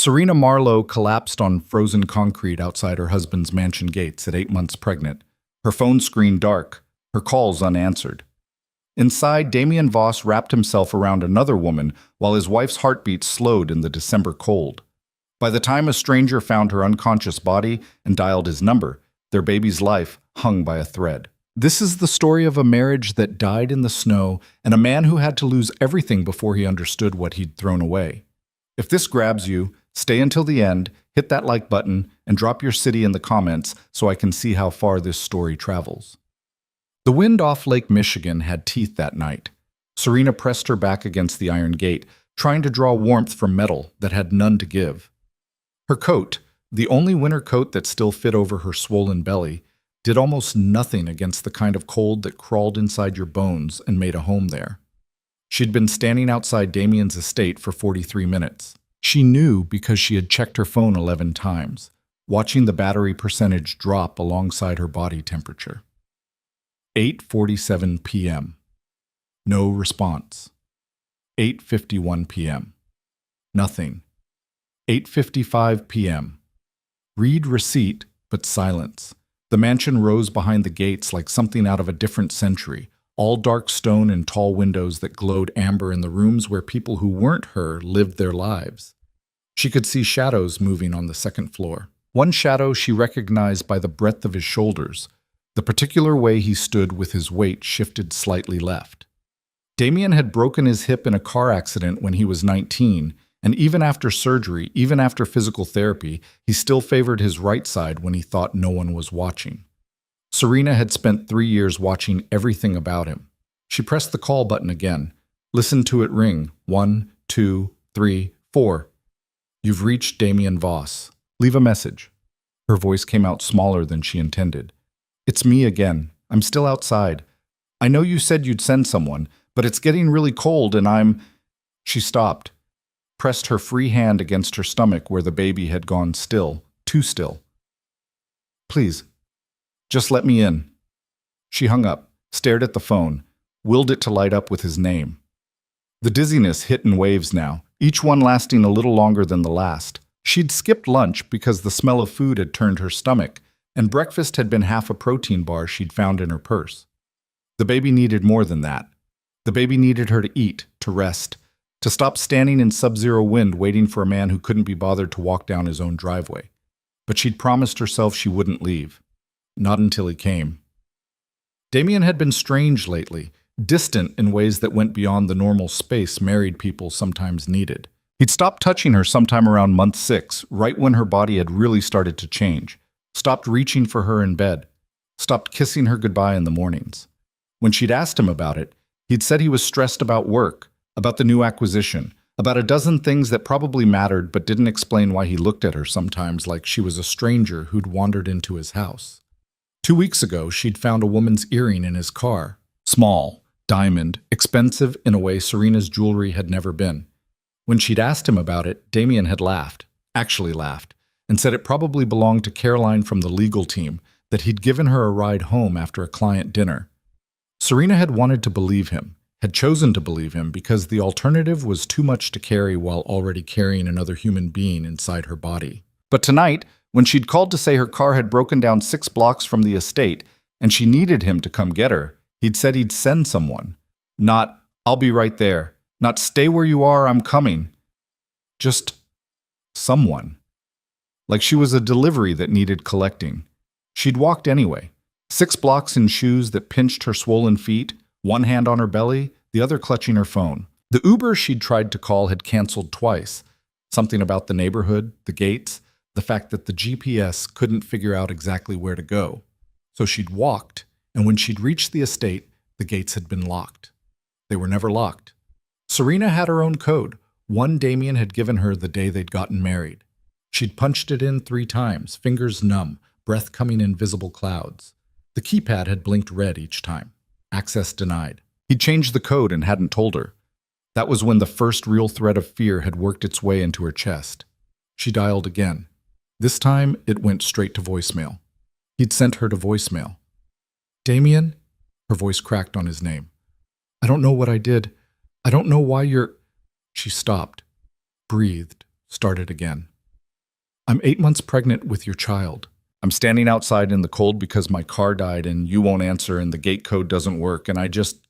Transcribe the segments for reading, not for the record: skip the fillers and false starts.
Serena Marlowe collapsed on frozen concrete outside her husband's mansion gates at 8 months pregnant, her phone screen dark, her calls unanswered. Inside, Damien Voss wrapped himself around another woman while his wife's heartbeat slowed in the December cold. By the time a stranger found her unconscious body and dialed his number, their baby's life hung by a thread. This is the story of a marriage that died in the snow and a man who had to lose everything before he understood what he'd thrown away. If this grabs you, stay until the end, hit that like button, and drop your city in the comments so I can see how far this story travels. The wind off Lake Michigan had teeth that night. Serena pressed her back against the iron gate, trying to draw warmth from metal that had none to give. Her coat, the only winter coat that still fit over her swollen belly, did almost nothing against the kind of cold that crawled inside your bones and made a home there. She'd been standing outside Damien's estate for 43 minutes. She knew because she had checked her phone 11 times, watching the battery percentage drop alongside her body temperature. 8:47 p.m. No response. 8:51 p.m. Nothing. 8:55 p.m. Read receipt, but silence. The mansion rose behind the gates like something out of a different century, all dark stone and tall windows that glowed amber in the rooms where people who weren't her lived their lives. She could see shadows moving on the second floor. One shadow she recognized by the breadth of his shoulders, the particular way he stood with his weight shifted slightly left. Damien had broken his hip in a car accident when he was 19, and even after surgery, even after physical therapy, he still favored his right side when he thought no one was watching. Serena had spent 3 years watching everything about him. She pressed the call button again, listened to it ring. 1, 2, 3, 4. You've reached Damien Voss. Leave a message. Her voice came out smaller than she intended. It's me again. I'm still outside. I know you said you'd send someone, but it's getting really cold and I'm... She stopped, pressed her free hand against her stomach where the baby had gone still, too still. Please, just let me in. She hung up, stared at the phone, willed it to light up with his name. The dizziness hit in waves now, each one lasting a little longer than the last. She'd skipped lunch because the smell of food had turned her stomach, and breakfast had been half a protein bar she'd found in her purse. The baby needed more than that. The baby needed her to eat, to rest, to stop standing in sub-zero wind waiting for a man who couldn't be bothered to walk down his own driveway. But she'd promised herself she wouldn't leave. Not until he came. Damien had been strange lately, distant in ways that went beyond the normal space married people sometimes needed. He'd stopped touching her sometime around month 6, right when her body had really started to change. Stopped reaching for her in bed. Stopped kissing her goodbye in the mornings. When she'd asked him about it, he'd said he was stressed about work, about the new acquisition, about a dozen things that probably mattered but didn't explain why he looked at her sometimes like she was a stranger who'd wandered into his house. 2 weeks ago, she'd found a woman's earring in his car. Small, diamond, expensive in a way Serena's jewelry had never been. When she'd asked him about it, Damien had laughed, actually laughed, and said it probably belonged to Caroline from the legal team, that he'd given her a ride home after a client dinner. Serena had wanted to believe him, had chosen to believe him because the alternative was too much to carry while already carrying another human being inside her body. But tonight, when she'd called to say her car had broken down 6 blocks from the estate and she needed him to come get her, he'd said he'd send someone. Not, I'll be right there. Not, stay where you are, I'm coming. Just someone. Like she was a delivery that needed collecting. She'd walked anyway. 6 blocks in shoes that pinched her swollen feet, one hand on her belly, the other clutching her phone. The Uber she'd tried to call had canceled twice. Something about the neighborhood, the gates, the fact that the GPS couldn't figure out exactly where to go. So she'd walked, and when she'd reached the estate, the gates had been locked. They were never locked. Serena had her own code, one Damien had given her the day they'd gotten married. She'd punched it in 3 times, fingers numb, breath coming in visible clouds. The keypad had blinked red each time. Access denied. He'd changed the code and hadn't told her. That was when the first real thread of fear had worked its way into her chest. She dialed again. This time, it went straight to voicemail. He'd sent her to voicemail. Damien? Her voice cracked on his name. I don't know what I did. I don't know why you're... She stopped, breathed, started again. I'm 8 months pregnant with your child. I'm standing outside in the cold because my car died and you won't answer and the gate code doesn't work and I just...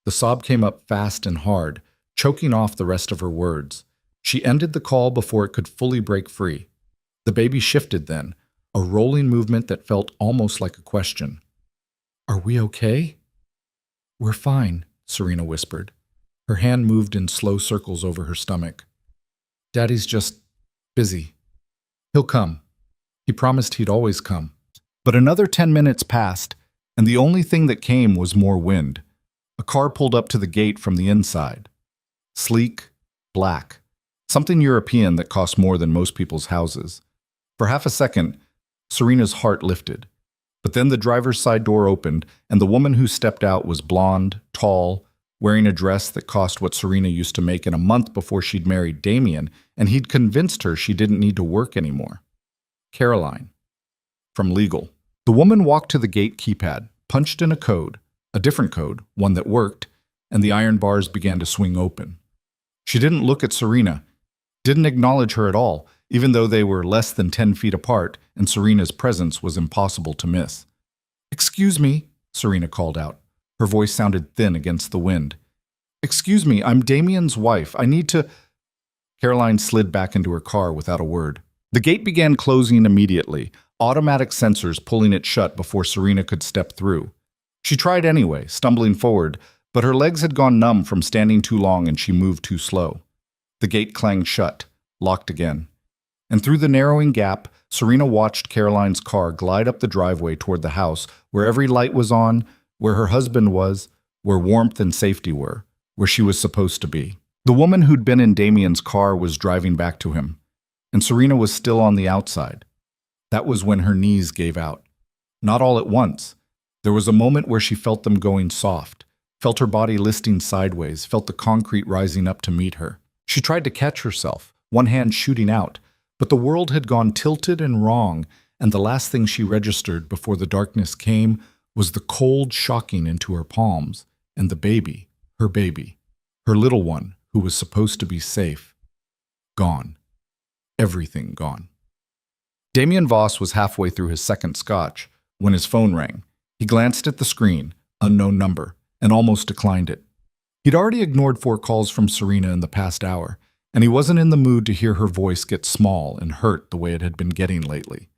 The sob came up fast and hard, choking off the rest of her words. She ended the call before it could fully break free. The baby shifted then, a rolling movement that felt almost like a question. Are we okay? We're fine, Serena whispered. Her hand moved in slow circles over her stomach. Daddy's just busy. He'll come. He promised he'd always come. But another 10 minutes passed, and the only thing that came was more wind. A car pulled up to the gate from the inside. Sleek, black, something European that cost more than most people's houses. For half a second, Serena's heart lifted. But then the driver's side door opened, and the woman who stepped out was blonde, tall, wearing a dress that cost what Serena used to make in a month before she'd married Damien, and he'd convinced her she didn't need to work anymore. Caroline. From legal. The woman walked to the gate keypad, punched in a code, a different code, one that worked, and the iron bars began to swing open. She didn't look at Serena, didn't acknowledge her at all, even though they were less than 10 feet apart and Serena's presence was impossible to miss. Excuse me, Serena called out. Her voice sounded thin against the wind. Excuse me, I'm Damien's wife. I need to... Caroline slid back into her car without a word. The gate began closing immediately, automatic sensors pulling it shut before Serena could step through. She tried anyway, stumbling forward, but her legs had gone numb from standing too long and she moved too slow. The gate clanged shut, locked again. And through the narrowing gap, Serena watched Caroline's car glide up the driveway toward the house, where every light was on, where her husband was, where warmth and safety were, where she was supposed to be. The woman who'd been in Damien's car was driving back to him, and Serena was still on the outside. That was when her knees gave out. Not all at once. There was a moment where she felt them going soft, felt her body listing sideways, felt the concrete rising up to meet her. She tried to catch herself, one hand shooting out, but the world had gone tilted and wrong, and the last thing she registered before the darkness came was the cold shocking into her palms, and the baby, her little one, who was supposed to be safe. Gone. Everything gone. Damien Voss was halfway through his second scotch when his phone rang. He glanced at the screen, unknown number, and almost declined it. He'd already ignored 4 calls from Serena in the past hour, and he wasn't in the mood to hear her voice get small and hurt the way it had been getting lately.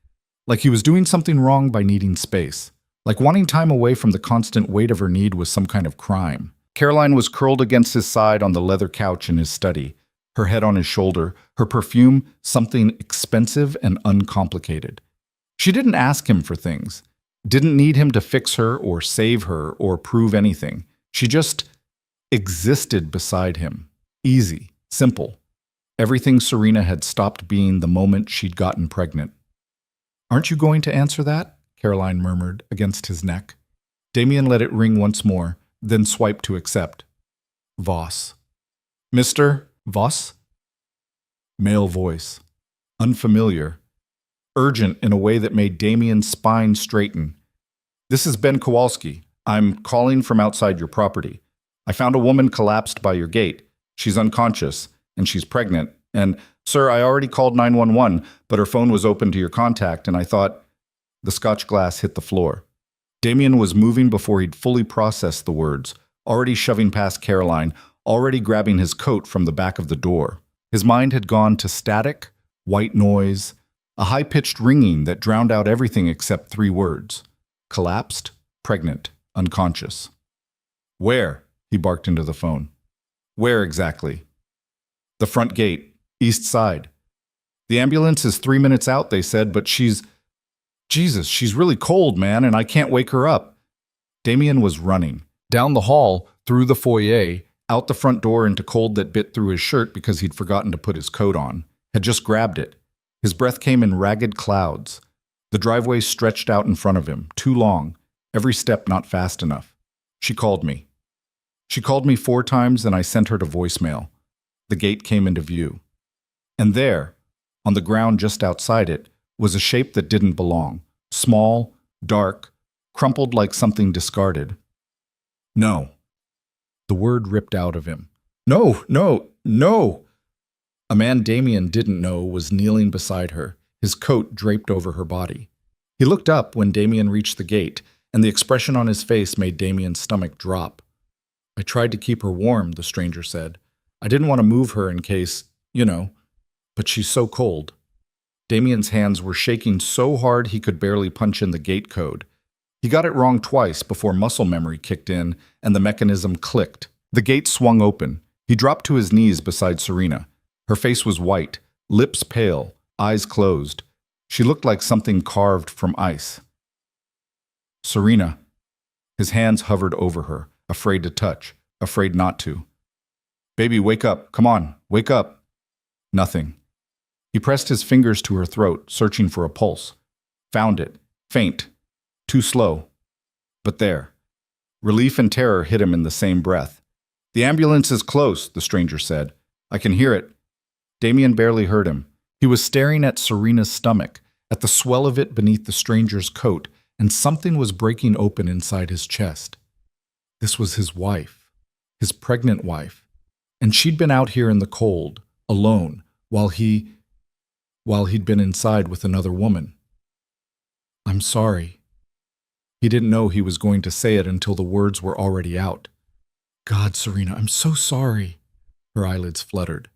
Like he was doing something wrong by needing space. Like wanting time away from the constant weight of her need was some kind of crime. Caroline was curled against his side on the leather couch in his study, her head on his shoulder, her perfume something expensive and uncomplicated. She didn't ask him for things, didn't need him to fix her or save her or prove anything. She just existed beside him. Easy, simple. Everything Serena had stopped being the moment she'd gotten pregnant. Aren't you going to answer that? Caroline murmured against his neck. Damien let it ring once more, then swiped to accept. Voss. Mr. Voss? Male voice. Unfamiliar. Urgent in a way that made Damien's spine straighten. This is Ben Kowalski. I'm calling from outside your property. I found a woman collapsed by your gate. She's unconscious, and she's pregnant. And, sir, I already called 911, but her phone was open to your contact, and I thought... The scotch glass hit the floor. Damien was moving before he'd fully processed the words, already shoving past Caroline, already grabbing his coat from the back of the door. His mind had gone to static, white noise, a high-pitched ringing that drowned out everything except 3 words. Collapsed, pregnant, unconscious. Where? He barked into the phone. Where exactly? The front gate, east side. The ambulance is 3 minutes out, they said, but she's really cold, man, and I can't wake her up. Damien was running. Down the hall, through the foyer, out the front door into cold that bit through his shirt because he'd forgotten to put his coat on. Had just grabbed it. His breath came in ragged clouds. The driveway stretched out in front of him, too long, every step not fast enough. She called me. She called me 4 times and I sent her to voicemail. The gate came into view. And there, on the ground just outside it, was a shape that didn't belong. Small, dark, crumpled like something discarded. No. The word ripped out of him. No, no, no. A man Damien didn't know was kneeling beside her, his coat draped over her body. He looked up when Damien reached the gate, and the expression on his face made Damien's stomach drop. I tried to keep her warm, the stranger said. I didn't want to move her in case, but she's so cold. Damien's hands were shaking so hard he could barely punch in the gate code. He got it wrong twice before muscle memory kicked in and the mechanism clicked. The gate swung open. He dropped to his knees beside Serena. Her face was white, lips pale, eyes closed. She looked like something carved from ice. Serena. His hands hovered over her, afraid to touch, afraid not to. Baby, wake up. Come on, wake up. Nothing. He pressed his fingers to her throat, searching for a pulse. Found it. Faint. Too slow. But there. Relief and terror hit him in the same breath. The ambulance is close, the stranger said. I can hear it. Damien barely heard him. He was staring at Serena's stomach, at the swell of it beneath the stranger's coat, and something was breaking open inside his chest. This was his wife, his pregnant wife, and she'd been out here in the cold, alone, while he'd been inside with another woman. I'm sorry. He didn't know he was going to say it until the words were already out. God, Serena, I'm so sorry. Her eyelids fluttered.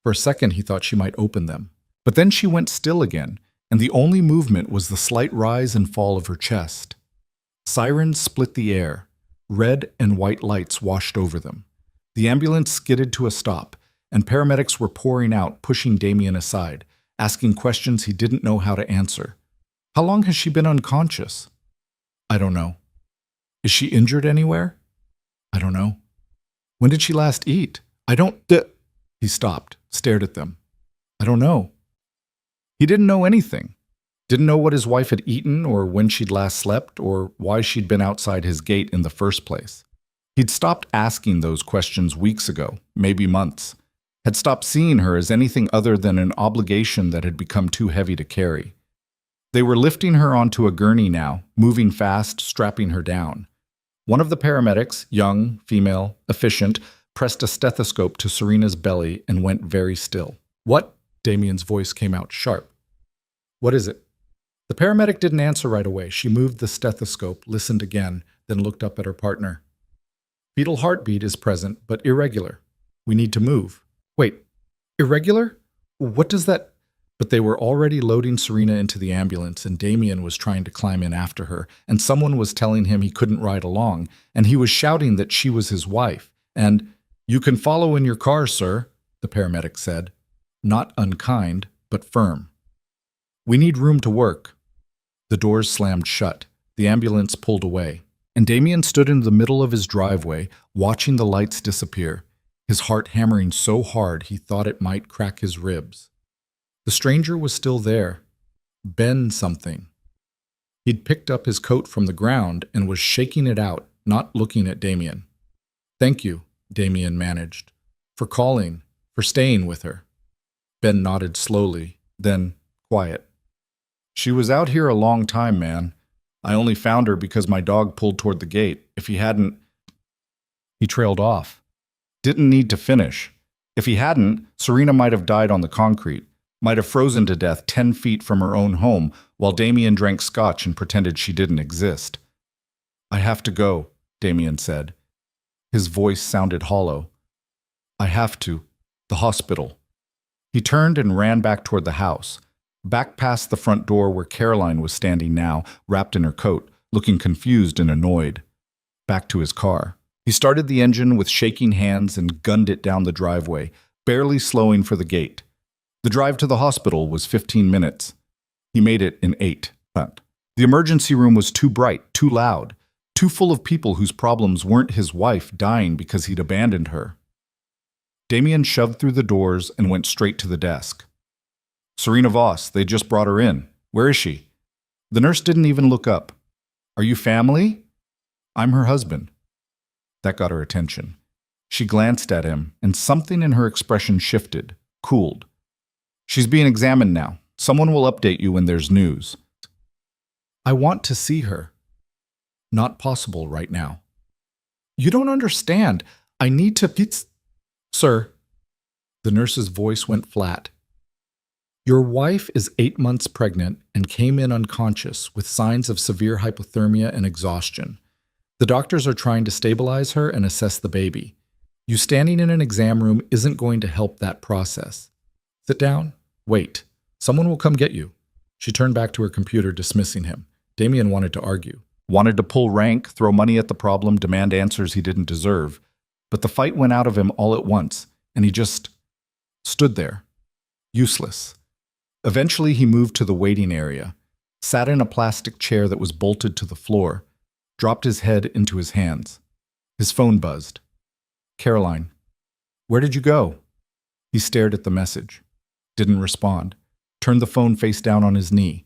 For a second, he thought she might open them. But then she went still again, and the only movement was the slight rise and fall of her chest. Sirens split the air. Red and white lights washed over them. The ambulance skidded to a stop, and paramedics were pouring out, pushing Damien aside, asking questions he didn't know how to answer. How long has she been unconscious? I don't know. Is she injured anywhere? I don't know. When did she last eat? He stopped, stared at them. I don't know. He didn't know anything. Didn't know what his wife had eaten or when she'd last slept or why she'd been outside his gate in the first place. He'd stopped asking those questions weeks ago, maybe months. Had stopped seeing her as anything other than an obligation that had become too heavy to carry. They were lifting her onto a gurney now, moving fast, strapping her down. One of the paramedics, young, female, efficient, pressed a stethoscope to Serena's belly and went very still. What? Damien's voice came out sharp. What is it? The paramedic didn't answer right away. She moved the stethoscope, listened again, then looked up at her partner. Fetal heartbeat is present, but irregular. We need to move. Wait, irregular? What does that... But they were already loading Serena into the ambulance, and Damien was trying to climb in after her, and someone was telling him he couldn't ride along, and he was shouting that she was his wife, and, You can follow in your car, sir, the paramedic said. Not unkind, but firm. We need room to work. The doors slammed shut. The ambulance pulled away, and Damien stood in the middle of his driveway, watching the lights disappear, his heart hammering so hard he thought it might crack his ribs. The stranger was still there. Ben something. He'd picked up his coat from the ground and was shaking it out, not looking at Damien. Thank you, Damien managed, for calling, for staying with her. Ben nodded slowly, then quiet. She was out here a long time, man. I only found her because my dog pulled toward the gate. If he hadn't... He trailed off. Didn't need to finish. If he hadn't, Serena might have died on the concrete, might have frozen to death 10 feet from her own home while Damien drank scotch and pretended she didn't exist. I have to go, Damien said. His voice sounded hollow. I have to. The hospital. He turned and ran back toward the house, back past the front door where Caroline was standing now, wrapped in her coat, looking confused and annoyed. Back to his car. He started the engine with shaking hands and gunned it down the driveway, barely slowing for the gate. The drive to the hospital was 15 minutes. He made it in 8. But the emergency room was too bright, too loud, too full of people whose problems weren't his wife dying because he'd abandoned her. Damien shoved through the doors and went straight to the desk. Serena Voss, they just brought her in. Where is she? The nurse didn't even look up. Are you family? I'm her husband. That got her attention. She glanced at him, and something in her expression shifted, cooled. She's being examined now. Someone will update you when there's news. I want to see her. Not possible right now. You don't understand. I need to... Sir. The nurse's voice went flat. Your wife is 8 months pregnant and came in unconscious with signs of severe hypothermia and exhaustion. The doctors are trying to stabilize her and assess the baby. You standing in an exam room isn't going to help that process. Sit down. Wait. Someone will come get you. She turned back to her computer, dismissing him. Damien wanted to argue. Wanted to pull rank, throw money at the problem, demand answers he didn't deserve. But the fight went out of him all at once, and he just stood there, useless. Eventually, he moved to the waiting area, sat in a plastic chair that was bolted to the floor, dropped his head into his hands. His phone buzzed. Caroline. Where did you go? He stared at the message. Didn't respond. Turned the phone face down on his knee.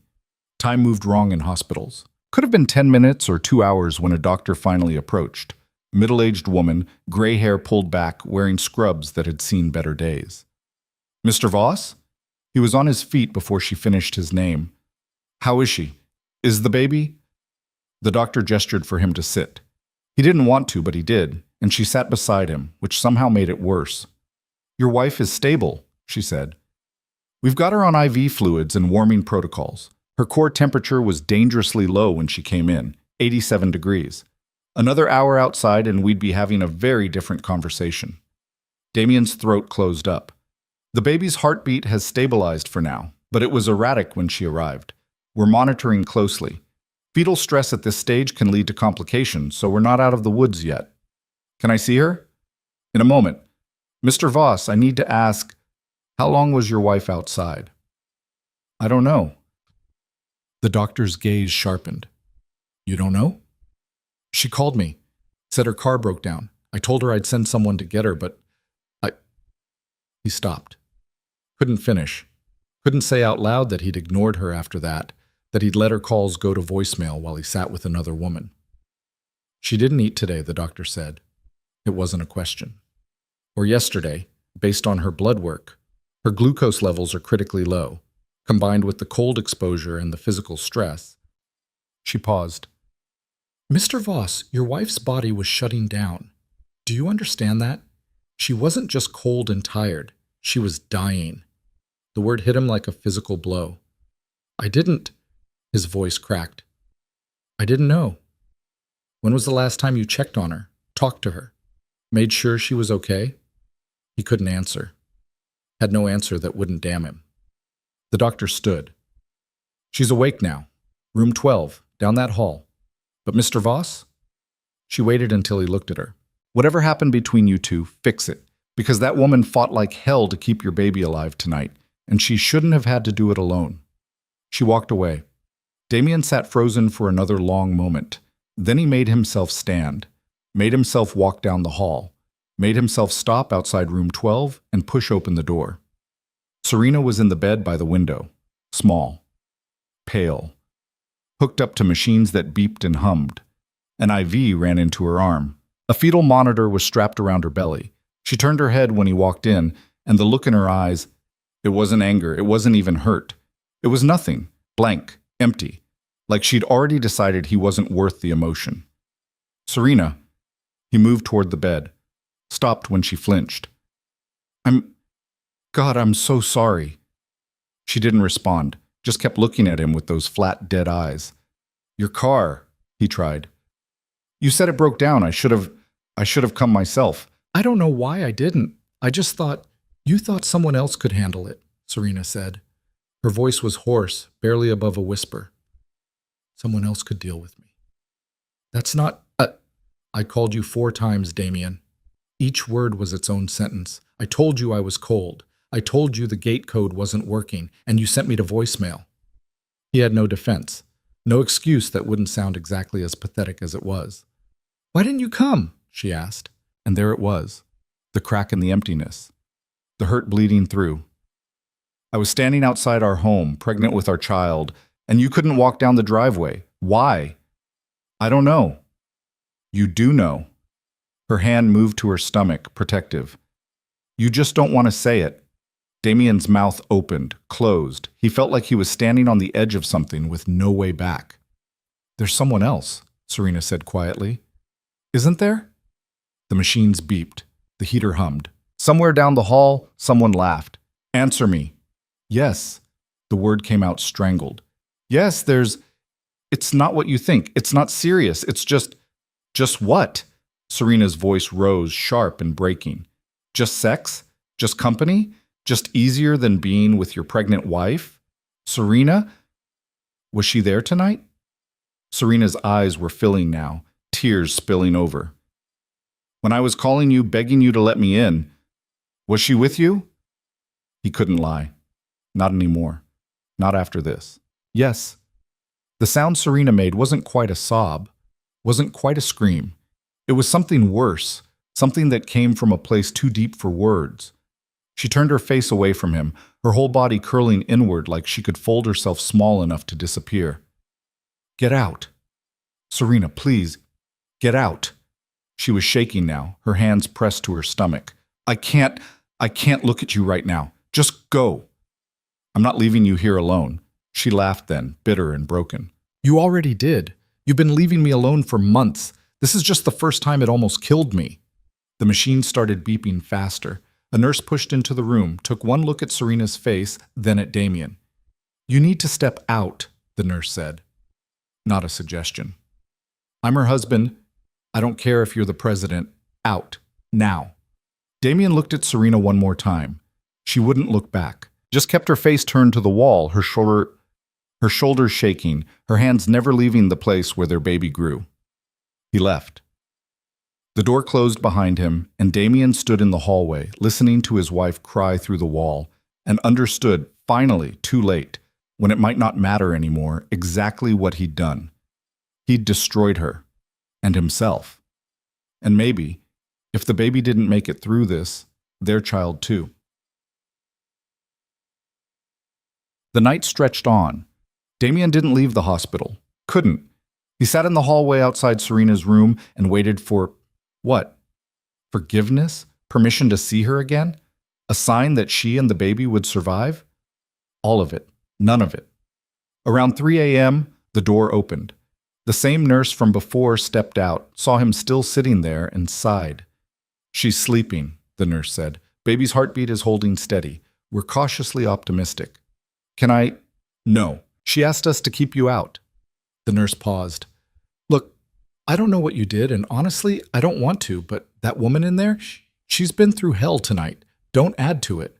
Time moved wrong in hospitals. Could have been 10 minutes or 2 hours when a doctor finally approached. Middle-aged woman, gray hair pulled back, wearing scrubs that had seen better days. Mr. Voss? He was on his feet before she finished his name. How is she? Is the baby? The doctor gestured for him to sit. He didn't want to, but he did, and she sat beside him, which somehow made it worse. Your wife is stable, she said. We've got her on IV fluids and warming protocols. Her core temperature was dangerously low when she came in, 87 degrees. Another hour outside and we'd be having a very different conversation. Damien's throat closed up. The baby's heartbeat has stabilized for now, but it was erratic when she arrived. We're monitoring closely. Fetal stress at this stage can lead to complications, so we're not out of the woods yet. Can I see her? In a moment. Mr. Voss, I need to ask, how long was your wife outside? I don't know. The doctor's gaze sharpened. You don't know? She called me, said her car broke down. I told her I'd send someone to get her, but He stopped. Couldn't finish. Couldn't say out loud that he'd ignored her after that he'd let her calls go to voicemail while he sat with another woman. She didn't eat today, the doctor said. It wasn't a question. Or yesterday, based on her blood work, her glucose levels are critically low, combined with the cold exposure and the physical stress. She paused. Mr. Voss, your wife's body was shutting down. Do you understand that? She wasn't just cold and tired. She was dying. The word hit him like a physical blow. I didn't. His voice cracked. I didn't know. When was the last time you checked on her, talked to her, made sure she was okay? He couldn't answer. Had no answer that wouldn't damn him. The doctor stood. She's awake now. Room 12, down that hall. But Mr. Voss? She waited until he looked at her. Whatever happened between you two, fix it. Because that woman fought like hell to keep your baby alive tonight, and she shouldn't have had to do it alone. She walked away. Damien sat frozen for another long moment. Then he made himself stand, made himself walk down the hall, made himself stop outside room 12 and push open the door. Serena was in the bed by the window, small, pale, hooked up to machines that beeped and hummed. An IV ran into her arm. A fetal monitor was strapped around her belly. She turned her head when he walked in, and the look in her eyes, it wasn't anger, it wasn't even hurt. It was nothing, blank, empty, like she'd already decided he wasn't worth the emotion. Serena, he moved toward the bed, stopped when she flinched. God, I'm so sorry. She didn't respond, just kept looking at him with those flat, dead eyes. Your car, he tried. You said it broke down. I should have come myself. I don't know why I didn't. I just thought, you thought someone else could handle it, Serena said. Her voice was hoarse, barely above a whisper. Someone else could deal with me. That's not... I called you 4 times, Damien. Each word was its own sentence. I told you I was cold. I told you the gate code wasn't working, and you sent me to voicemail. He had no defense, no excuse that wouldn't sound exactly as pathetic as it was. Why didn't you come? She asked. And there it was, the crack in the emptiness, the hurt bleeding through. I was standing outside our home, pregnant with our child, and you couldn't walk down the driveway. Why? I don't know. You do know. Her hand moved to her stomach, protective. You just don't want to say it. Damien's mouth opened, closed. He felt like he was standing on the edge of something with no way back. There's someone else, Serena said quietly. Isn't there? The machines beeped. The heater hummed. Somewhere down the hall, someone laughed. Answer me. Yes. The word came out strangled. Yes, it's not what you think. It's not serious. It's just what? Serena's voice rose, sharp and breaking. Just sex? Just company? Just easier than being with your pregnant wife? Serena? Was she there tonight? Serena's eyes were filling now, tears spilling over. When I was calling you, begging you to let me in, was she with you? He couldn't lie. Not anymore. Not after this. Yes. The sound Serena made wasn't quite a sob, wasn't quite a scream. It was something worse, something that came from a place too deep for words. She turned her face away from him, her whole body curling inward like she could fold herself small enough to disappear. Get out. Serena, please, get out. She was shaking now, her hands pressed to her stomach. I can't look at you right now. Just go. I'm not leaving you here alone. She laughed then, bitter and broken. You already did. You've been leaving me alone for months. This is just the first time it almost killed me. The machine started beeping faster. A nurse pushed into the room, took one look at Serena's face, then at Damien. You need to step out, the nurse said. Not a suggestion. I'm her husband. I don't care if you're the president. Out. Now. Damien looked at Serena one more time. She wouldn't look back. Just kept her face turned to the wall, her shoulders shaking, her hands never leaving the place where their baby grew. He left. The door closed behind him, and Damien stood in the hallway, listening to his wife cry through the wall, and understood, finally, too late, when it might not matter anymore, exactly what he'd done. He'd destroyed her, and himself. And maybe, if the baby didn't make it through this, their child too. The night stretched on. Damien didn't leave the hospital. Couldn't. He sat in the hallway outside Serena's room and waited for what? Forgiveness? Permission to see her again? A sign that she and the baby would survive? All of it. None of it. Around 3 a.m., the door opened. The same nurse from before stepped out, saw him still sitting there, and sighed. She's sleeping, the nurse said. Baby's heartbeat is holding steady. We're cautiously optimistic. Can I? No. She asked us to keep you out. The nurse paused. Look, I don't know what you did, and honestly, I don't want to, but that woman in there, she's been through hell tonight. Don't add to it.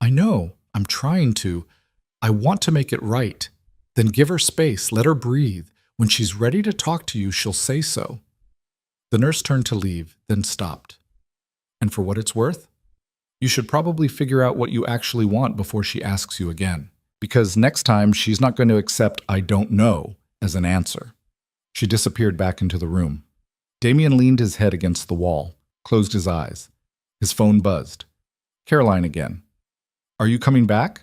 I know. I'm trying to. I want to make it right. Then give her space. Let her breathe. When she's ready to talk to you, she'll say so. The nurse turned to leave, then stopped. And for what it's worth, you should probably figure out what you actually want before she asks you again. Because next time, she's not going to accept "I don't know" as an answer. She disappeared back into the room. Damien leaned his head against the wall, closed his eyes. His phone buzzed. Caroline again. Are you coming back?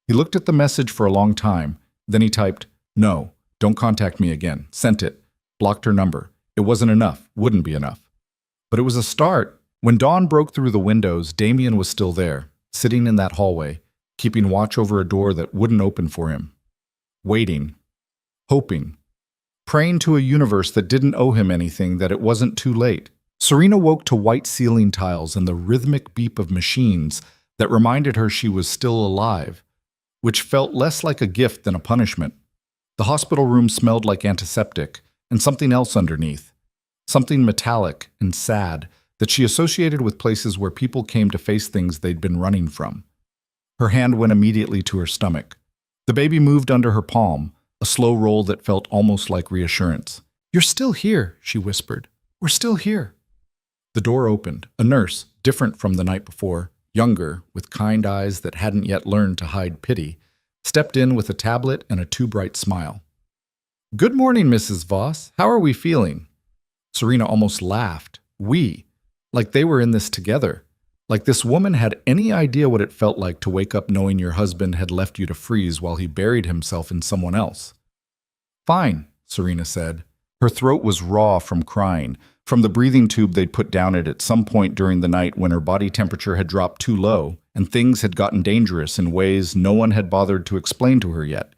He looked at the message for a long time. Then he typed, No, don't contact me again. Sent it. Blocked her number. It wasn't enough. Wouldn't be enough. But it was a start. When dawn broke through the windows, Damien was still there, sitting in that hallway, keeping watch over a door that wouldn't open for him. Waiting. Hoping. Praying to a universe that didn't owe him anything, that it wasn't too late. Serena woke to white ceiling tiles and the rhythmic beep of machines that reminded her she was still alive, which felt less like a gift than a punishment. The hospital room smelled like antiseptic, and something else underneath. Something metallic and sad that she associated with places where people came to face things they'd been running from. Her hand went immediately to her stomach. The baby moved under her palm, a slow roll that felt almost like reassurance. You're still here, she whispered. We're still here. The door opened. A nurse, different from the night before, younger, with kind eyes that hadn't yet learned to hide pity, stepped in with a tablet and a too-bright smile. Good morning, Mrs. Voss. How are we feeling? Serena almost laughed. We. Like they were in this together. Like this woman had any idea what it felt like to wake up knowing your husband had left you to freeze while he buried himself in someone else. Fine, Serena said. Her throat was raw from crying, from the breathing tube they'd put down it at some point during the night when her body temperature had dropped too low and things had gotten dangerous in ways no one had bothered to explain to her yet.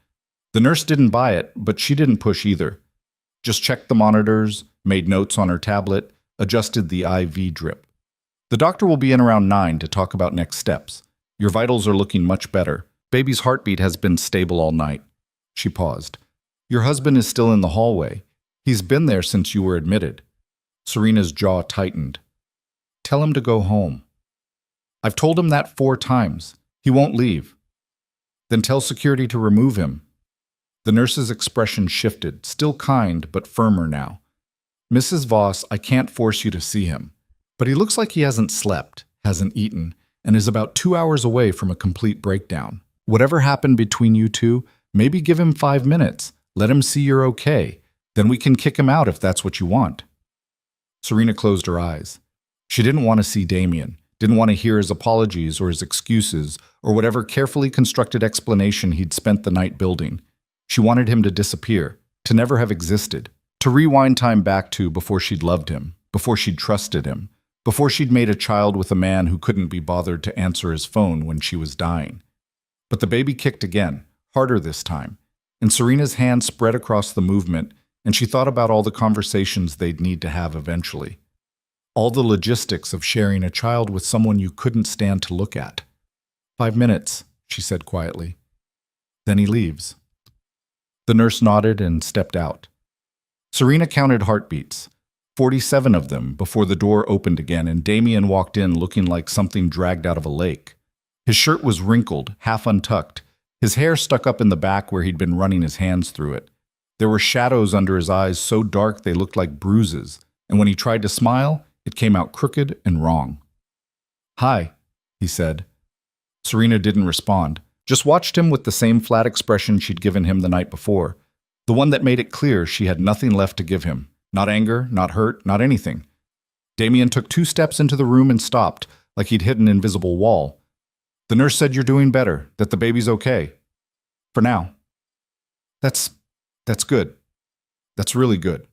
The nurse didn't buy it, but she didn't push either. Just checked the monitors, made notes on her tablet, adjusted the IV drip. The doctor will be in around 9 to talk about next steps. Your vitals are looking much better. Baby's heartbeat has been stable all night. She paused. Your husband is still in the hallway. He's been there since you were admitted. Serena's jaw tightened. Tell him to go home. I've told him that 4 times. He won't leave. Then tell security to remove him. The nurse's expression shifted, still kind but firmer now. Mrs. Voss, I can't force you to see him, but he looks like he hasn't slept, hasn't eaten, and is about 2 hours away from a complete breakdown. Whatever happened between you two, maybe give him 5 minutes. Let him see you're okay. Then we can kick him out if that's what you want. Serena closed her eyes. She didn't want to see Damien, didn't want to hear his apologies or his excuses or whatever carefully constructed explanation he'd spent the night building. She wanted him to disappear, to never have existed, to rewind time back to before she'd loved him, before she'd trusted him, before she'd made a child with a man who couldn't be bothered to answer his phone when she was dying. But the baby kicked again, harder this time, and Serena's hand spread across the movement, and she thought about all the conversations they'd need to have eventually. All the logistics of sharing a child with someone you couldn't stand to look at. 5 minutes, she said quietly. Then he leaves. The nurse nodded and stepped out. Serena counted heartbeats, 47 of them, before the door opened again and Damien walked in looking like something dragged out of a lake. His shirt was wrinkled, half untucked. His hair stuck up in the back where he'd been running his hands through it. There were shadows under his eyes so dark they looked like bruises, and when he tried to smile, it came out crooked and wrong. Hi, he said. Serena didn't respond, just watched him with the same flat expression she'd given him the night before, the one that made it clear she had nothing left to give him, not anger, not hurt, not anything. Damien took 2 steps into the room and stopped, like he'd hit an invisible wall. The nurse said you're doing better, that the baby's okay. For now. That's good. That's really good.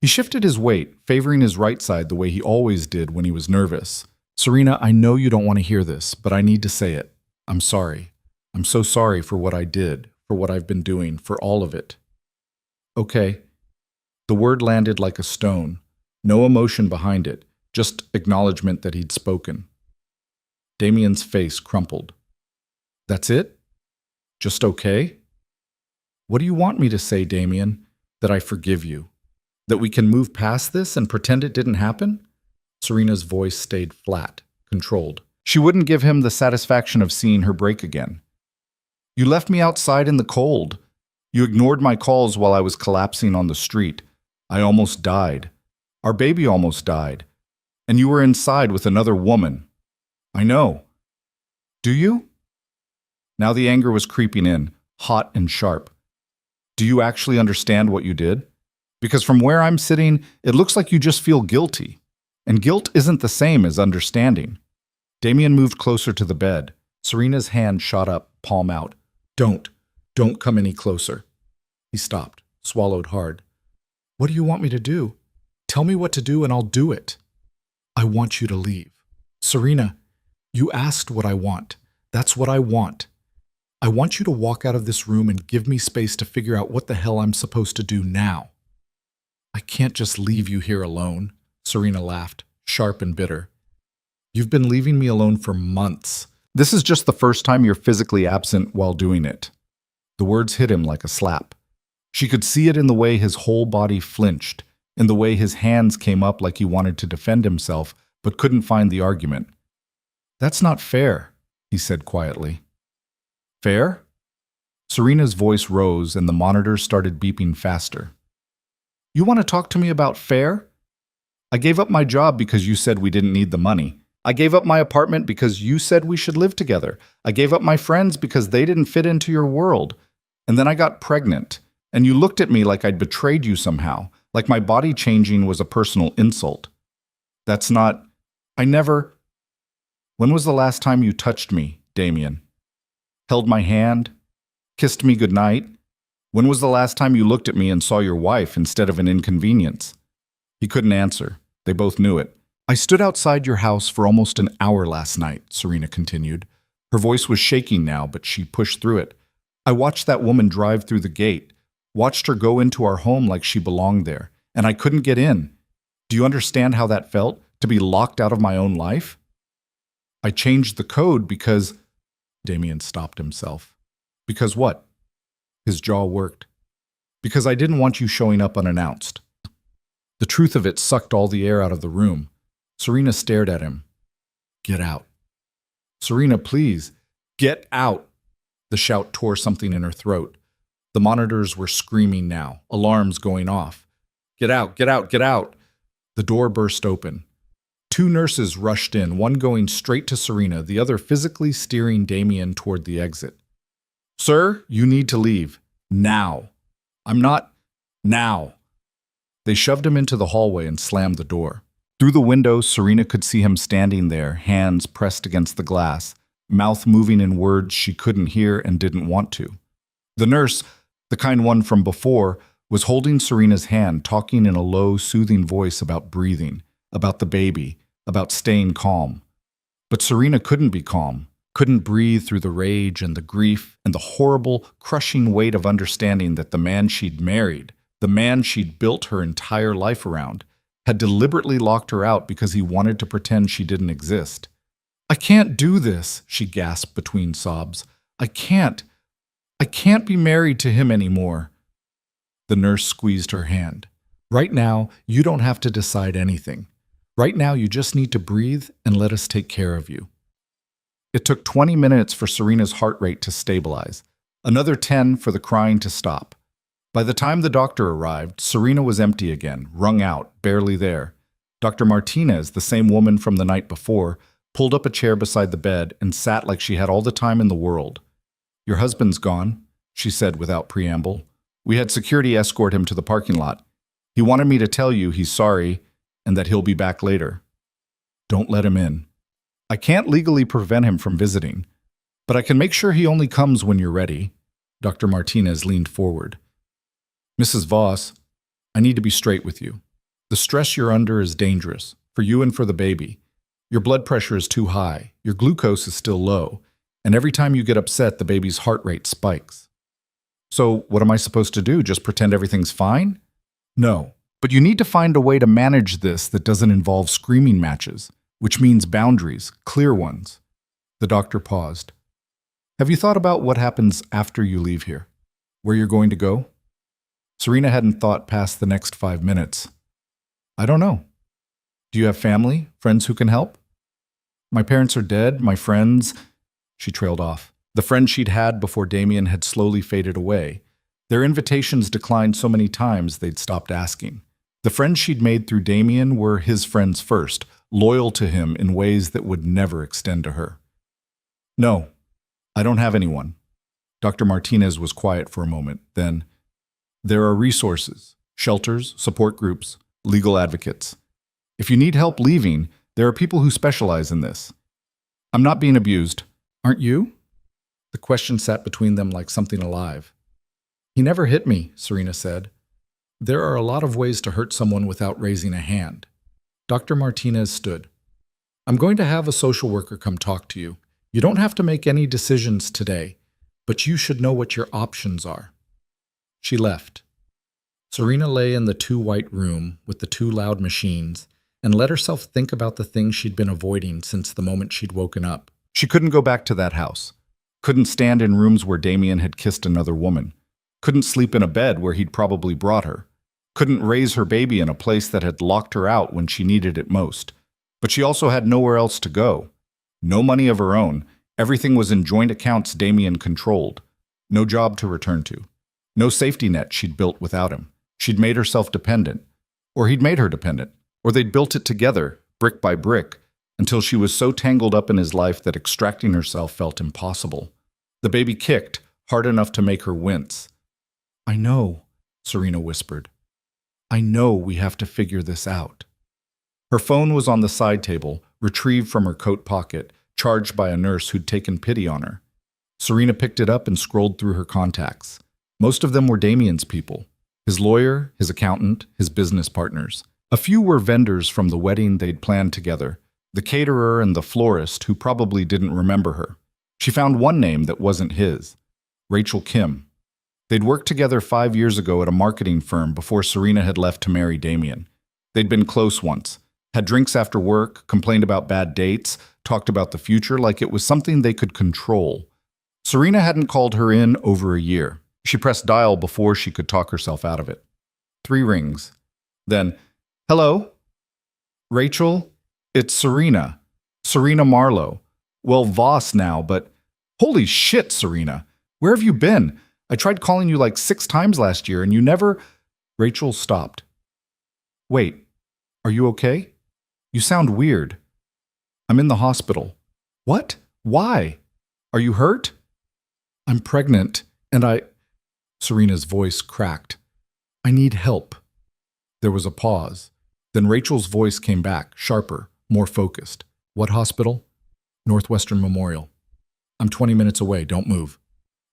He shifted his weight, favoring his right side the way he always did when he was nervous. Serena, I know you don't want to hear this, but I need to say it. I'm sorry. I'm so sorry for what I did, for what I've been doing, for all of it. Okay. The word landed like a stone. No emotion behind it, just acknowledgement that he'd spoken. Damien's face crumpled. That's it? Just okay? What do you want me to say, Damien? That I forgive you? That we can move past this and pretend it didn't happen? Serena's voice stayed flat, controlled. She wouldn't give him the satisfaction of seeing her break again. You left me outside in the cold. You ignored my calls while I was collapsing on the street. I almost died. Our baby almost died. And you were inside with another woman. I know. Do you? Now the anger was creeping in, hot and sharp. Do you actually understand what you did? Because from where I'm sitting, it looks like you just feel guilty. And guilt isn't the same as understanding. Damien moved closer to the bed. Serena's hand shot up, palm out. Don't come any closer. He stopped, swallowed hard. What do you want me to do? Tell me what to do and I'll do it. I want you to leave. Serena, you asked what I want. That's what I want. I want you to walk out of this room and give me space to figure out what the hell I'm supposed to do now. I can't just leave you here alone, Serena laughed, sharp and bitter. You've been leaving me alone for months. This is just the first time you're physically absent while doing it. The words hit him like a slap. She could see it in the way his whole body flinched, in the way his hands came up like he wanted to defend himself, but couldn't find the argument. That's not fair, he said quietly. Fair? Serena's voice rose and the monitor started beeping faster. You want to talk to me about fair? I gave up my job because you said we didn't need the money. I gave up my apartment because you said we should live together. I gave up my friends because they didn't fit into your world. And then I got pregnant, and you looked at me like I'd betrayed you somehow, like my body changing was a personal insult. That's not... I never... When was the last time you touched me, Damien? Held my hand? Kissed me goodnight? When was the last time you looked at me and saw your wife instead of an inconvenience? He couldn't answer. They both knew it. I stood outside your house for almost an hour last night, Serena continued. Her voice was shaking now, but she pushed through it. I watched that woman drive through the gate, watched her go into our home like she belonged there, and I couldn't get in. Do you understand how that felt? To be locked out of my own life? I changed the code because... Damien stopped himself. Because what? His jaw worked. Because I didn't want you showing up unannounced. The truth of it sucked all the air out of the room. Serena stared at him. Get out. Serena, please. Get out. The shout tore something in her throat. The monitors were screaming now, alarms going off. Get out, get out, get out. The door burst open. Two nurses rushed in, one going straight to Serena, the other physically steering Damien toward the exit. Sir, you need to leave. Now. I'm not... Now. They shoved him into the hallway and slammed the door. Through the window, Serena could see him standing there, hands pressed against the glass, mouth moving in words she couldn't hear and didn't want to. The nurse, the kind one from before, was holding Serena's hand, talking in a low, soothing voice about breathing, about the baby, about staying calm. But Serena couldn't be calm, couldn't breathe through the rage and the grief and the horrible, crushing weight of understanding that the man she'd married, the man she'd built her entire life around, had deliberately locked her out because he wanted to pretend she didn't exist. I can't do this, she gasped between sobs. I can't be married to him anymore. The nurse squeezed her hand. Right now, you don't have to decide anything. Right now, you just need to breathe and let us take care of you. It took 20 minutes for Serena's heart rate to stabilize, another 10 for the crying to stop. By the time the doctor arrived, Serena was empty again, wrung out, barely there. Dr. Martinez, the same woman from the night before, pulled up a chair beside the bed and sat like she had all the time in the world. Your husband's gone, she said without preamble. We had security escort him to the parking lot. He wanted me to tell you he's sorry and that he'll be back later. Don't let him in. I can't legally prevent him from visiting, but I can make sure he only comes when you're ready. Dr. Martinez leaned forward. Mrs. Voss, I need to be straight with you. The stress you're under is dangerous, for you and for the baby. Your blood pressure is too high, your glucose is still low, and every time you get upset, the baby's heart rate spikes. So what am I supposed to do, just pretend everything's fine? No, but you need to find a way to manage this that doesn't involve screaming matches, which means boundaries, clear ones. The doctor paused. Have you thought about what happens after you leave here? Where you're going to go? Serena hadn't thought past the next 5 minutes. I don't know. Do you have family, friends who can help? My parents are dead, my friends... She trailed off. The friends she'd had before Damien had slowly faded away. Their invitations declined so many times they'd stopped asking. The friends she'd made through Damien were his friends first, loyal to him in ways that would never extend to her. No, I don't have anyone. Dr. Martinez was quiet for a moment, then... There are resources, shelters, support groups, legal advocates. If you need help leaving, there are people who specialize in this. I'm not being abused. Aren't you? The question sat between them like something alive. He never hit me, Serena said. There are a lot of ways to hurt someone without raising a hand. Dr. Martinez stood. I'm going to have a social worker come talk to you. You don't have to make any decisions today, but you should know what your options are. She left. Serena lay in the too-white room with the two loud machines and let herself think about the things she'd been avoiding since the moment she'd woken up. She couldn't go back to that house. Couldn't stand in rooms where Damien had kissed another woman. Couldn't sleep in a bed where he'd probably brought her. Couldn't raise her baby in a place that had locked her out when she needed it most. But she also had nowhere else to go. No money of her own. Everything was in joint accounts Damien controlled. No job to return to. No safety net she'd built without him. She'd made herself dependent. Or he'd made her dependent. Or they'd built it together, brick by brick, until she was so tangled up in his life that extracting herself felt impossible. The baby kicked, hard enough to make her wince. I know, Serena whispered. I know we have to figure this out. Her phone was on the side table, retrieved from her coat pocket, charged by a nurse who'd taken pity on her. Serena picked it up and scrolled through her contacts. Most of them were Damien's people. His lawyer, his accountant, his business partners. A few were vendors from the wedding they'd planned together. The caterer and the florist who probably didn't remember her. She found one name that wasn't his. Rachel Kim. They'd worked together 5 years ago at a marketing firm before Serena had left to marry Damien. They'd been close once. Had drinks after work, complained about bad dates, talked about the future like it was something they could control. Serena hadn't called her in over a year. She pressed dial before she could talk herself out of it. 3 rings. Then, hello? Rachel? It's Serena. Serena Marlowe. Well, Voss now, but holy shit, Serena. Where have you been? I tried calling you like 6 times last year and you never... Rachel stopped. Wait, are you okay? You sound weird. I'm in the hospital. What? Why? Are you hurt? I'm pregnant, and Serena's voice cracked. I need help. There was a pause. Then Rachel's voice came back, sharper, more focused. What hospital? Northwestern Memorial. I'm 20 minutes away. Don't move.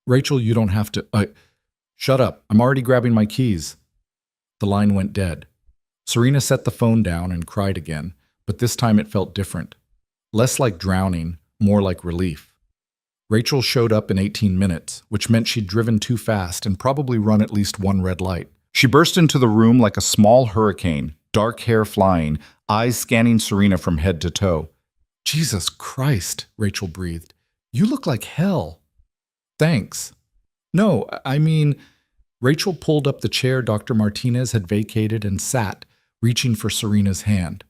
Rachel, you don't have to... Shut up. I'm already grabbing my keys. The line went dead. Serena set the phone down and cried again, but this time it felt different. Less like drowning, more like relief. Rachel showed up in 18 minutes, which meant she'd driven too fast and probably run at least one red light. She burst into the room like a small hurricane, dark hair flying, eyes scanning Serena from head to toe. Jesus Christ, Rachel breathed. You look like hell. Thanks. No, I mean... Rachel pulled up the chair Dr. Martinez had vacated and sat, reaching for Serena's hand.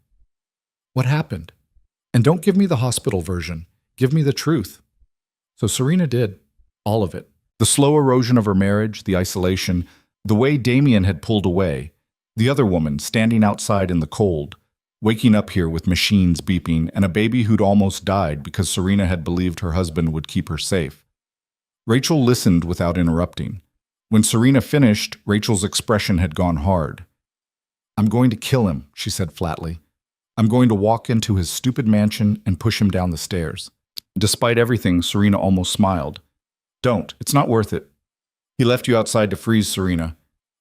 What happened? And don't give me the hospital version. Give me the truth. So Serena did. All of it. The slow erosion of her marriage, the isolation, the way Damien had pulled away, the other woman standing outside in the cold, waking up here with machines beeping, and a baby who'd almost died because Serena had believed her husband would keep her safe. Rachel listened without interrupting. When Serena finished, Rachel's expression had gone hard. I'm going to kill him, she said flatly. I'm going to walk into his stupid mansion and push him down the stairs. Despite everything, Serena almost smiled. Don't. It's not worth it. He left you outside to freeze, Serena,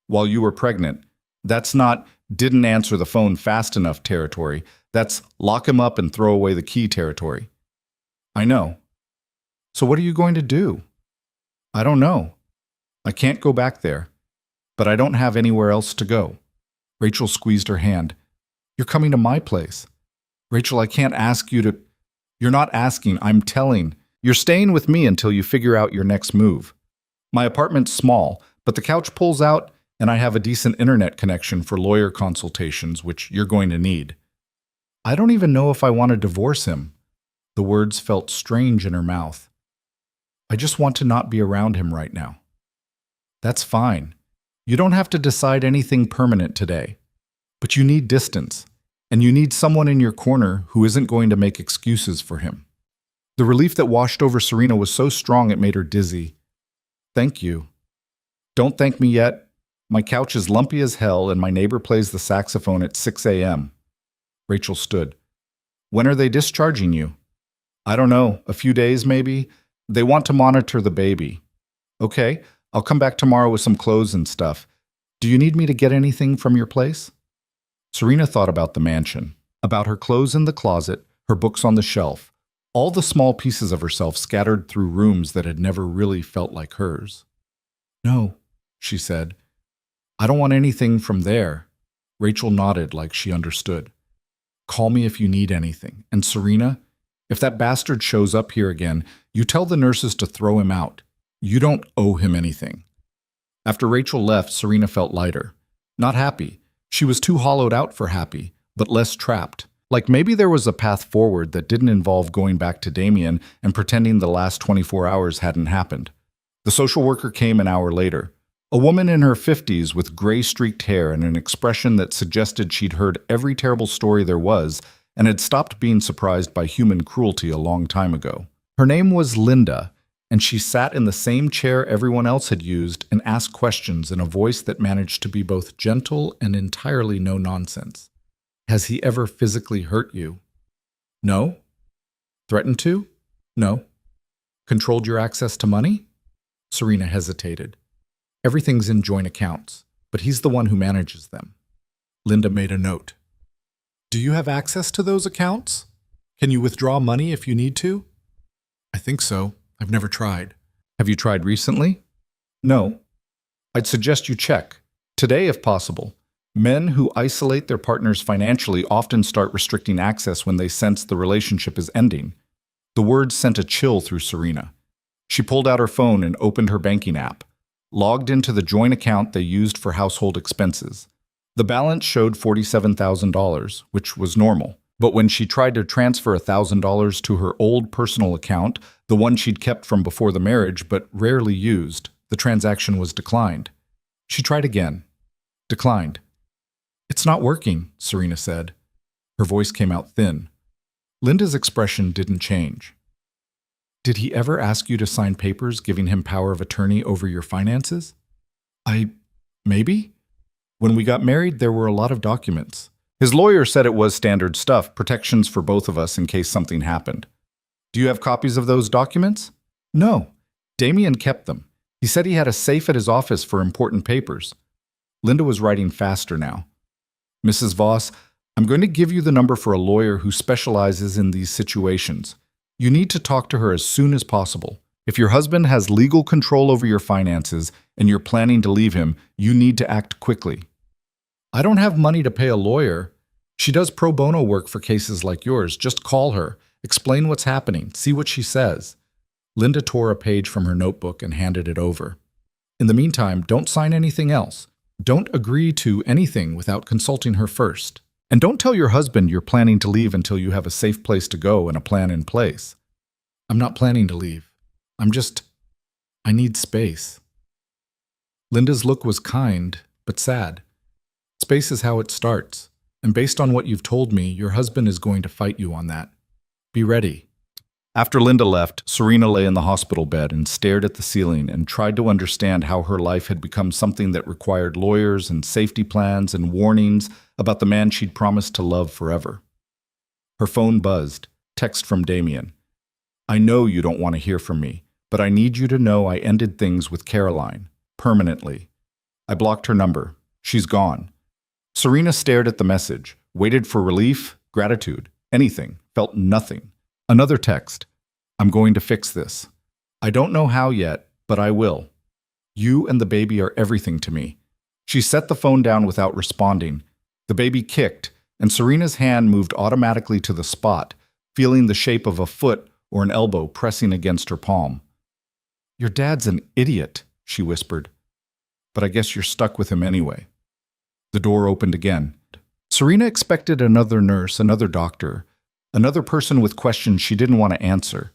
while you were pregnant. That's not didn't answer the phone fast enough territory. That's lock him up and throw away the key territory. I know. So what are you going to do? I don't know. I can't go back there, but I don't have anywhere else to go. Rachel squeezed her hand. You're coming to my place. Rachel, I can't ask you to... You're not asking, I'm telling. You're staying with me until you figure out your next move. My apartment's small, but the couch pulls out and I have a decent internet connection for lawyer consultations, which you're going to need. I don't even know if I want to divorce him. The words felt strange in her mouth. I just want to not be around him right now. That's fine. You don't have to decide anything permanent today. But you need distance, and you need someone in your corner who isn't going to make excuses for him. The relief that washed over Serena was so strong it made her dizzy. Thank you. Don't thank me yet. My couch is lumpy as hell, and my neighbor plays the saxophone at 6 a.m. Rachel stood. When are they discharging you? I don't know. A few days, maybe. They want to monitor the baby. Okay. I'll come back tomorrow with some clothes and stuff. Do you need me to get anything from your place? Serena thought about the mansion, about her clothes in the closet, her books on the shelf, all the small pieces of herself scattered through rooms that had never really felt like hers. No, she said. I don't want anything from there. Rachel nodded like she understood. Call me if you need anything. And Serena, if that bastard shows up here again, you tell the nurses to throw him out. You don't owe him anything. After Rachel left, Serena felt lighter. Not happy. She was too hollowed out for happy, but less trapped. Like maybe there was a path forward that didn't involve going back to Damien and pretending the last 24 hours hadn't happened. The social worker came an hour later. A woman in her 50s with gray-streaked hair and an expression that suggested she'd heard every terrible story there was and had stopped being surprised by human cruelty a long time ago. Her name was Linda, and she sat in the same chair everyone else had used and asked questions in a voice that managed to be both gentle and entirely no-nonsense. Has he ever physically hurt you? No. Threatened to? No. Controlled your access to money? Serena hesitated. Everything's in joint accounts, but he's the one who manages them. Linda made a note. Do you have access to those accounts? Can you withdraw money if you need to? I think so. I've never tried. Have you tried recently? No. I'd suggest you check. Today, if possible. Men who isolate their partners financially often start restricting access when they sense the relationship is ending. The words sent a chill through Serena. She pulled out her phone and opened her banking app, logged into the joint account they used for household expenses. The balance showed $47,000, which was normal. But when she tried to transfer $1,000 to her old personal account, the one she'd kept from before the marriage but rarely used, the transaction was declined. She tried again. Declined. "It's not working," Serena said. Her voice came out thin. Linda's expression didn't change. "Did he ever ask you to sign papers giving him power of attorney over your finances?" Maybe. When we got married, there were a lot of documents. His lawyer said it was standard stuff, protections for both of us in case something happened. Do you have copies of those documents? No. Damien kept them. He said he had a safe at his office for important papers. Linda was writing faster now. "Mrs. Voss, I'm going to give you the number for a lawyer who specializes in these situations. You need to talk to her as soon as possible. If your husband has legal control over your finances and you're planning to leave him, you need to act quickly." "I don't have money to pay a lawyer. She does pro bono work for cases like yours. Just call her, explain what's happening, see what she says." Linda tore a page from her notebook and handed it over. "In the meantime, don't sign anything else. Don't agree to anything without consulting her first. And don't tell your husband you're planning to leave until you have a safe place to go and a plan in place." "I'm not planning to leave. I need space." Linda's look was kind, but sad. "Space is how it starts, and based on what you've told me, your husband is going to fight you on that. Be ready." After Linda left, Serena lay in the hospital bed and stared at the ceiling and tried to understand how her life had become something that required lawyers and safety plans and warnings about the man she'd promised to love forever. Her phone buzzed. Text from Damien. "I know you don't want to hear from me, but I need you to know I ended things with Caroline. Permanently. I blocked her number. She's gone." Serena stared at the message, waited for relief, gratitude, anything, felt nothing. Another text. "I'm going to fix this. I don't know how yet, but I will. You and the baby are everything to me." She set the phone down without responding. The baby kicked, and Serena's hand moved automatically to the spot, feeling the shape of a foot or an elbow pressing against her palm. "Your dad's an idiot," she whispered. "But I guess you're stuck with him anyway." The door opened again. Serena expected another nurse, another doctor, another person with questions she didn't want to answer.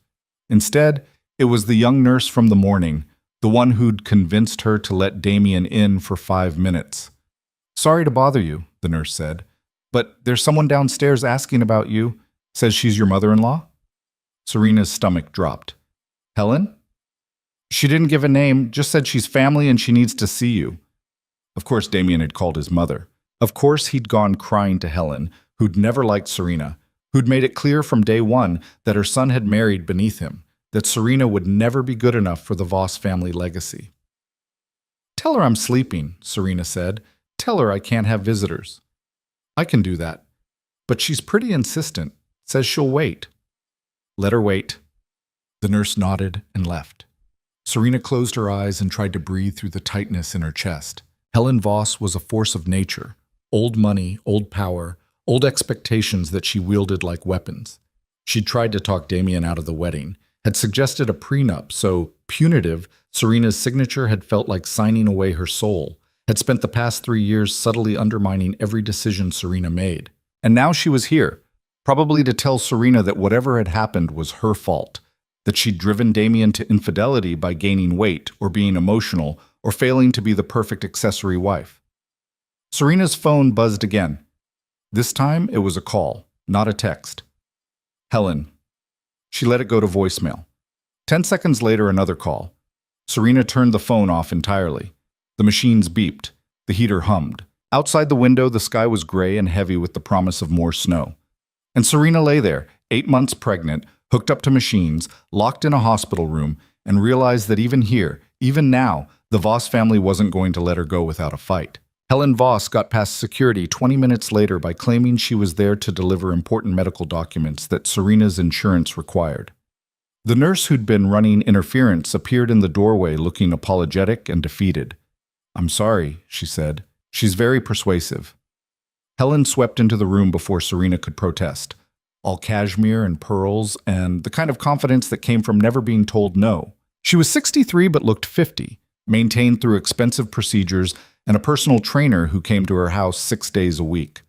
Instead, it was the young nurse from the morning, the one who'd convinced her to let Damien in for 5 minutes. "Sorry to bother you," the nurse said, "but there's someone downstairs asking about you. Says she's your mother-in-law." Serena's stomach dropped. "Helen?" "She didn't give a name, just said she's family and she needs to see you." Of course, Damien had called his mother. Of course, he'd gone crying to Helen, who'd never liked Serena, who'd made it clear from day one that her son had married beneath him, that Serena would never be good enough for the Voss family legacy. "Tell her I'm sleeping," Serena said. "Tell her I can't have visitors." "I can do that. But she's pretty insistent. Says she'll wait." "Let her wait." The nurse nodded and left. Serena closed her eyes and tried to breathe through the tightness in her chest. Helen Voss was a force of nature. Old money, old power, old expectations that she wielded like weapons. She'd tried to talk Damien out of the wedding, had suggested a prenup so punitive Serena's signature had felt like signing away her soul, had spent the past 3 years subtly undermining every decision Serena made. And now she was here, probably to tell Serena that whatever had happened was her fault, that she'd driven Damien to infidelity by gaining weight or being emotional or failing to be the perfect accessory wife. Serena's phone buzzed again. This time it was a call, not a text. "Helen." She let it go to voicemail. 10 seconds later, another call. Serena turned the phone off entirely. The machines beeped. The heater hummed. Outside the window, the sky was gray and heavy with the promise of more snow. And Serena lay there, 8 months pregnant, hooked up to machines, locked in a hospital room, and realized that even here, even now, the Voss family wasn't going to let her go without a fight. Helen Voss got past security 20 minutes later by claiming she was there to deliver important medical documents that Serena's insurance required. The nurse who'd been running interference appeared in the doorway looking apologetic and defeated. "I'm sorry," she said. She's very persuasive. Helen swept into the room before Serena could protest. All cashmere and pearls, and the kind of confidence that came from never being told no. She was 63 but looked 50, maintained through expensive procedures and a personal trainer who came to her house 6 days a week.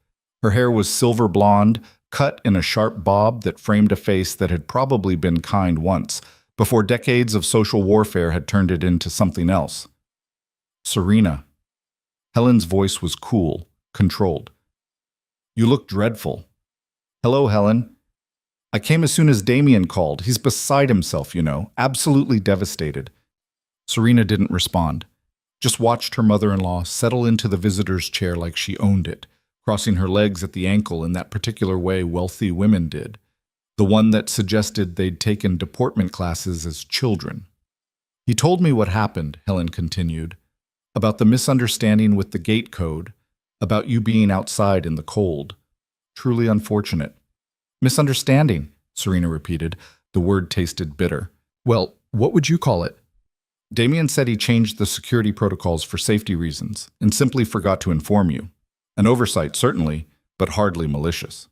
Her hair was silver blonde, cut in a sharp bob that framed a face that had probably been kind once, before decades of social warfare had turned it into something else. Serena. Helen's voice was cool, controlled. You look dreadful. Hello, Helen. I came as soon as Damien called. He's beside himself, you know, absolutely devastated. Serena didn't respond, just watched her mother-in-law settle into the visitor's chair like she owned it, crossing her legs at the ankle in that particular way wealthy women did, the one that suggested they'd taken deportment classes as children. He told me what happened, Helen continued, about the misunderstanding with the gate code, about you being outside in the cold. Truly unfortunate. Misunderstanding, Serena repeated. The word tasted bitter. Well, what would you call it? Damien said he changed the security protocols for safety reasons and simply forgot to inform you. An oversight, certainly, but hardly malicious.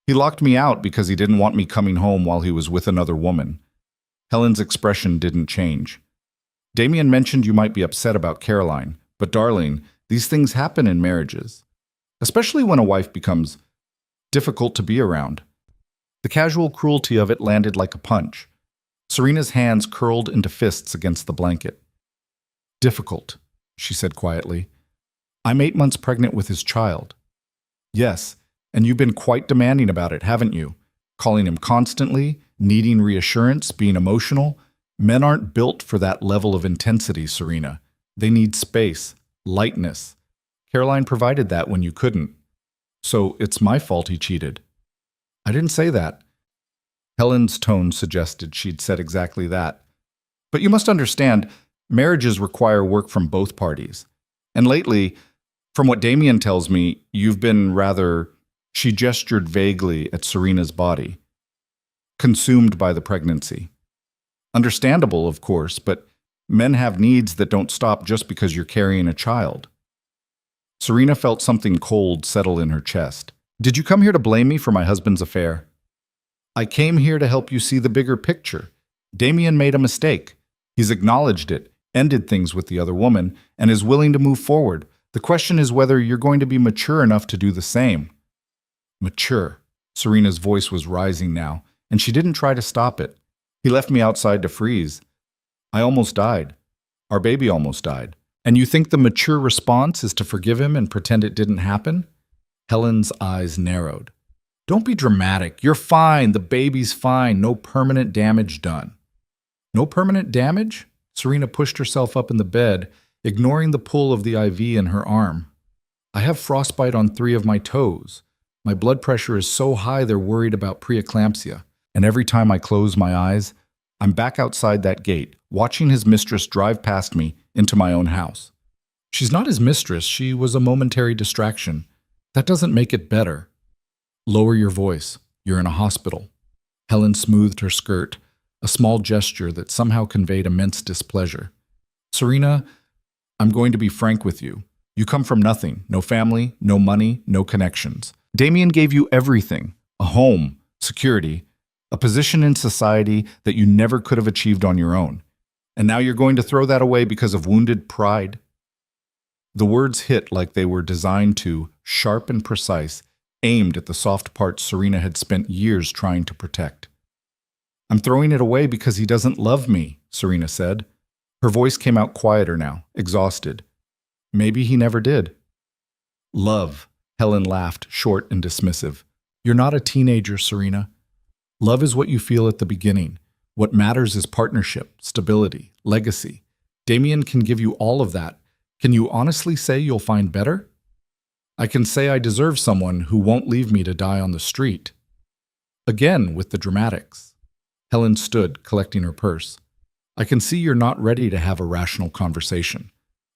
He locked me out because he didn't want me coming home while he was with another woman. Helen's expression didn't change. Damien mentioned you might be upset about Caroline, but darling, these things happen in marriages, especially when a wife becomes difficult to be around. The casual cruelty of it landed like a punch. Serena's hands curled into fists against the blanket. Difficult, she said quietly. I'm 8 months pregnant with his child. Yes, and you've been quite demanding about it, haven't you? Calling him constantly, needing reassurance, being emotional. Men aren't built for that level of intensity, Serena. They need space, lightness. Caroline provided that when you couldn't. So it's my fault he cheated. I didn't say that. Helen's tone suggested she'd said exactly that. But you must understand, marriages require work from both parties. And lately, from what Damien tells me, you've been rather, she gestured vaguely at Serena's body, consumed by the pregnancy. Understandable, of course, but men have needs that don't stop just because you're carrying a child. Serena felt something cold settle in her chest. Did you come here to blame me for my husband's affair? I came here to help you see the bigger picture. Damien made a mistake. He's acknowledged it, ended things with the other woman, and is willing to move forward. The question is whether you're going to be mature enough to do the same. Mature. Serena's voice was rising now, and she didn't try to stop it. He left me outside to freeze. I almost died. Our baby almost died. And you think the mature response is to forgive him and pretend it didn't happen? Helen's eyes narrowed. Don't be dramatic. You're fine. The baby's fine. No permanent damage done. No permanent damage? Serena pushed herself up in the bed, ignoring the pull of the IV in her arm. I have frostbite on 3 of my toes. My blood pressure is so high they're worried about preeclampsia. And every time I close my eyes, I'm back outside that gate, watching his mistress drive past me into my own house. She's not his mistress. She was a momentary distraction. That doesn't make it better. Lower your voice. You're in a hospital. Helen smoothed her skirt, a small gesture that somehow conveyed immense displeasure. Serena, I'm going to be frank with you. You come from nothing. No family, no money, no connections. Damien gave you everything. A home, security, a position in society that you never could have achieved on your own. And now you're going to throw that away because of wounded pride? The words hit like they were designed to, sharp and precise, aimed at the soft parts Serena had spent years trying to protect. I'm throwing it away because he doesn't love me, Serena said. Her voice came out quieter now, exhausted. Maybe he never did. Love, Helen laughed, short and dismissive. You're not a teenager, Serena. Love is what you feel at the beginning. What matters is partnership, stability, legacy. Damien can give you all of that. Can you honestly say you'll find better? I can say I deserve someone who won't leave me to die on the street. Again, with the dramatics. Helen stood, collecting her purse. I can see you're not ready to have a rational conversation.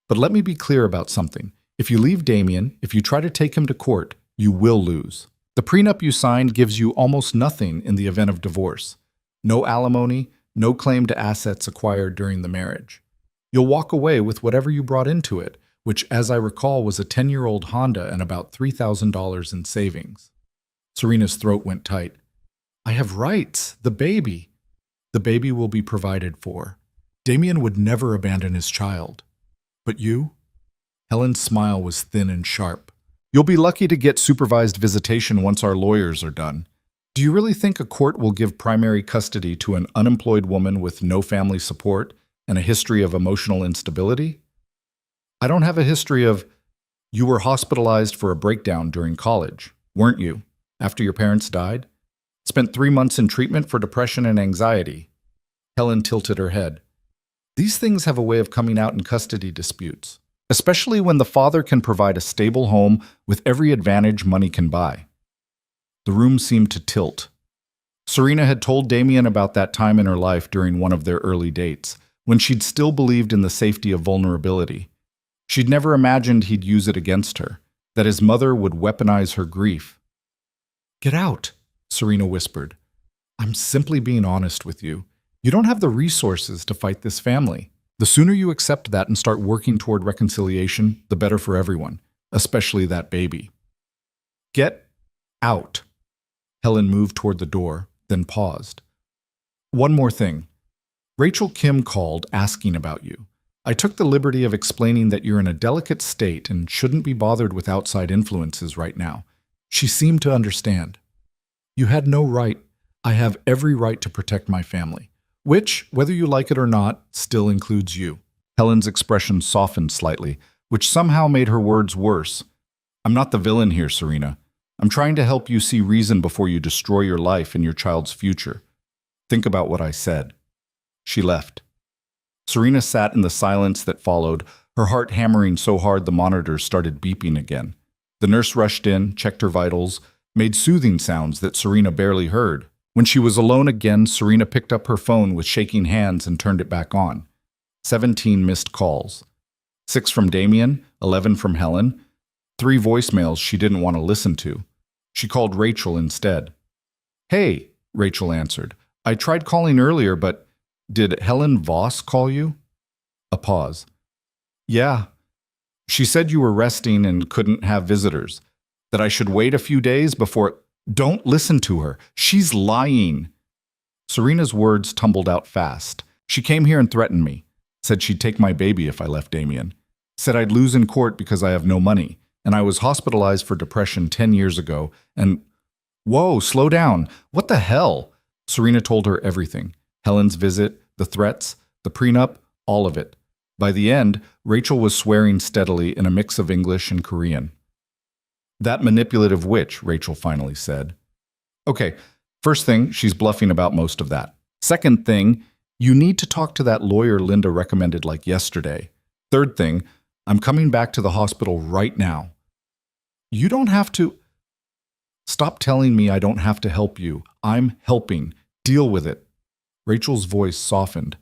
But let me be clear about something. If you leave Damien, if you try to take him to court, you will lose. The prenup you signed gives you almost nothing in the event of divorce. No alimony, no claim to assets acquired during the marriage. You'll walk away with whatever you brought into it, which, as I recall, was a 10-year-old Honda and about $3,000 in savings. Serena's throat went tight. I have rights. The baby. The baby will be provided for. Damien would never abandon his child. But you? Helen's smile was thin and sharp. You'll be lucky to get supervised visitation once our lawyers are done. Do you really think a court will give primary custody to an unemployed woman with no family support and a history of emotional instability? I don't have a history of... You were hospitalized for a breakdown during college, weren't you? After your parents died? Spent 3 months in treatment for depression and anxiety. Helen tilted her head. These things have a way of coming out in custody disputes, especially when the father can provide a stable home with every advantage money can buy. The room seemed to tilt. Serena had told Damien about that time in her life during one of their early dates, when she'd still believed in the safety of vulnerability. She'd never imagined he'd use it against her, that his mother would weaponize her grief. Get out, Serena whispered. I'm simply being honest with you. You don't have the resources to fight this family. The sooner you accept that and start working toward reconciliation, the better for everyone, especially that baby. Get out. Helen moved toward the door, then paused. One more thing. Rachel Kim called asking about you. I took the liberty of explaining that you're in a delicate state and shouldn't be bothered with outside influences right now. She seemed to understand. You had no right. I have every right to protect my family, which, whether you like it or not, still includes you. Helen's expression softened slightly, which somehow made her words worse. I'm not the villain here, Serena. I'm trying to help you see reason before you destroy your life and your child's future. Think about what I said. She left. Serena sat in the silence that followed, her heart hammering so hard the monitors started beeping again. The nurse rushed in, checked her vitals, made soothing sounds that Serena barely heard. When she was alone again, Serena picked up her phone with shaking hands and turned it back on. 17 missed calls. 6 from Damien, 11 from Helen, 3 voicemails she didn't want to listen to. She called Rachel instead. Hey, Rachel answered. I tried calling earlier, but did Helen Voss call you? A pause. Yeah. She said you were resting and couldn't have visitors. That I should wait a few days before... Don't listen to her. She's lying. Serena's words tumbled out fast. She came here and threatened me. Said she'd take my baby if I left Damien. Said I'd lose in court because I have no money. And I was hospitalized for depression 10 years ago. And... Whoa, slow down. What the hell? Serena told her everything. Helen's visit, the threats, the prenup, all of it. By the end, Rachel was swearing steadily in a mix of English and Korean. That manipulative witch, Rachel finally said. Okay, first thing, she's bluffing about most of that. Second thing, you need to talk to that lawyer Linda recommended like yesterday. Third thing, I'm coming back to the hospital right now. You don't have to... Stop telling me I don't have to help you. I'm helping. Deal with it. Rachel's voice softened.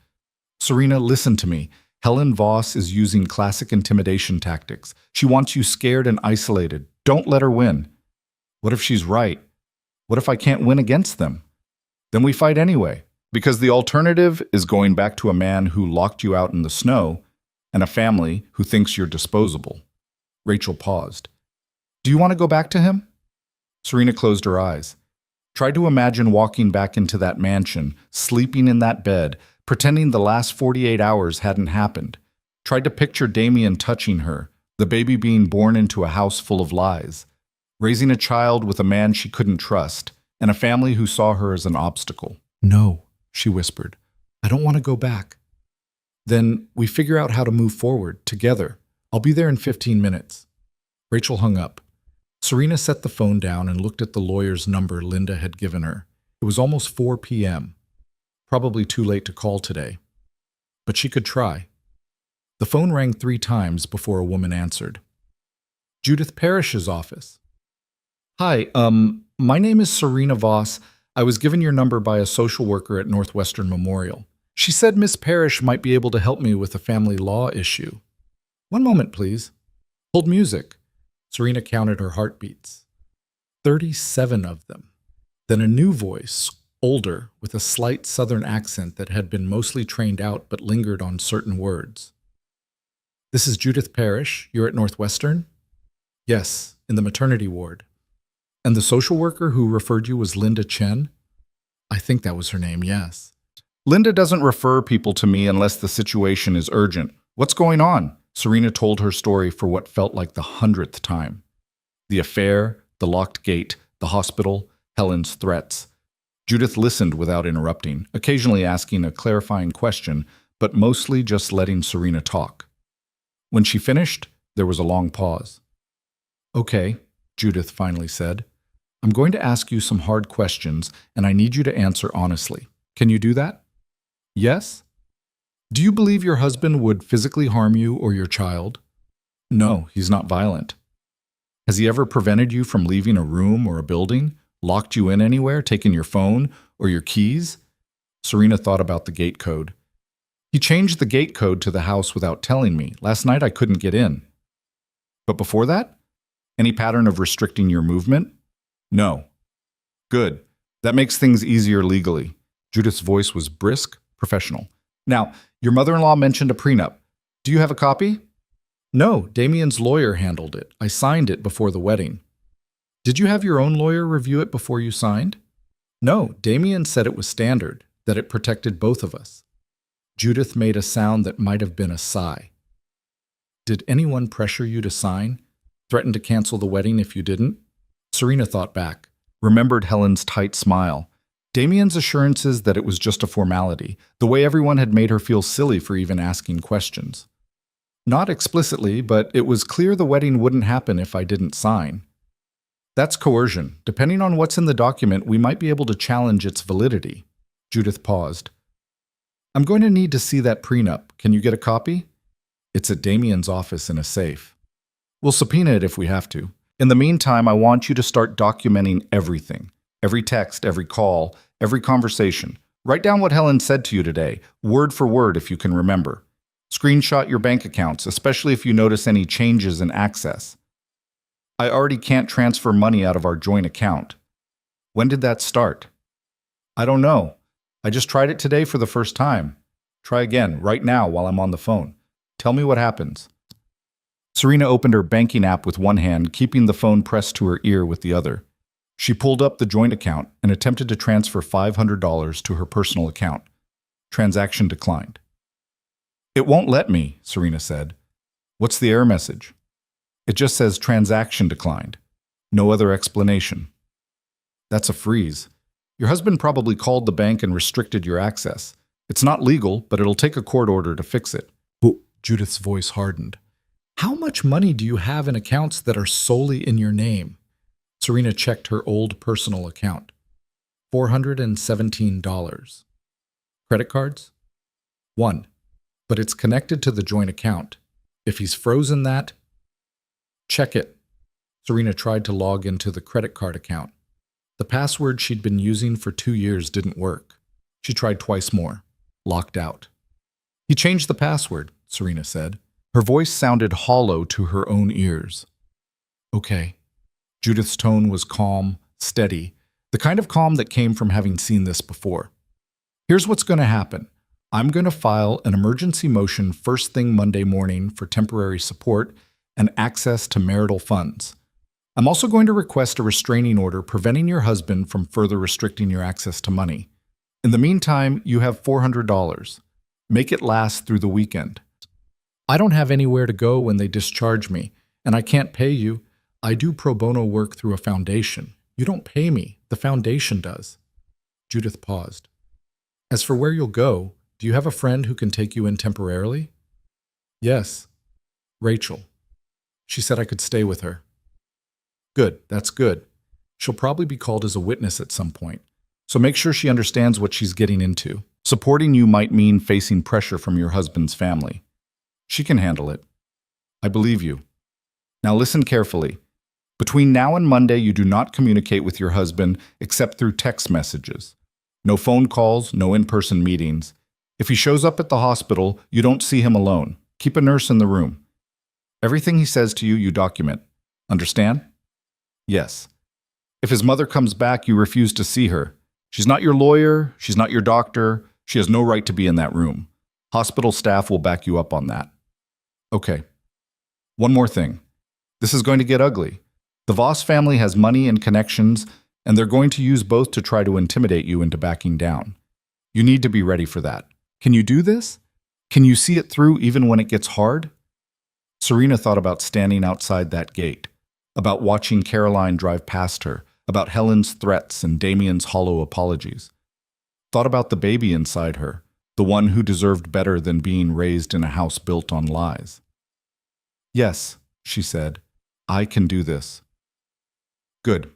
Serena, listen to me. Helen Voss is using classic intimidation tactics. She wants you scared and isolated. Don't let her win. What if she's right? What if I can't win against them? Then we fight anyway, because the alternative is going back to a man who locked you out in the snow and a family who thinks you're disposable. Rachel paused. Do you want to go back to him? Serena closed her eyes. Tried to imagine walking back into that mansion, sleeping in that bed, pretending the last 48 hours hadn't happened. Tried to picture Damien touching her, the baby being born into a house full of lies, raising a child with a man she couldn't trust, and a family who saw her as an obstacle. No, she whispered. I don't want to go back. Then we figure out how to move forward, together. I'll be there in 15 minutes. Rachel hung up. Serena set the phone down and looked at the lawyer's number Linda had given her. It was almost 4 p.m. Probably too late to call today. But she could try. The phone rang 3 times before a woman answered. Judith Parrish's office. Hi, my name is Serena Voss. I was given your number by a social worker at Northwestern Memorial. She said Miss Parrish might be able to help me with a family law issue. One moment, please. Hold music. Serena counted her heartbeats. 37 of them. Then a new voice, older, with a slight southern accent that had been mostly trained out but lingered on certain words. This is Judith Parrish. You're at Northwestern? Yes, in the maternity ward. And the social worker who referred you was Linda Chen? I think that was her name, yes. Linda doesn't refer people to me unless the situation is urgent. What's going on? Serena told her story for what felt like the 100th time. The affair, the locked gate, the hospital, Helen's threats. Judith listened without interrupting, occasionally asking a clarifying question, but mostly just letting Serena talk. When she finished, there was a long pause. Okay, Judith finally said. I'm going to ask you some hard questions, and I need you to answer honestly. Can you do that? Yes? Do you believe your husband would physically harm you or your child? No, he's not violent. Has he ever prevented you from leaving a room or a building, locked you in anywhere, taken your phone or your keys? Serena thought about the gate code. He changed the gate code to the house without telling me. Last night I couldn't get in. But before that? Any pattern of restricting your movement? No. Good. That makes things easier legally. Judith's voice was brisk, professional. Now, your mother-in-law mentioned a prenup. Do you have a copy? No, Damien's lawyer handled it. I signed it before the wedding. Did you have your own lawyer review it before you signed? No, Damien said it was standard, that it protected both of us. Judith made a sound that might have been a sigh. Did anyone pressure you to sign? Threaten to cancel the wedding if you didn't? Serena thought back, remembered Helen's tight smile. Damien's assurances that it was just a formality, the way everyone had made her feel silly for even asking questions. Not explicitly, but it was clear the wedding wouldn't happen if I didn't sign. That's coercion. Depending on what's in the document, we might be able to challenge its validity. Judith paused. I'm going to need to see that prenup. Can you get a copy? It's at Damien's office in a safe. We'll subpoena it if we have to. In the meantime, I want you to start documenting everything. Every text, every call, every conversation. Write down what Helen said to you today, word for word if you can remember. Screenshot your bank accounts, especially if you notice any changes in access. I already can't transfer money out of our joint account. When did that start? I don't know. I just tried it today for the first time. Try again, right now, while I'm on the phone. Tell me what happens. Serena opened her banking app with one hand, keeping the phone pressed to her ear with the other. She pulled up the joint account and attempted to transfer $500 to her personal account. Transaction declined. It won't let me, Serena said. What's the error message? It just says transaction declined. No other explanation. That's a freeze. Your husband probably called the bank and restricted your access. It's not legal, but it'll take a court order to fix it. Judith's voice hardened. How much money do you have in accounts that are solely in your name? Serena checked her old personal account. $417. Credit cards? 1. But it's connected to the joint account. If he's frozen that, check it. Serena tried to log into the credit card account. The password she'd been using for 2 years didn't work. She tried twice more. Locked out. He changed the password, Serena said. Her voice sounded hollow to her own ears. Okay. Judith's tone was calm, steady, the kind of calm that came from having seen this before. Here's what's going to happen. I'm going to file an emergency motion first thing Monday morning for temporary support and access to marital funds. I'm also going to request a restraining order preventing your husband from further restricting your access to money. In the meantime, you have $400. Make it last through the weekend. I don't have anywhere to go when they discharge me, and I can't pay you. I do pro bono work through a foundation. You don't pay me. The foundation does. Judith paused. As for where you'll go, do you have a friend who can take you in temporarily? Yes. Rachel. She said I could stay with her. Good, that's good. She'll probably be called as a witness at some point, so make sure she understands what she's getting into. Supporting you might mean facing pressure from your husband's family. She can handle it. I believe you. Now listen carefully. Between now and Monday, you do not communicate with your husband except through text messages. No phone calls, no in-person meetings. If he shows up at the hospital, you don't see him alone. Keep a nurse in the room. Everything he says to you, you document. Understand? Yes. If his mother comes back, you refuse to see her. She's not your lawyer. She's not your doctor. She has no right to be in that room. Hospital staff will back you up on that. Okay, one more thing. This is going to get ugly. The Voss family has money and connections, and they're going to use both to try to intimidate you into backing down. You need to be ready for that. Can you do this? Can you see it through even when it gets hard? Serena thought about standing outside that gate, about watching Caroline drive past her, about Helen's threats and Damien's hollow apologies. Thought about the baby inside her, the one who deserved better than being raised in a house built on lies. Yes, she said, I can do this. Good.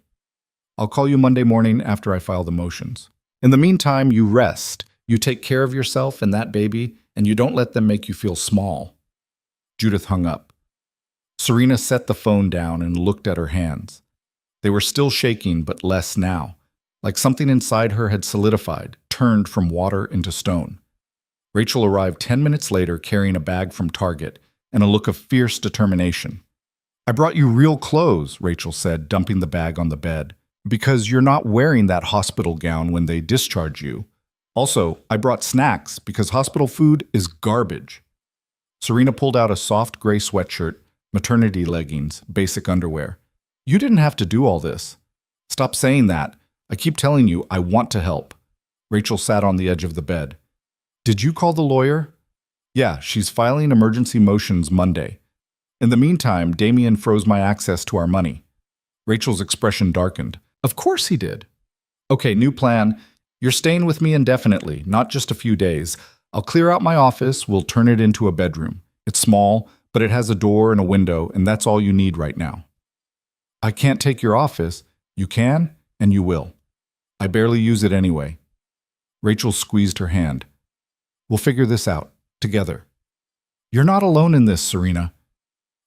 I'll call you Monday morning after I file the motions. In the meantime, you rest, you take care of yourself and that baby, and you don't let them make you feel small. Judith hung up. Serena set the phone down and looked at her hands. They were still shaking, but less now, like something inside her had solidified, turned from water into stone. Rachel arrived 10 minutes later carrying a bag from Target and a look of fierce determination. I brought you real clothes, Rachel said, dumping the bag on the bed, because you're not wearing that hospital gown when they discharge you. Also, I brought snacks because hospital food is garbage. Serena pulled out a soft gray sweatshirt, maternity leggings, basic underwear. You didn't have to do all this. Stop saying that. I keep telling you I want to help. Rachel sat on the edge of the bed. Did you call the lawyer? Yeah, she's filing emergency motions Monday. In the meantime, Damien froze my access to our money. Rachel's expression darkened. Of course he did. Okay, new plan. You're staying with me indefinitely, not just a few days. I'll clear out my office, we'll turn it into a bedroom. It's small, but it has a door and a window, and that's all you need right now. I can't take your office. You can, and you will. I barely use it anyway. Rachel squeezed her hand. We'll figure this out, together. You're not alone in this, Serena.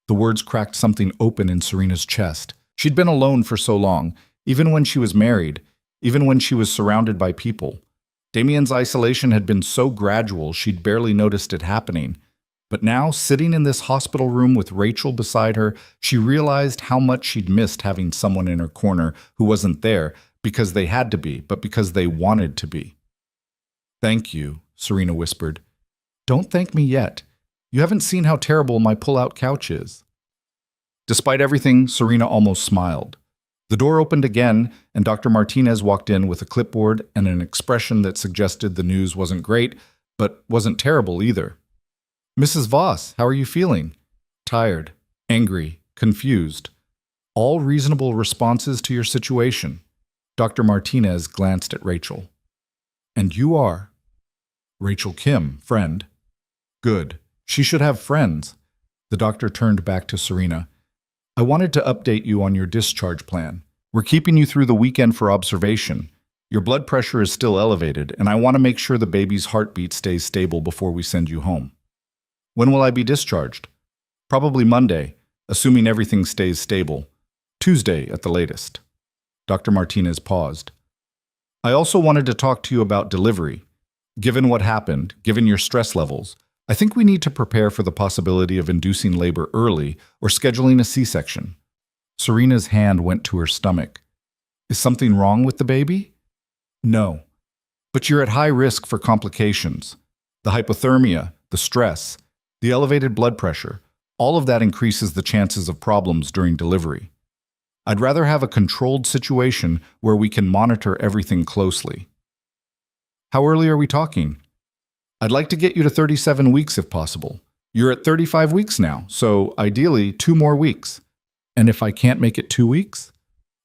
The words cracked something open in Serena's chest. She'd been alone for so long, even when she was married, even when she was surrounded by people. Damien's isolation had been so gradual she'd barely noticed it happening. But now, sitting in this hospital room with Rachel beside her, she realized how much she'd missed having someone in her corner who wasn't there because they had to be, but because they wanted to be. Thank you, Serena whispered. Don't thank me yet. You haven't seen how terrible my pull-out couch is. Despite everything, Serena almost smiled. The door opened again, and Dr. Martinez walked in with a clipboard and an expression that suggested the news wasn't great, but wasn't terrible either. Mrs. Voss, how are you feeling? Tired, angry, confused. All reasonable responses to your situation. Dr. Martinez glanced at Rachel. And you are? Rachel Kim, friend. Good. She should have friends. The doctor turned back to Serena. I wanted to update you on your discharge plan. We're keeping you through the weekend for observation. Your blood pressure is still elevated, and I want to make sure the baby's heartbeat stays stable before we send you home. When will I be discharged? Probably Monday, assuming everything stays stable. Tuesday at the latest. Dr. Martinez paused. I also wanted to talk to you about delivery. Given what happened, given your stress levels, I think we need to prepare for the possibility of inducing labor early or scheduling a C-section. Serena's hand went to her stomach. Is something wrong with the baby? No. But you're at high risk for complications. The hypothermia, the stress, the elevated blood pressure, all of that increases the chances of problems during delivery. I'd rather have a controlled situation where we can monitor everything closely. How early are we talking? I'd like to get you to 37 weeks if possible. You're at 35 weeks now, so ideally 2 more weeks. And if I can't make it 2 weeks,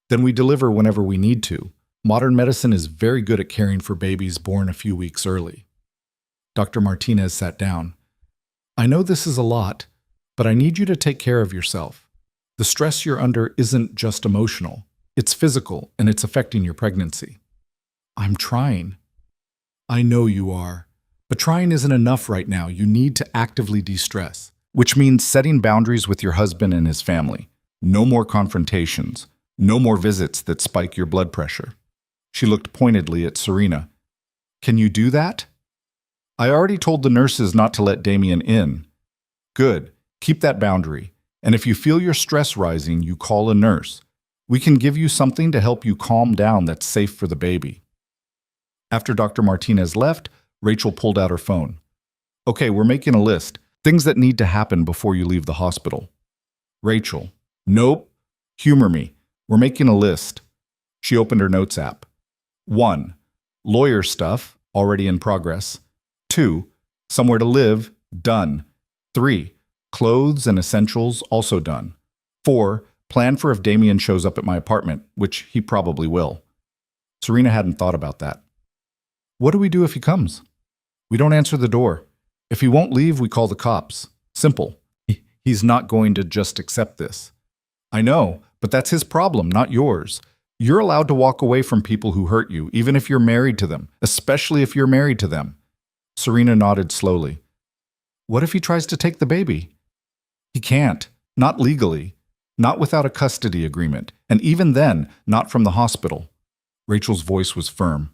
then we deliver whenever we need to. Modern medicine is very good at caring for babies born a few weeks early. Dr. Martinez sat down. I know this is a lot, but I need you to take care of yourself. The stress you're under isn't just emotional. It's physical, and it's affecting your pregnancy. I'm trying. I know you are. But trying isn't enough right now. You need to actively de-stress, which means setting boundaries with your husband and his family. No more confrontations. No more visits that spike your blood pressure. She looked pointedly at Serena. Can you do that? I already told the nurses not to let Damien in. Good. Keep that boundary. And if you feel your stress rising, you call a nurse. We can give you something to help you calm down that's safe for the baby. After Dr. Martinez left, Rachel pulled out her phone. Okay, we're making a list. Things that need to happen before you leave the hospital. Rachel. Nope. Humor me. We're making a list. She opened her notes app. 1. Lawyer stuff, already in progress. 2. Somewhere to live, done. 3. Clothes and essentials, also done. 4. Plan for if Damien shows up at my apartment, which he probably will. Serena hadn't thought about that. What do we do if he comes? We don't answer the door. If he won't leave, we call the cops. Simple. He's not going to just accept this. I know, but that's his problem, not yours. You're allowed to walk away from people who hurt you, even if you're married to them, especially if you're married to them. Serena nodded slowly. What if he tries to take the baby? He can't. Not legally. Not without a custody agreement. And even then, not from the hospital. Rachel's voice was firm.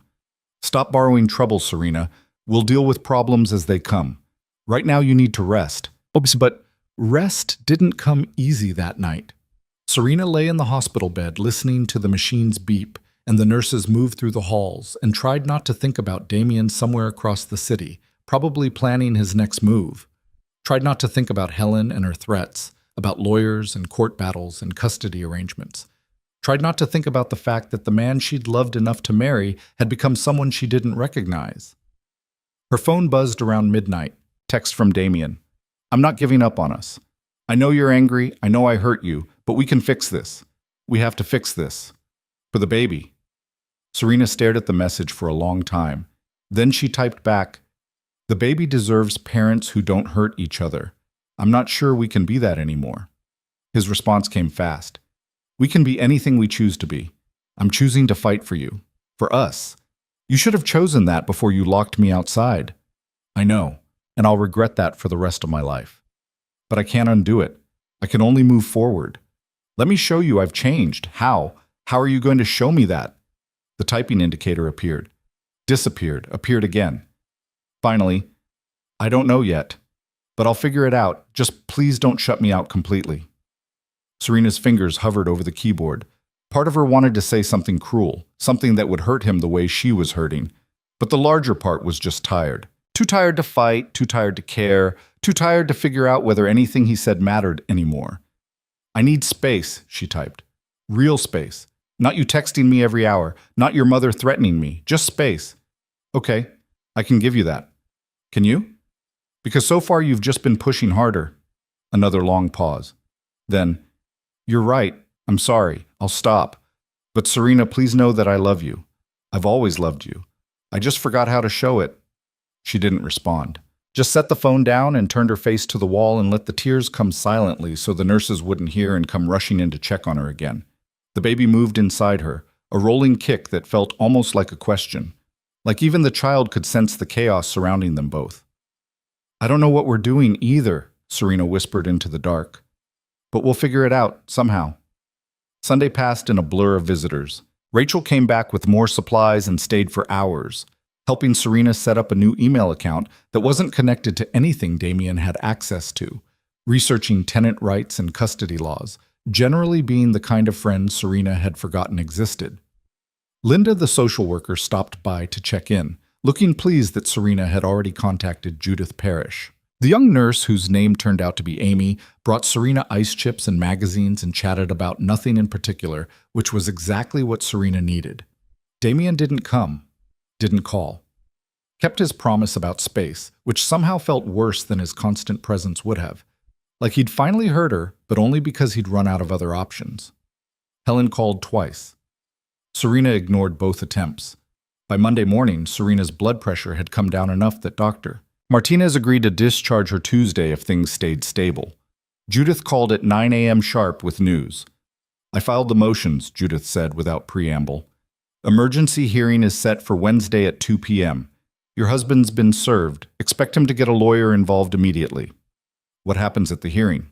Stop borrowing trouble, Serena. We'll deal with problems as they come. Right now you need to rest. But rest didn't come easy that night. Serena lay in the hospital bed listening to the machines beep and the nurses move through the halls and tried not to think about Damien somewhere across the city, probably planning his next move. Tried not to think about Helen and her threats, about lawyers and court battles and custody arrangements. Tried not to think about the fact that the man she'd loved enough to marry had become someone she didn't recognize. Her phone buzzed around midnight. Text from Damien. I'm not giving up on us. I know you're angry, I know I hurt you, but we can fix this. We have to fix this. For the baby. Serena stared at the message for a long time. Then she typed back, the baby deserves parents who don't hurt each other. I'm not sure we can be that anymore. His response came fast. We can be anything we choose to be. I'm choosing to fight for you. For us. You should have chosen that before you locked me outside. I know, and I'll regret that for the rest of my life. But I can't undo it. I can only move forward. Let me show you I've changed. How? How are you going to show me that? The typing indicator appeared. Disappeared. Appeared again. Finally, I don't know yet, but I'll figure it out. Just please don't shut me out completely. Serena's fingers hovered over the keyboard. Part of her wanted to say something cruel, something that would hurt him the way she was hurting. But the larger part was just tired. Too tired to fight, too tired to care, too tired to figure out whether anything he said mattered anymore. I need space, she typed. Real space. Not you texting me every hour, not your mother threatening me, just space. Okay, I can give you that. Can you? Because so far you've just been pushing harder. Another long pause. Then, you're right, I'm sorry, I'll stop. But Serena, please know that I love you. I've always loved you. I just forgot how to show it. She didn't respond. Just set the phone down and turned her face to the wall and let the tears come silently so the nurses wouldn't hear and come rushing in to check on her again. The baby moved inside her, a rolling kick that felt almost like a question. Like even the child could sense the chaos surrounding them both. I don't know what we're doing either, Serena whispered into the dark. But we'll figure it out, somehow. Sunday passed in a blur of visitors. Rachel came back with more supplies and stayed for hours, helping Serena set up a new email account that wasn't connected to anything Damien had access to, researching tenant rights and custody laws, generally being the kind of friend Serena had forgotten existed. Linda, the social worker, stopped by to check in, looking pleased that Serena had already contacted Judith Parrish. The young nurse, whose name turned out to be Amy, brought Serena ice chips and magazines and chatted about nothing in particular, which was exactly what Serena needed. Damien didn't come, didn't call. Kept his promise about space, which somehow felt worse than his constant presence would have. Like he'd finally heard her, but only because he'd run out of other options. Helen called twice. Serena ignored both attempts. By Monday morning, Serena's blood pressure had come down enough that Dr. Martinez agreed to discharge her Tuesday if things stayed stable. Judith called at 9 a.m. sharp with news. I filed the motions, Judith said without preamble. Emergency hearing is set for Wednesday at 2 p.m. Your husband's been served. Expect him to get a lawyer involved immediately. What happens at the hearing?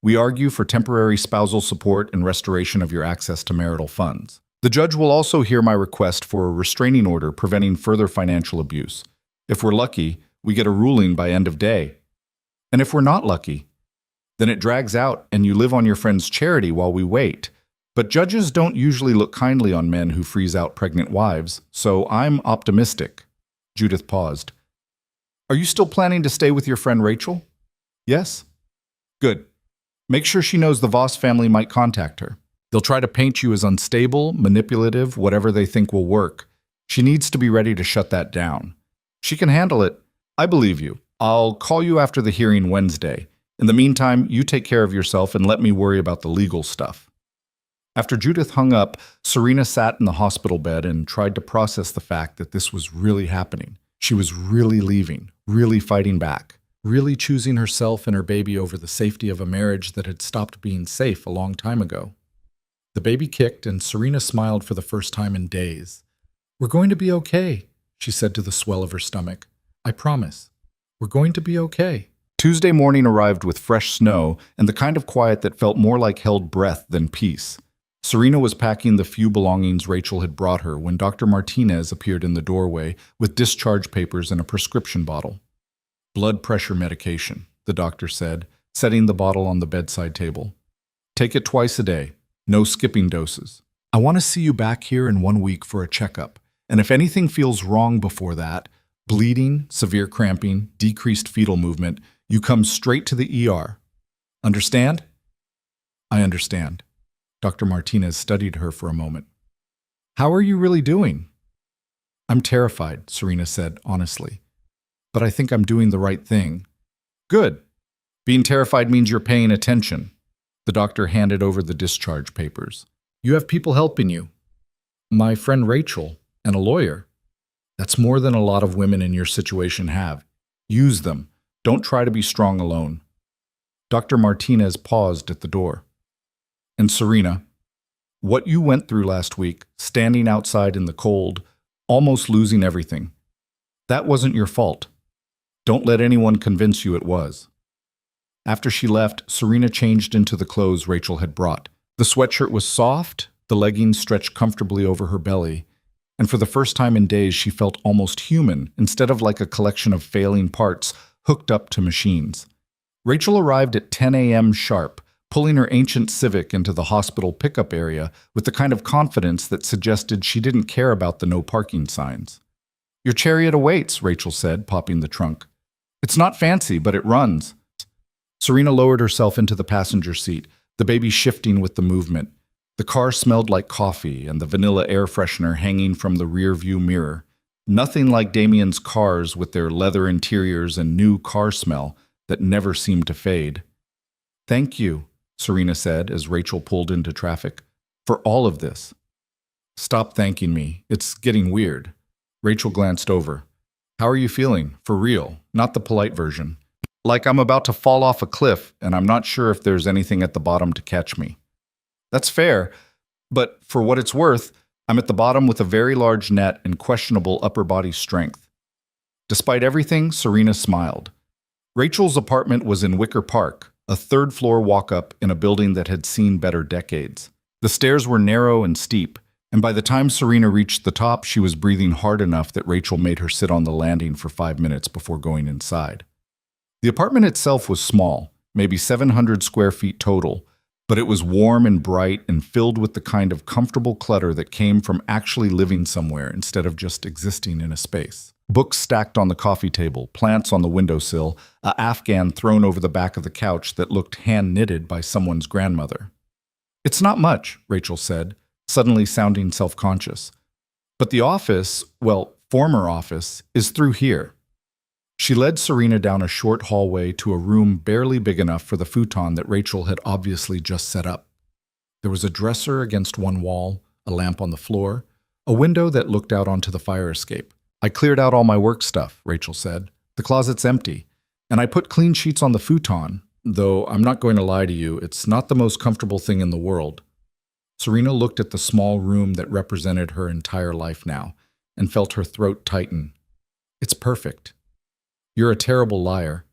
We argue for temporary spousal support and restoration of your access to marital funds. The judge will also hear my request for a restraining order preventing further financial abuse. If we're lucky, we get a ruling by end of day. And if we're not lucky, then it drags out and you live on your friend's charity while we wait. But judges don't usually look kindly on men who freeze out pregnant wives, so I'm optimistic. Judith paused. Are you still planning to stay with your friend Rachel? Yes? Good. Make sure she knows the Voss family might contact her. They'll try to paint you as unstable, manipulative, whatever they think will work. She needs to be ready to shut that down. She can handle it. I believe you. I'll call you after the hearing Wednesday. In the meantime, you take care of yourself and let me worry about the legal stuff. After Judith hung up, Serena sat in the hospital bed and tried to process the fact that this was really happening. She was really leaving, really fighting back, really choosing herself and her baby over the safety of a marriage that had stopped being safe a long time ago. The baby kicked, and Serena smiled for the first time in days. "We're going to be okay," she said to the swell of her stomach. "I promise. We're going to be okay." Tuesday morning arrived with fresh snow and the kind of quiet that felt more like held breath than peace. Serena was packing the few belongings Rachel had brought her when Dr. Martinez appeared in the doorway with discharge papers and a prescription bottle. "Blood pressure medication," the doctor said, setting the bottle on the bedside table. "Take it twice a day. No skipping doses. I want to see you back here in 1 week for a checkup, and if anything feels wrong before that, bleeding, severe cramping, decreased fetal movement, you come straight to the ER. Understand?" "I understand." Dr. Martinez studied her for a moment. "How are you really doing?" "I'm terrified," Serena said honestly. "But I think I'm doing the right thing." "Good. Being terrified means you're paying attention." The doctor handed over the discharge papers. "You have people helping you. My friend Rachel, and a lawyer. That's more than a lot of women in your situation have. Use them. Don't try to be strong alone." Dr. Martinez paused at the door. "And Serena, what you went through last week, standing outside in the cold, almost losing everything, that wasn't your fault. Don't let anyone convince you it was." After she left, Serena changed into the clothes Rachel had brought. The sweatshirt was soft, the leggings stretched comfortably over her belly, and for the first time in days she felt almost human instead of like a collection of failing parts hooked up to machines. Rachel arrived at 10 a.m. sharp, pulling her ancient Civic into the hospital pickup area with the kind of confidence that suggested she didn't care about the no parking signs. "Your chariot awaits," Rachel said, popping the trunk. "It's not fancy, but it runs." Serena lowered herself into the passenger seat, the baby shifting with the movement. The car smelled like coffee and the vanilla air freshener hanging from the rear view mirror. Nothing like Damien's cars with their leather interiors and new car smell that never seemed to fade. "Thank you," Serena said as Rachel pulled into traffic, "for all of this." "Stop thanking me. It's getting weird." Rachel glanced over. "How are you feeling? For real, not the polite version. Like I'm about to fall off a cliff and I'm not sure if there's anything at the bottom to catch me." "That's fair, but for what it's worth, I'm at the bottom with a very large net and questionable upper body strength." Despite everything, Serena smiled. Rachel's apartment was in Wicker Park, a third-floor walk-up in a building that had seen better decades. The stairs were narrow and steep, and by the time Serena reached the top, she was breathing hard enough that Rachel made her sit on the landing for 5 minutes before going inside. The apartment itself was small, maybe 700 square feet total, but it was warm and bright and filled with the kind of comfortable clutter that came from actually living somewhere instead of just existing in a space. Books stacked on the coffee table, plants on the windowsill, an Afghan thrown over the back of the couch that looked hand-knitted by someone's grandmother. "It's not much," Rachel said, suddenly sounding self-conscious. "But the office, well, former office, is through here." She led Serena down a short hallway to a room barely big enough for the futon that Rachel had obviously just set up. There was a dresser against one wall, a lamp on the floor, a window that looked out onto the fire escape. "I cleared out all my work stuff," Rachel said. "The closet's empty, and I put clean sheets on the futon, though I'm not going to lie to you, it's not the most comfortable thing in the world." Serena looked at the small room that represented her entire life now and felt her throat tighten. "It's perfect." "You're a terrible liar."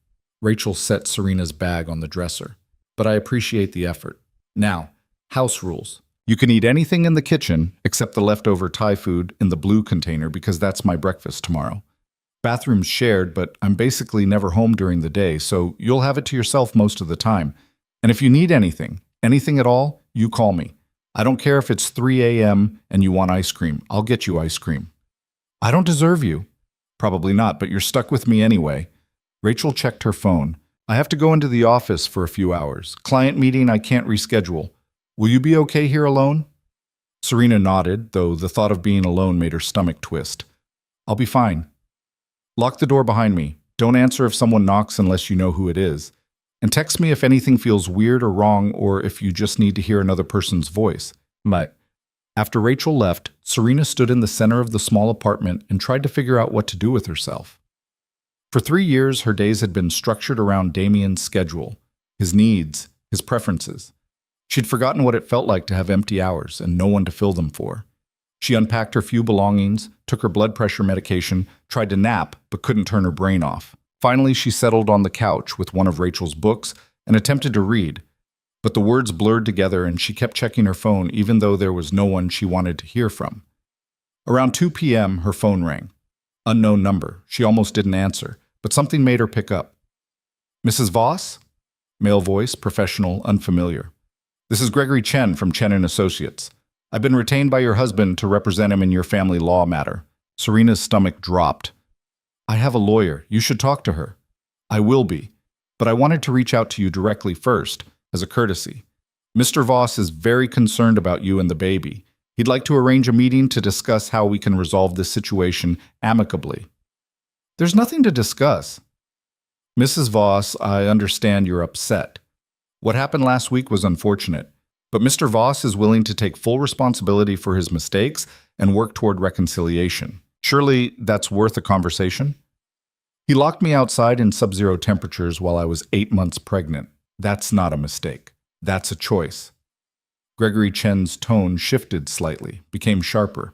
Rachel set Serena's bag on the dresser. "But I appreciate the effort. Now, house rules. You can eat anything in the kitchen except the leftover Thai food in the blue container because that's my breakfast tomorrow. Bathroom's shared, but I'm basically never home during the day, so you'll have it to yourself most of the time. And if you need anything at all, you call me. I don't care if it's 3 a.m. and you want ice cream. I'll get you ice cream." "I don't deserve you." "Probably not, but you're stuck with me anyway." Rachel checked her phone. I have to go into the office for a few hours. Client meeting I can't reschedule. Will you be okay here alone? Serena nodded, though the thought of being alone made her stomach twist. I'll be fine. Lock the door behind me. Don't answer if someone knocks unless you know who it is. And text me if anything feels weird or wrong or if you just need to hear another person's voice. But after Rachel left, Serena stood in the center of the small apartment and tried to figure out what to do with herself. For 3 years, her days had been structured around Damien's schedule, his needs, his preferences. She'd forgotten what it felt like to have empty hours and no one to fill them for. She unpacked her few belongings, took her blood pressure medication, tried to nap, but couldn't turn her brain off. Finally, she settled on the couch with one of Rachel's books and attempted to read, but the words blurred together and she kept checking her phone even though there was no one she wanted to hear from. Around 2 p.m., her phone rang. Unknown number. She almost didn't answer, but something made her pick up. Mrs. Voss? Male voice, professional, unfamiliar. This is Gregory Chen from Chen & Associates. I've been retained by your husband to represent him in your family law matter. Serena's stomach dropped. I have a lawyer. You should talk to her. I will be. But I wanted to reach out to you directly first, as a courtesy. Mr. Voss is very concerned about you and the baby. He'd like to arrange a meeting to discuss how we can resolve this situation amicably. There's nothing to discuss. Mrs. Voss, I understand you're upset. What happened last week was unfortunate, but Mr. Voss is willing to take full responsibility for his mistakes and work toward reconciliation. Surely that's worth a conversation? He locked me outside in sub-zero temperatures while I was 8 months pregnant. That's not a mistake. That's a choice. Gregory Chen's tone shifted slightly, became sharper.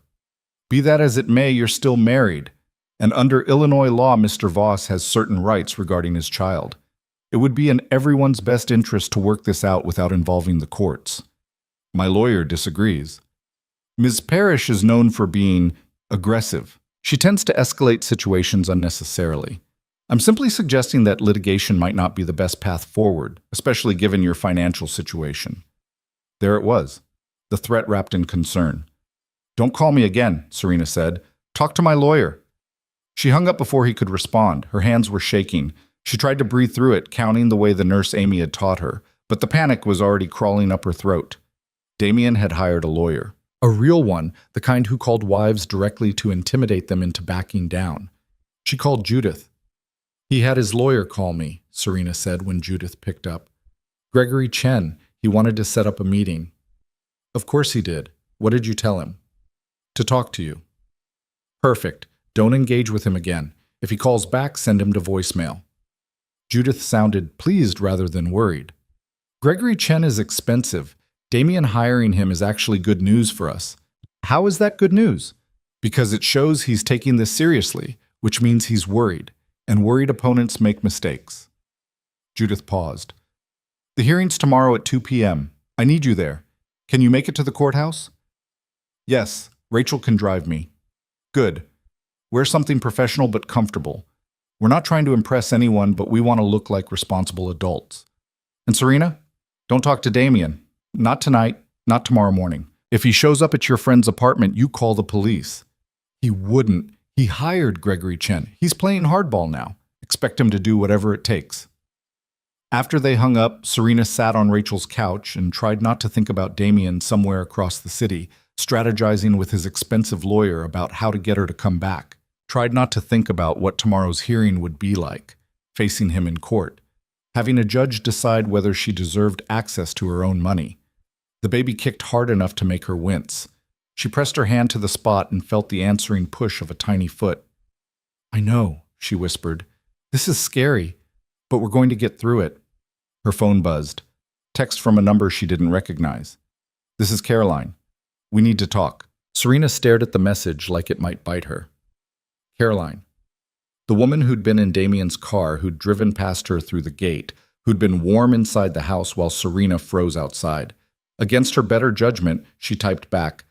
Be that as it may, you're still married, and under Illinois law, Mr. Voss has certain rights regarding his child. It would be in everyone's best interest to work this out without involving the courts. My lawyer disagrees. Ms. Parrish is known for being aggressive. She tends to escalate situations unnecessarily. I'm simply suggesting that litigation might not be the best path forward, especially given your financial situation. There it was, the threat wrapped in concern. Don't call me again, Serena said. Talk to my lawyer. She hung up before he could respond. Her hands were shaking. She tried to breathe through it, counting the way the nurse Amy had taught her, but the panic was already crawling up her throat. Damien had hired a lawyer. A real one, the kind who called wives directly to intimidate them into backing down. She called Judith. He had his lawyer call me, Serena said when Judith picked up. Gregory Chen, he wanted to set up a meeting. Of course he did. What did you tell him? To talk to you. Perfect. Don't engage with him again. If he calls back, send him to voicemail. Judith sounded pleased rather than worried. Gregory Chen is expensive. Damien hiring him is actually good news for us. How is that good news? Because it shows he's taking this seriously, which means he's worried, and worried opponents make mistakes. Judith paused. The hearing's tomorrow at 2 p.m. I need you there. Can you make it to the courthouse? Yes, Rachel can drive me. Good. Wear something professional but comfortable. We're not trying to impress anyone, but we want to look like responsible adults. And Serena, don't talk to Damien. Not tonight, not tomorrow morning. If he shows up at your friend's apartment, you call the police. He wouldn't. He hired Gregory Chen. He's playing hardball now. Expect him to do whatever it takes. After they hung up, Serena sat on Rachel's couch and tried not to think about Damien somewhere across the city, strategizing with his expensive lawyer about how to get her to come back. Tried not to think about what tomorrow's hearing would be like, facing him in court, having a judge decide whether she deserved access to her own money. The baby kicked hard enough to make her wince. She pressed her hand to the spot and felt the answering push of a tiny foot. I know, she whispered. This is scary, but we're going to get through it. Her phone buzzed. Text from a number she didn't recognize. This is Caroline. We need to talk. Serena stared at the message like it might bite her. Caroline. The woman who'd been in Damien's car, who'd driven past her through the gate, who'd been warm inside the house while Serena froze outside. Against her better judgment, she typed back,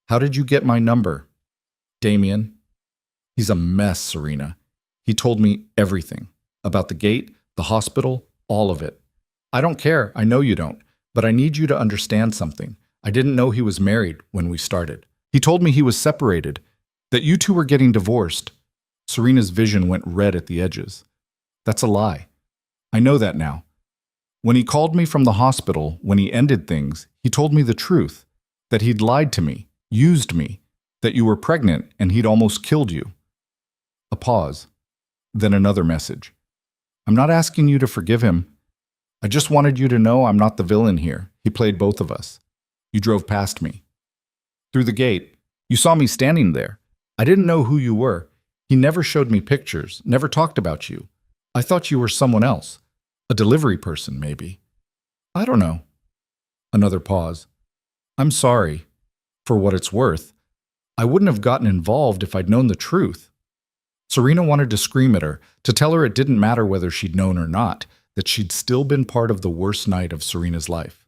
How did you get my number? Damien. He's a mess, Serena. He told me everything. About the gate, the hospital, all of it. I don't care, I know you don't, but I need you to understand something. I didn't know he was married when we started. He told me he was separated, that you two were getting divorced. Serena's vision went red at the edges. That's a lie. I know that now. When he called me from the hospital, when he ended things, he told me the truth, that he'd lied to me, used me, that you were pregnant and he'd almost killed you. A pause. Then another message. I'm not asking you to forgive him. I just wanted you to know I'm not the villain here. He played both of us. You drove past me. Through the gate, you saw me standing there. I didn't know who you were. He never showed me pictures, never talked about you. I thought you were someone else. A delivery person, maybe. I don't know. Another pause. I'm sorry. For what it's worth, I wouldn't have gotten involved if I'd known the truth. Serena wanted to scream at her, to tell her it didn't matter whether she'd known or not, that she'd still been part of the worst night of Serena's life.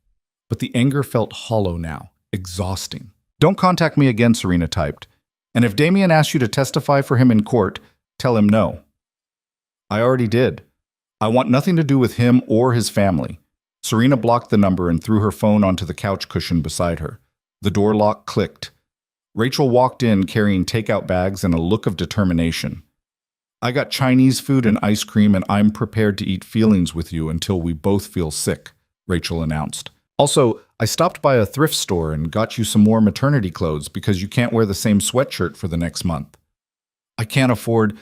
But the anger felt hollow now, exhausting. Don't contact me again, Serena typed. And if Damien asks you to testify for him in court, tell him no. I already did. I want nothing to do with him or his family. Serena blocked the number and threw her phone onto the couch cushion beside her. The door lock clicked. Rachel walked in carrying takeout bags and a look of determination. I got Chinese food and ice cream and I'm prepared to eat feelings with you until we both feel sick, Rachel announced. Also, I stopped by a thrift store and got you some more maternity clothes because you can't wear the same sweatshirt for the next month. I can't afford...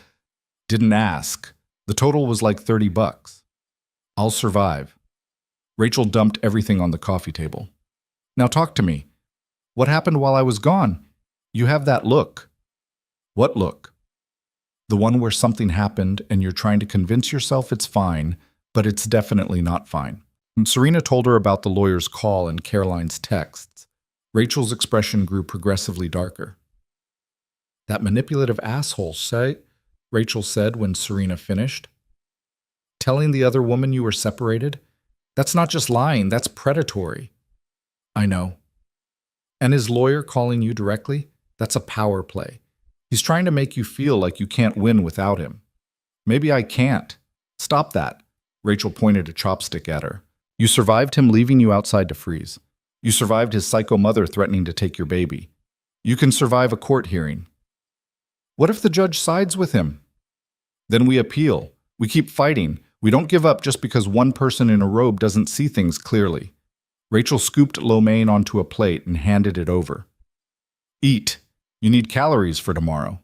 Didn't ask. The total was like $30. I'll survive. Rachel dumped everything on the coffee table. Now talk to me. What happened while I was gone? You have that look. What look? The one where something happened and you're trying to convince yourself it's fine, but it's definitely not fine. Serena told her about the lawyer's call and Caroline's texts. Rachel's expression grew progressively darker. That manipulative asshole, Rachel said when Serena finished. Telling the other woman you were separated? That's not just lying, that's predatory. I know. And his lawyer calling you directly? That's a power play. He's trying to make you feel like you can't win without him. Maybe I can't. Stop that. Rachel pointed a chopstick at her. You survived him leaving you outside to freeze. You survived his psycho mother threatening to take your baby. You can survive a court hearing. What if the judge sides with him? Then we appeal. We keep fighting. We don't give up just because one person in a robe doesn't see things clearly. Rachel scooped lo mein onto a plate and handed it over. Eat. You need calories for tomorrow.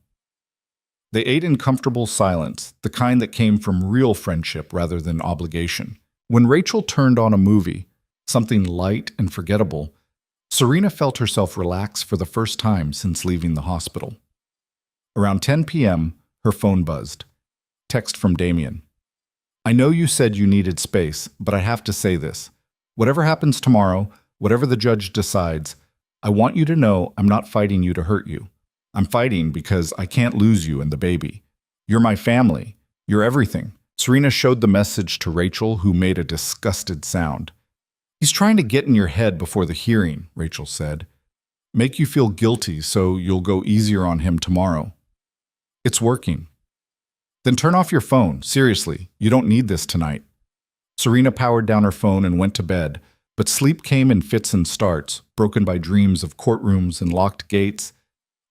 They ate in comfortable silence, the kind that came from real friendship rather than obligation. When Rachel turned on a movie, something light and forgettable, Serena felt herself relax for the first time since leaving the hospital. Around 10 p.m., her phone buzzed. Text from Damien. I know you said you needed space, but I have to say this. Whatever happens tomorrow, whatever the judge decides, I want you to know I'm not fighting you to hurt you. I'm fighting because I can't lose you and the baby. You're my family. You're everything. Serena showed the message to Rachel, who made a disgusted sound. He's trying to get in your head before the hearing, Rachel said. Make you feel guilty so you'll go easier on him tomorrow. It's working. Then turn off your phone. Seriously, you don't need this tonight. Serena powered down her phone and went to bed, but sleep came in fits and starts, broken by dreams of courtrooms and locked gates,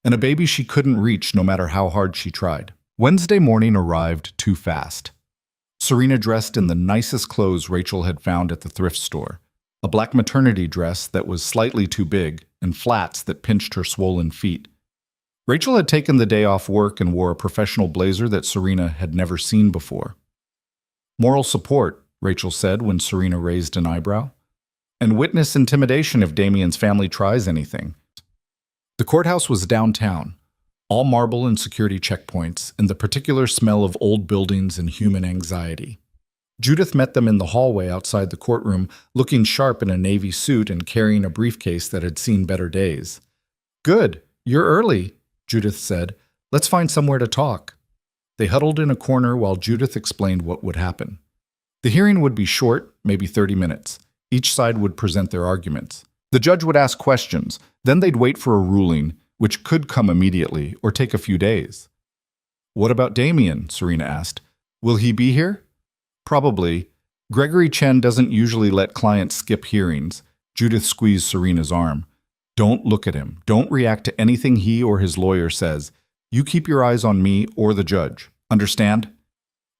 and a baby she couldn't reach no matter how hard she tried. Wednesday morning arrived too fast. Serena dressed in the nicest clothes Rachel had found at the thrift store, a black maternity dress that was slightly too big and flats that pinched her swollen feet. Rachel had taken the day off work and wore a professional blazer that Serena had never seen before. Moral support, Rachel said when Serena raised an eyebrow. And witness intimidation if Damien's family tries anything. The courthouse was downtown, all marble and security checkpoints, and the particular smell of old buildings and human anxiety. Judith met them in the hallway outside the courtroom, looking sharp in a navy suit and carrying a briefcase that had seen better days. Good, you're early, Judith said. Let's find somewhere to talk. They huddled in a corner while Judith explained what would happen. The hearing would be short, maybe 30 minutes. Each side would present their arguments. The judge would ask questions, then they'd wait for a ruling, which could come immediately or take a few days. What about Damien? Serena asked. Will he be here? Probably. Gregory Chen doesn't usually let clients skip hearings. Judith squeezed Serena's arm. Don't look at him. Don't react to anything he or his lawyer says. You keep your eyes on me or the judge. Understand?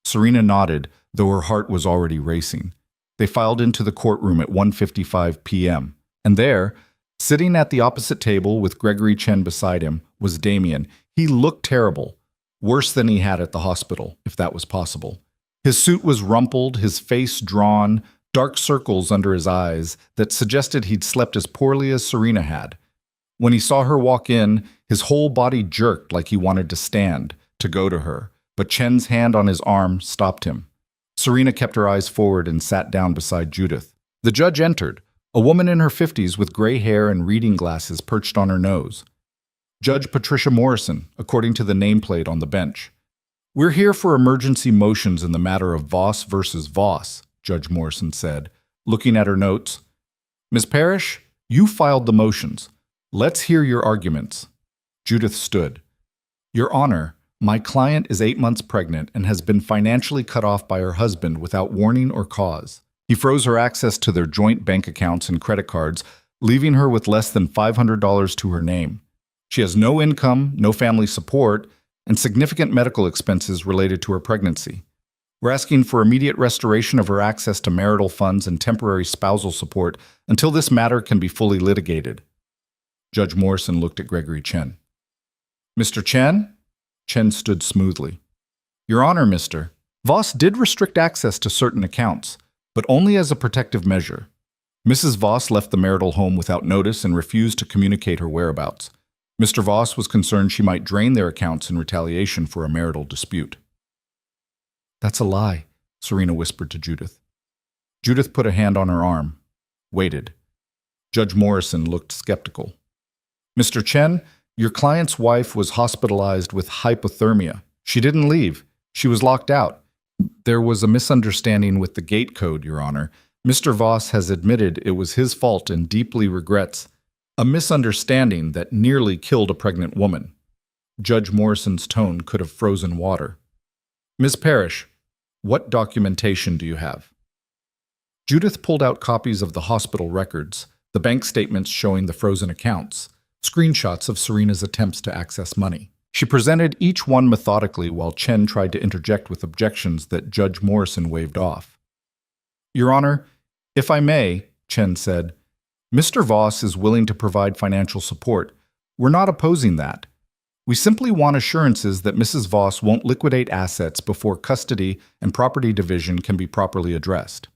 Serena nodded, though her heart was already racing. They filed into the courtroom at 1:55 p.m., and there, sitting at the opposite table with Gregory Chen beside him, was Damien. He looked terrible, worse than he had at the hospital, if that was possible. His suit was rumpled, his face drawn, dark circles under his eyes that suggested he'd slept as poorly as Serena had. When he saw her walk in, his whole body jerked like he wanted to stand, to go to her, but Chen's hand on his arm stopped him. Serena kept her eyes forward and sat down beside Judith. The judge entered, a woman in her 50s with gray hair and reading glasses perched on her nose. Judge Patricia Morrison, according to the nameplate on the bench. "We're here for emergency motions in the matter of Voss versus Voss," Judge Morrison said, looking at her notes. "Ms. Parrish, you filed the motions. Let's hear your arguments." Judith stood. "Your Honor, my client is 8 months pregnant and has been financially cut off by her husband without warning or cause. He froze her access to their joint bank accounts and credit cards, leaving her with less than $500 to her name. She has no income, no family support, and significant medical expenses related to her pregnancy. We're asking for immediate restoration of her access to marital funds and temporary spousal support until this matter can be fully litigated." Judge Morrison looked at Gregory Chen. "Mr. Chen?" Chen stood smoothly. "Your Honor, Mr. Voss did restrict access to certain accounts, but only as a protective measure. Mrs. Voss left the marital home without notice and refused to communicate her whereabouts. Mr. Voss was concerned she might drain their accounts in retaliation for a marital dispute." "That's a lie," Serena whispered to Judith. Judith put a hand on her arm, waited. Judge Morrison looked skeptical. "Mr. Chen, your client's wife was hospitalized with hypothermia. She didn't leave. She was locked out. There was a misunderstanding with the gate code, Your Honor. Mr. Voss has admitted it was his fault and deeply regrets a misunderstanding that nearly killed a pregnant woman." Judge Morrison's tone could have frozen water. "Ms. Parrish, what documentation do you have?" Judith pulled out copies of the hospital records, the bank statements showing the frozen accounts, screenshots of Serena's attempts to access money. She presented each one methodically while Chen tried to interject with objections that Judge Morrison waved off. "Your Honor, if I may," Chen said, "Mr. Voss is willing to provide financial support. We're not opposing that. We simply want assurances that Mrs. Voss won't liquidate assets before custody and property division can be properly addressed."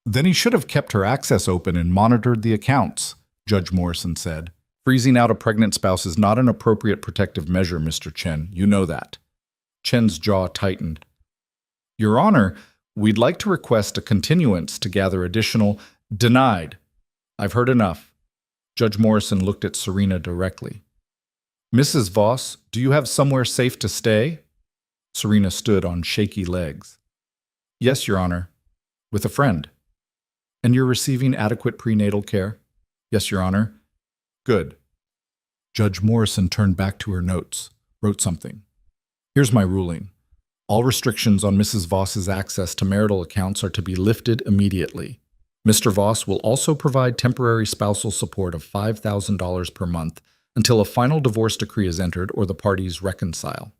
"Then he should have kept her access open and monitored the accounts," Judge Morrison said. "Freezing out a pregnant spouse is not an appropriate protective measure, Mr. Chen. You know that." Chen's jaw tightened. "Your Honor, we'd like to request a continuance to gather additional—" "Denied. I've heard enough." Judge Morrison looked at Serena directly. "Mrs. Voss, do you have somewhere safe to stay?" Serena stood on shaky legs. "Yes, Your Honor. With a friend." "And you're receiving adequate prenatal care?" "Yes, Your Honor." "Good." Judge Morrison turned back to her notes, wrote something. "Here's my ruling. All restrictions on Mrs. Voss's access to marital accounts are to be lifted immediately. Mr. Voss will also provide temporary spousal support of $5,000 per month until a final divorce decree is entered or the parties reconcile.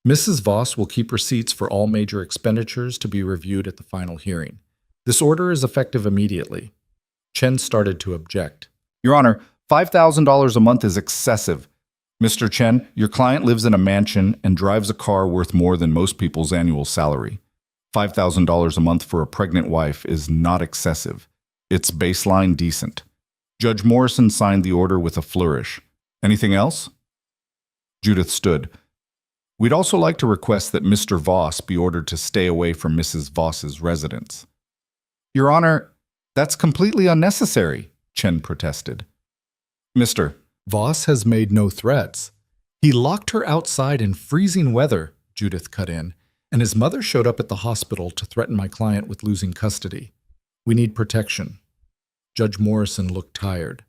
Mrs. Voss will keep receipts for all major expenditures to be reviewed at the final hearing. This order is effective immediately." Chen started to object. "Your Honor, $5,000 a month is excessive. Mr. Chen, your client lives in a mansion and drives a car worth more than most people's annual salary. $5,000 a month for a pregnant wife is not excessive. It's baseline decent." Judge Morrison signed the order with a flourish. "Anything else?" Judith stood. "We'd also like to request that Mr. Voss be ordered to stay away from Mrs. Voss's residence." "Your Honor, that's completely unnecessary," Chen protested. "Mr. Voss has made no threats. He locked her outside in freezing weather," Judith cut in, "and his mother showed up at the hospital to threaten my client with losing custody. We need protection." Judge Morrison looked tired.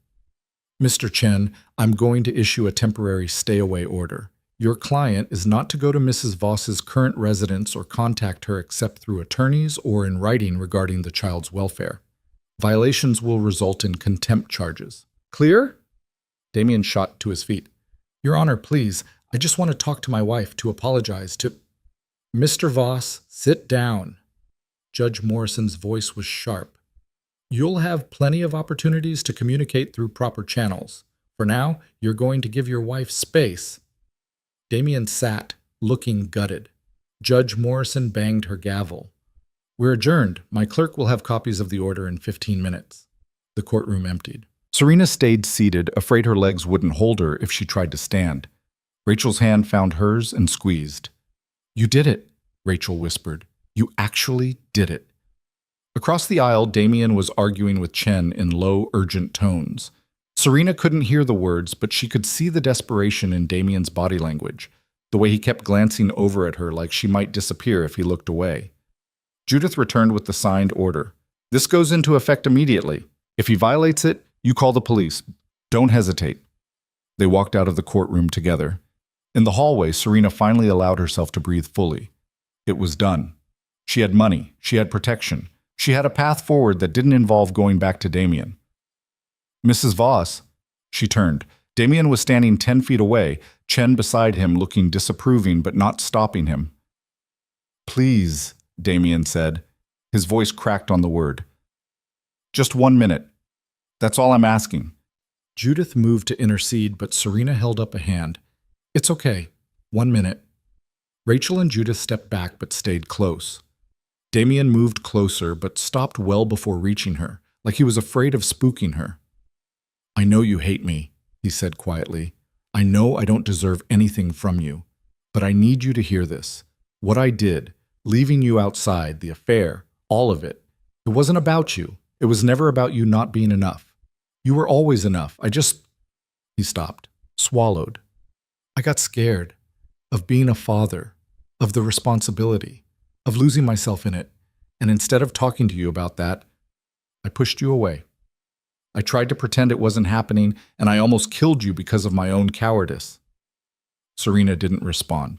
"Mr. Chen, I'm going to issue a temporary stay-away order. Your client is not to go to Mrs. Voss's current residence or contact her except through attorneys or in writing regarding the child's welfare. Violations will result in contempt charges. Clear?" Damien shot to his feet. "Your Honor, please, I just want to talk to my wife, to apologize, to—" Mr. Voss, sit down. Judge Morrison's voice was sharp. You'll have plenty of opportunities to communicate through proper channels. For now, you're going to give your wife space. Damien sat, looking gutted. Judge Morrison banged her gavel. We're adjourned. My clerk will have copies of the order in 15 minutes. The courtroom emptied. Serena stayed seated, afraid her legs wouldn't hold her if she tried to stand. Rachel's hand found hers and squeezed. You did it, Rachel whispered. You actually did it. Across the aisle, Damien was arguing with Chen in low, urgent tones. Serena couldn't hear the words, but she could see the desperation in Damien's body language, the way he kept glancing over at her like she might disappear if he looked away. Judith returned with the signed order. This goes into effect immediately. If he violates it, you call the police. Don't hesitate. They walked out of the courtroom together. In the hallway, Serena finally allowed herself to breathe fully. It was done. She had money. She had protection. She had a path forward that didn't involve going back to Damien. Mrs. Voss. She turned. Damien was standing 10 feet away, Chen beside him looking disapproving but not stopping him. Please, Damien said. His voice cracked on the word. Just 1 minute. That's all I'm asking. Judith moved to intercede, but Serena held up a hand. It's okay. 1 minute. Rachel and Judith stepped back but stayed close. Damien moved closer but stopped well before reaching her, like he was afraid of spooking her. I know you hate me, he said quietly. I know I don't deserve anything from you, but I need you to hear this. What I did, leaving you outside, the affair, all of it, it wasn't about you. It was never about you not being enough. You were always enough. He stopped, swallowed. I got scared of being a father, of the responsibility, of losing myself in it, and instead of talking to you about that, I pushed you away. I tried to pretend it wasn't happening, and I almost killed you because of my own cowardice. Serena didn't respond,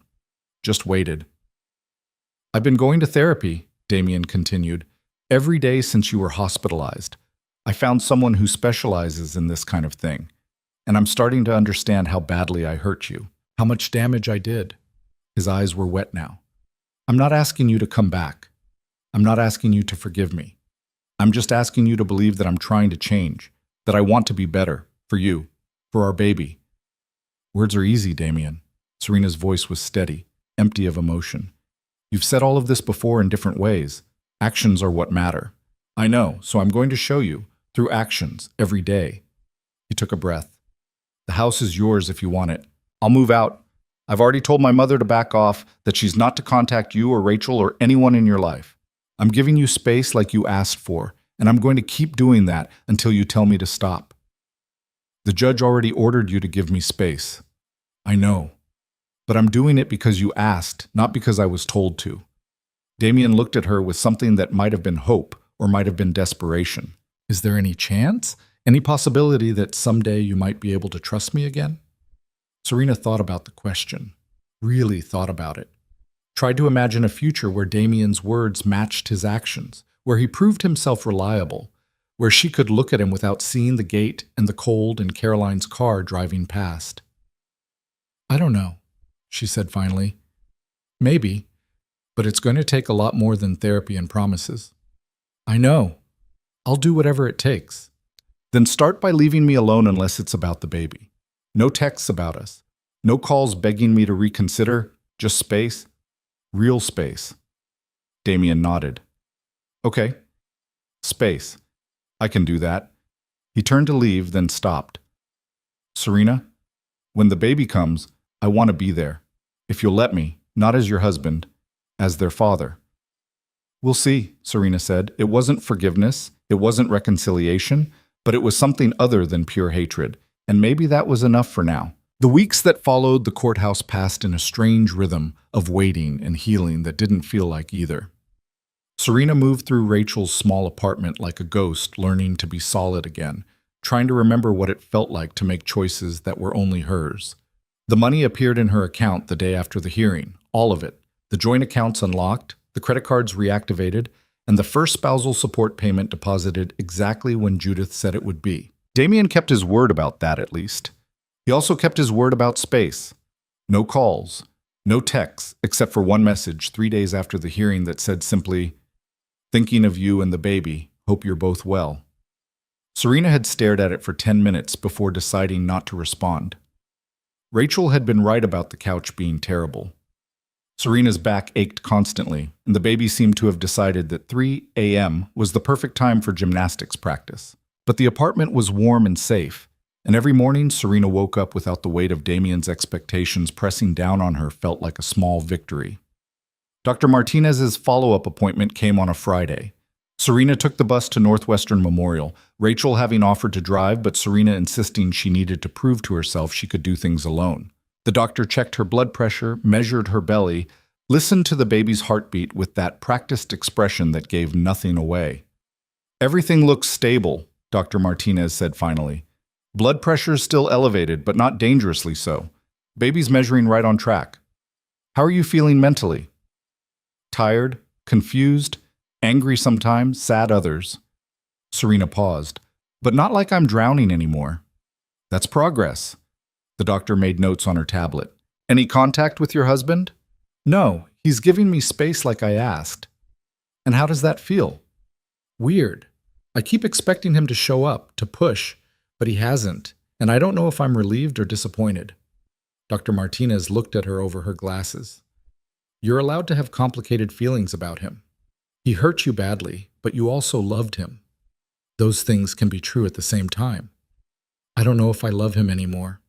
just waited. I've been going to therapy, Damien continued, every day since you were hospitalized. I found someone who specializes in this kind of thing, and I'm starting to understand how badly I hurt you, how much damage I did. His eyes were wet now. I'm not asking you to come back. I'm not asking you to forgive me. I'm just asking you to believe that I'm trying to change, that I want to be better, for you, for our baby. Words are easy, Damien. Serena's voice was steady, empty of emotion. You've said all of this before in different ways. Actions are what matter. I know, so I'm going to show you, through actions, every day. He took a breath. The house is yours if you want it. I'll move out. I've already told my mother to back off, that she's not to contact you or Rachel or anyone in your life. I'm giving you space like you asked for, and I'm going to keep doing that until you tell me to stop. The judge already ordered you to give me space. I know. But I'm doing it because you asked, not because I was told to. Damien looked at her with something that might have been hope or might have been desperation. Is there any chance? Any possibility that someday you might be able to trust me again? Serena thought about the question. Really thought about it. Tried to imagine a future where Damien's words matched his actions, where he proved himself reliable, where she could look at him without seeing the gate and the cold in Caroline's car driving past. I don't know, she said finally. Maybe, but it's going to take a lot more than therapy and promises. I know. I'll do whatever it takes. Then start by leaving me alone unless it's about the baby. No texts about us. No calls begging me to reconsider. Just space. Real space. Damien nodded. Okay. Space. I can do that. He turned to leave, then stopped. Serena, when the baby comes, I want to be there. If you'll let me, not as your husband, as their father. We'll see, Serena said. It wasn't forgiveness, it wasn't reconciliation, but it was something other than pure hatred, and maybe that was enough for now. The weeks that followed the courthouse passed in a strange rhythm of waiting and healing that didn't feel like either. Serena moved through Rachel's small apartment like a ghost, learning to be solid again, trying to remember what it felt like to make choices that were only hers. The money appeared in her account the day after the hearing, all of it. The joint accounts unlocked, the credit cards reactivated, and the first spousal support payment deposited exactly when Judith said it would be. Damien kept his word about that, at least. He also kept his word about space. No calls, No texts, except for one message 3 days after the hearing that said simply, "Thinking of you and the baby. Hope you're both well." Serena had stared at it for 10 minutes before deciding not to respond. Rachel had been right about the couch being terrible. Serena's back ached constantly, and the baby seemed to have decided that 3 a.m. was the perfect time for gymnastics practice. But the apartment was warm and safe, and every morning Serena woke up without the weight of Damien's expectations pressing down on her felt like a small victory. Dr. Martinez's follow-up appointment came on a Friday. Serena took the bus to Northwestern Memorial, Rachel having offered to drive, but Serena insisting she needed to prove to herself she could do things alone. The doctor checked her blood pressure, measured her belly, listened to the baby's heartbeat with that practiced expression that gave nothing away. "Everything looks stable," Dr. Martinez said finally. "Blood pressure is still elevated, but not dangerously so. Baby's measuring right on track. How are you feeling mentally?" "Tired, confused, angry sometimes, sad others." Serena paused. "But not like I'm drowning anymore." "That's progress." The doctor made notes on her tablet. "Any contact with your husband?" "No, he's giving me space like I asked." "And how does that feel?" "Weird. I keep expecting him to show up, to push, but he hasn't, and I don't know if I'm relieved or disappointed." Dr. Martinez looked at her over her glasses. "You're allowed to have complicated feelings about him. He hurt you badly, but you also loved him. Those things can be true at the same time. I don't know if I love him anymore,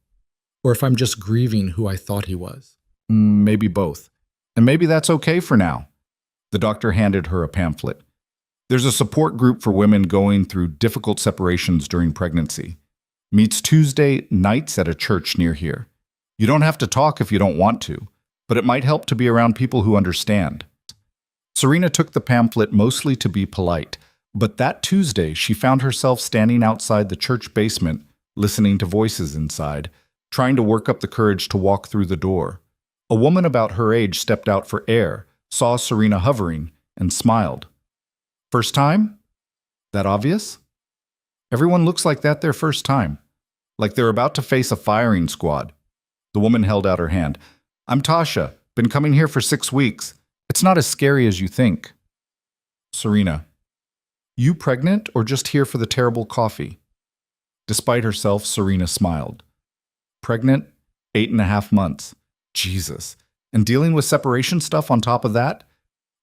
or if I'm just grieving who I thought he was." "Maybe both. And maybe that's okay for now." The doctor handed her a pamphlet. "There's a support group for women going through difficult separations during pregnancy. Meets Tuesday nights at a church near here. You don't have to talk if you don't want to, but it might help to be around people who understand." Serena took the pamphlet mostly to be polite, but that Tuesday she found herself standing outside the church basement, listening to voices inside, trying to work up the courage to walk through the door. A woman about her age stepped out for air, saw Serena hovering, and smiled. "First time? That obvious?" "Everyone looks like that their first time, like they're about to face a firing squad." The woman held out her hand. "I'm Tasha, been coming here for 6 weeks. It's not as scary as you think." Serena: "You pregnant or just here for the terrible coffee?" Despite herself, Serena smiled. "Pregnant, 8.5 months. Jesus. And dealing with separation stuff on top of that?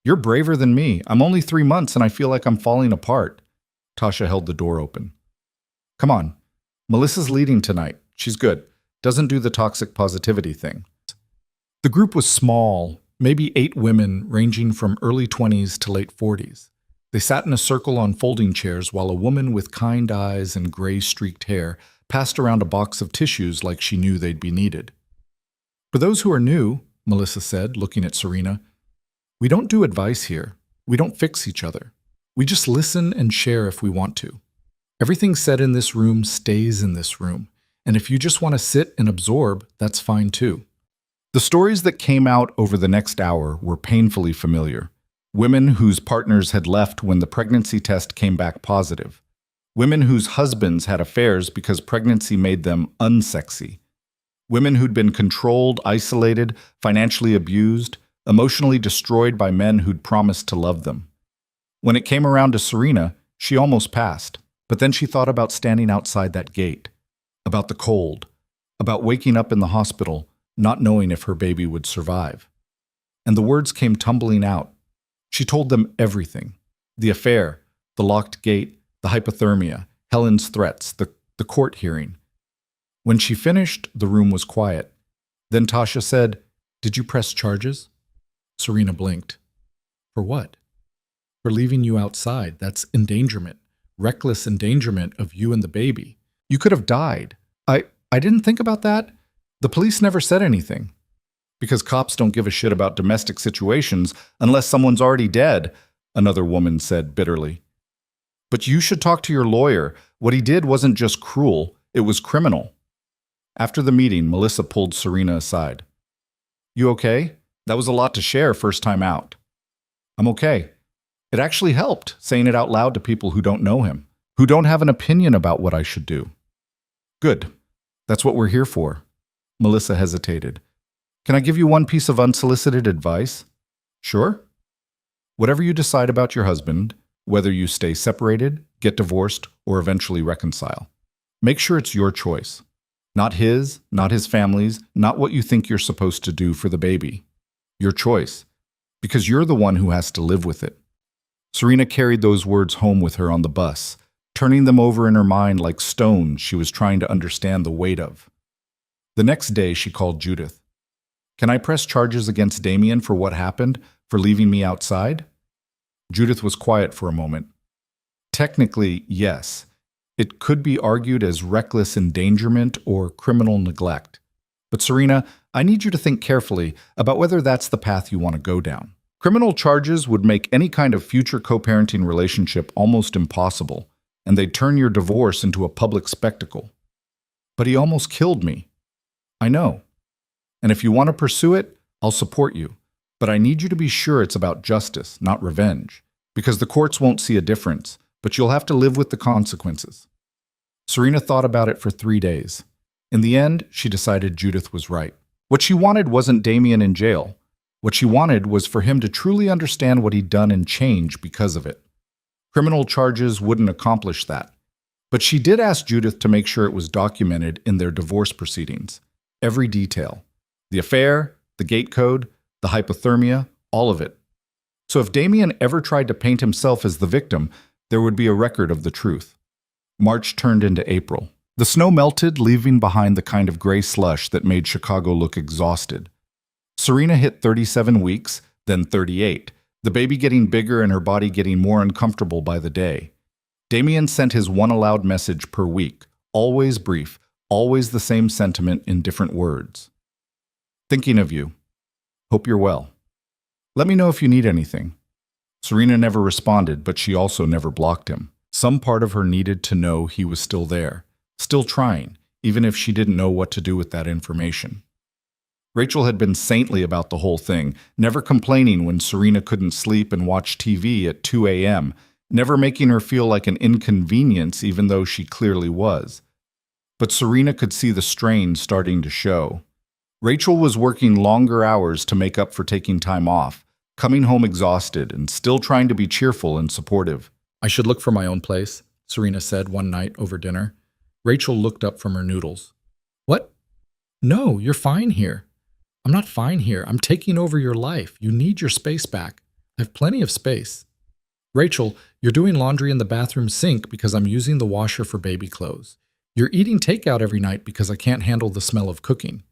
You're braver than me. I'm only 3 months and I feel like I'm falling apart." Tasha held the door open. "Come on. Melissa's leading tonight. She's good. Doesn't do the toxic positivity thing." The group was small, maybe 8 women ranging from early 20s to late 40s. They sat in a circle on folding chairs while a woman with kind eyes and gray-streaked hair passed around a box of tissues like she knew they'd be needed. "For those who are new," Melissa said, looking at Serena, "we don't do advice here. We don't fix each other. We just listen and share if we want to. Everything said in this room stays in this room, and if you just want to sit and absorb, that's fine too." The stories that came out over the next hour were painfully familiar. Women whose partners had left when the pregnancy test came back positive. Women whose husbands had affairs because pregnancy made them unsexy. Women who'd been controlled, isolated, financially abused, emotionally destroyed by men who'd promised to love them. When it came around to Serena, she almost passed, but then she thought about standing outside that gate, about the cold, about waking up in the hospital, not knowing if her baby would survive. And the words came tumbling out. She told them everything. The affair, the locked gate, the hypothermia, Helen's threats, the court hearing. When she finished, the room was quiet. Then Tasha said, "Did you press charges?" Serena blinked. "For what?" "For leaving you outside. That's endangerment. Reckless endangerment of you and the baby. You could have died." I didn't think about that. The police never said anything." "Because cops don't give a shit about domestic situations unless someone's already dead," another woman said bitterly. "But you should talk to your lawyer. What he did wasn't just cruel, it was criminal." After the meeting, Melissa pulled Serena aside. "You okay? That was a lot to share first time out." "I'm okay. It actually helped, saying it out loud to people who don't know him, who don't have an opinion about what I should do." "Good. That's what we're here for." Melissa hesitated. Can I give you one piece of unsolicited advice? Sure. Whatever you decide about your husband, whether you stay separated, get divorced, or eventually reconcile, make sure it's your choice. Not his, not his family's, not what you think you're supposed to do for the baby. Your choice. Because you're the one who has to live with it. Serena carried those words home with her on the bus, turning them over in her mind like stones she was trying to understand the weight of. The next day, she called Judith. Can I press charges against Damien for what happened, for leaving me outside? Judith was quiet for a moment. Technically, yes. It could be argued as reckless endangerment or criminal neglect. But Serena, I need you to think carefully about whether that's the path you want to go down. Criminal charges would make any kind of future co-parenting relationship almost impossible, and they'd turn your divorce into a public spectacle. But he almost killed me. I know. And if you want to pursue it, I'll support you. But I need you to be sure it's about justice, not revenge. Because the courts won't see a difference, but you'll have to live with the consequences. Serena thought about it for 3 days. In the end, she decided Judith was right. What she wanted wasn't Damien in jail. What she wanted was for him to truly understand what he'd done and change because of it. Criminal charges wouldn't accomplish that. But she did ask Judith to make sure it was documented in their divorce proceedings. Every detail. The affair, the gate code, the hypothermia, all of it. So if Damien ever tried to paint himself as the victim, there would be a record of the truth. March turned into April. The snow melted, leaving behind the kind of gray slush that made Chicago look exhausted. Serena hit 37 weeks, then 38, the baby getting bigger and her body getting more uncomfortable by the day. Damien sent his one aloud message per week, always brief, always the same sentiment in different words. Thinking of you. Hope you're well. Let me know if you need anything. Serena never responded, but she also never blocked him. Some part of her needed to know he was still there, still trying, even if she didn't know what to do with that information. Rachel had been saintly about the whole thing, never complaining when Serena couldn't sleep and watch TV at 2 a.m., never making her feel like an inconvenience even though she clearly was. But Serena could see the strain starting to show. Rachel was working longer hours to make up for taking time off, coming home exhausted and still trying to be cheerful and supportive. I should look for my own place, Serena said one night over dinner. Rachel looked up from her noodles. What? No, you're fine here. I'm not fine here. I'm taking over your life. You need your space back. I have plenty of space. Rachel, you're doing laundry in the bathroom sink because I'm using the washer for baby clothes. You're eating takeout every night because I can't handle the smell of cooking.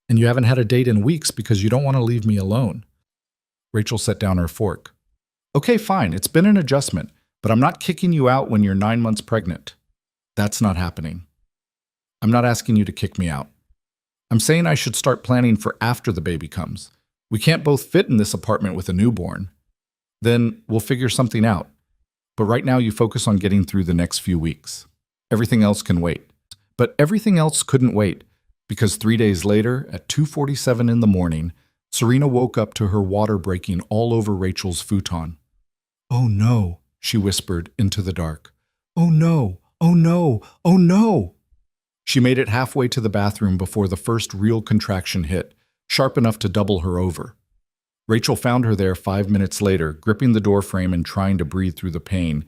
And you haven't had a date in weeks because you don't want to leave me alone. Rachel set down her fork. Okay, fine. It's been an adjustment, but I'm not kicking you out when you're 9 months pregnant. That's not happening. I'm not asking you to kick me out. I'm saying I should start planning for after the baby comes. We can't both fit in this apartment with a newborn. Then we'll figure something out. But right now you focus on getting through the next few weeks. Everything else can wait. But everything else couldn't wait, because 3 days later, at 2:47 in the morning, Serena woke up to her water breaking all over Rachel's futon. Oh no, she whispered into the dark. Oh no, oh no, oh no! She made it halfway to the bathroom before the first real contraction hit, sharp enough to double her over. Rachel found her there 5 minutes later, gripping the doorframe and trying to breathe through the pain.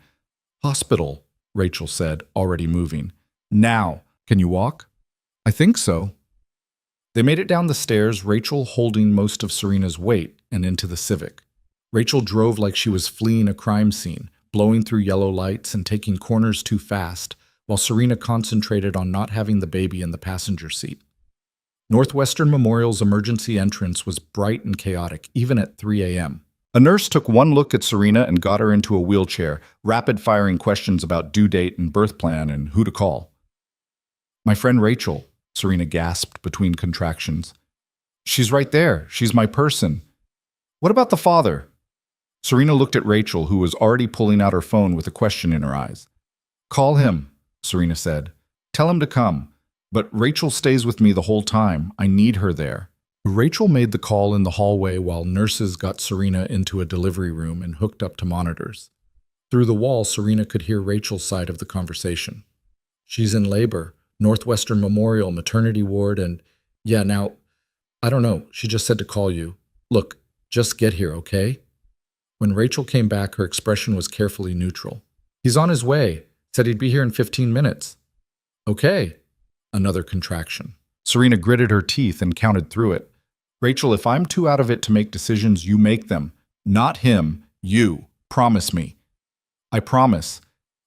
Hospital, Rachel said, already moving. Now, can you walk? I think so. They made it down the stairs, Rachel holding most of Serena's weight, and into the Civic. Rachel drove like she was fleeing a crime scene, blowing through yellow lights and taking corners too fast, while Serena concentrated on not having the baby in the passenger seat. Northwestern Memorial's emergency entrance was bright and chaotic, even at 3 a.m. A nurse took one look at Serena and got her into a wheelchair, rapid-firing questions about due date and birth plan and who to call. My friend Rachel, Serena gasped between contractions. She's right there. She's my person. What about the father? Serena looked at Rachel, who was already pulling out her phone with a question in her eyes. Call him, Serena said. Tell him to come. But Rachel stays with me the whole time. I need her there. Rachel made the call in the hallway while nurses got Serena into a delivery room and hooked up to monitors. Through the wall, Serena could hear Rachel's side of the conversation. She's in labor, Northwestern Memorial maternity ward, and yeah, now, I don't know. She just said to call you. Look, just get here, okay? When Rachel came back, her expression was carefully neutral. He's on his way. Said he'd be here in 15 minutes. Okay. Another contraction. Serena gritted her teeth and counted through it. Rachel, if I'm too out of it to make decisions, you make them. Not him. You. Promise me. I promise.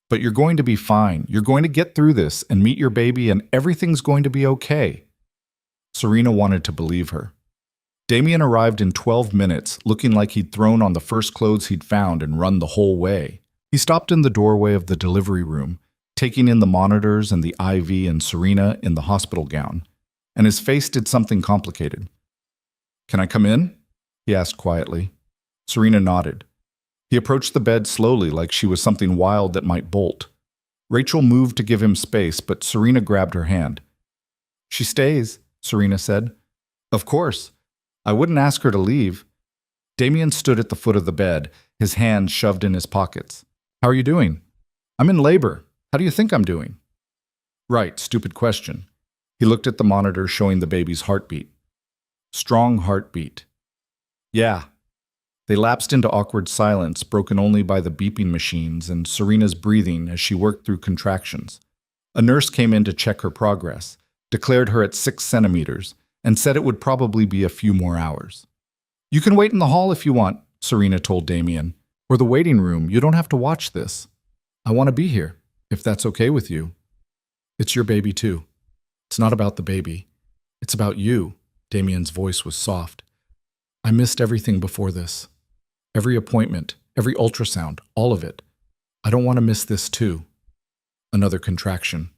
But you're going to be fine. You're going to get through this and meet your baby, and everything's going to be okay. Serena wanted to believe her. Damien arrived in 12 minutes, looking like he'd thrown on the first clothes he'd found and run the whole way. He stopped in the doorway of the delivery room, taking in the monitors and the IV and Serena in the hospital gown, and his face did something complicated. Can I come in? He asked quietly. Serena nodded. He approached the bed slowly, like she was something wild that might bolt. Rachel moved to give him space, but Serena grabbed her hand. She stays, Serena said. Of course. I wouldn't ask her to leave. Damien stood at the foot of the bed, his hands shoved in his pockets. How are you doing? I'm in labor. How do you think I'm doing? Right, stupid question. He looked at the monitor showing the baby's heartbeat. Strong heartbeat. Yeah. They lapsed into awkward silence, broken only by the beeping machines and Serena's breathing as she worked through contractions. A nurse came in to check her progress, declared her at 6 centimeters, and said it would probably be a few more hours. You can wait in the hall if you want, Serena told Damien. Or the waiting room. You don't have to watch this. I want to be here, if that's okay with you. It's your baby too. It's not about the baby. It's about you. Damien's voice was soft. I missed everything before this. Every appointment, every ultrasound, all of it. I don't want to miss this too. Another contraction.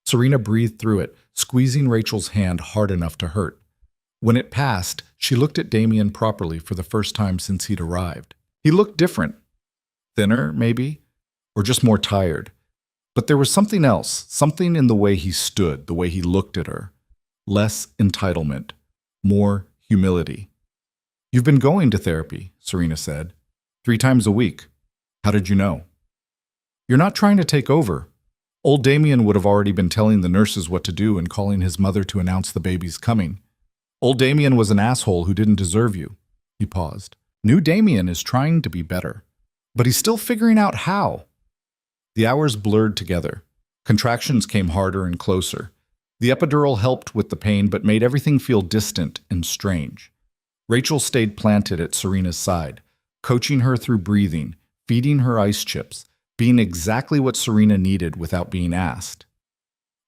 Serena breathed through it, squeezing Rachel's hand hard enough to hurt. When it passed, she looked at Damien properly for the first time since he'd arrived. He looked different. Thinner, maybe, or just more tired. But there was something else, something in the way he stood, the way he looked at her. Less entitlement, more humility. You've been going to therapy, Serena said. 3 times a week. How did you know? You're not trying to take over. Old Damien would have already been telling the nurses what to do and calling his mother to announce the baby's coming. Old Damien was an asshole who didn't deserve you. He paused. New Damien is trying to be better, but he's still figuring out how. The hours blurred together. Contractions came harder and closer. The epidural helped with the pain but made everything feel distant and strange. Rachel stayed planted at Serena's side, coaching her through breathing, feeding her ice chips, being exactly what Serena needed without being asked.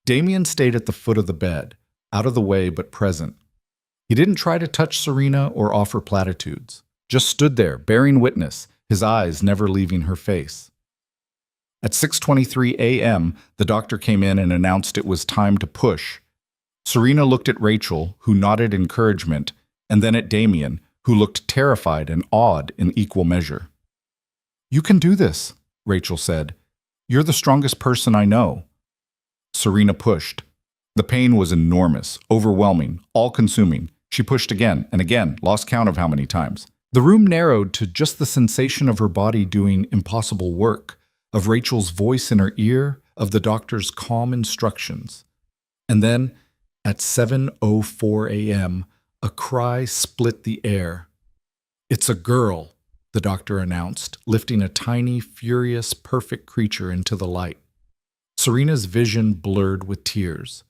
Damien stayed at the foot of the bed, out of the way but present. He didn't try to touch Serena or offer platitudes, just stood there, bearing witness, his eyes never leaving her face. At 6:23 a.m., the doctor came in and announced it was time to push. Serena looked at Rachel, who nodded encouragement, and then at Damien, who looked terrified and awed in equal measure. You can do this, Rachel said. You're the strongest person I know. Serena pushed. The pain was enormous, overwhelming, all-consuming. She pushed again and again, lost count of how many times. The room narrowed to just the sensation of her body doing impossible work, of Rachel's voice in her ear, of the doctor's calm instructions. And then, at 7:04 a.m., a cry split the air. It's a girl, the doctor announced, lifting a tiny, furious, perfect creature into the light. Serena's vision blurred with tears.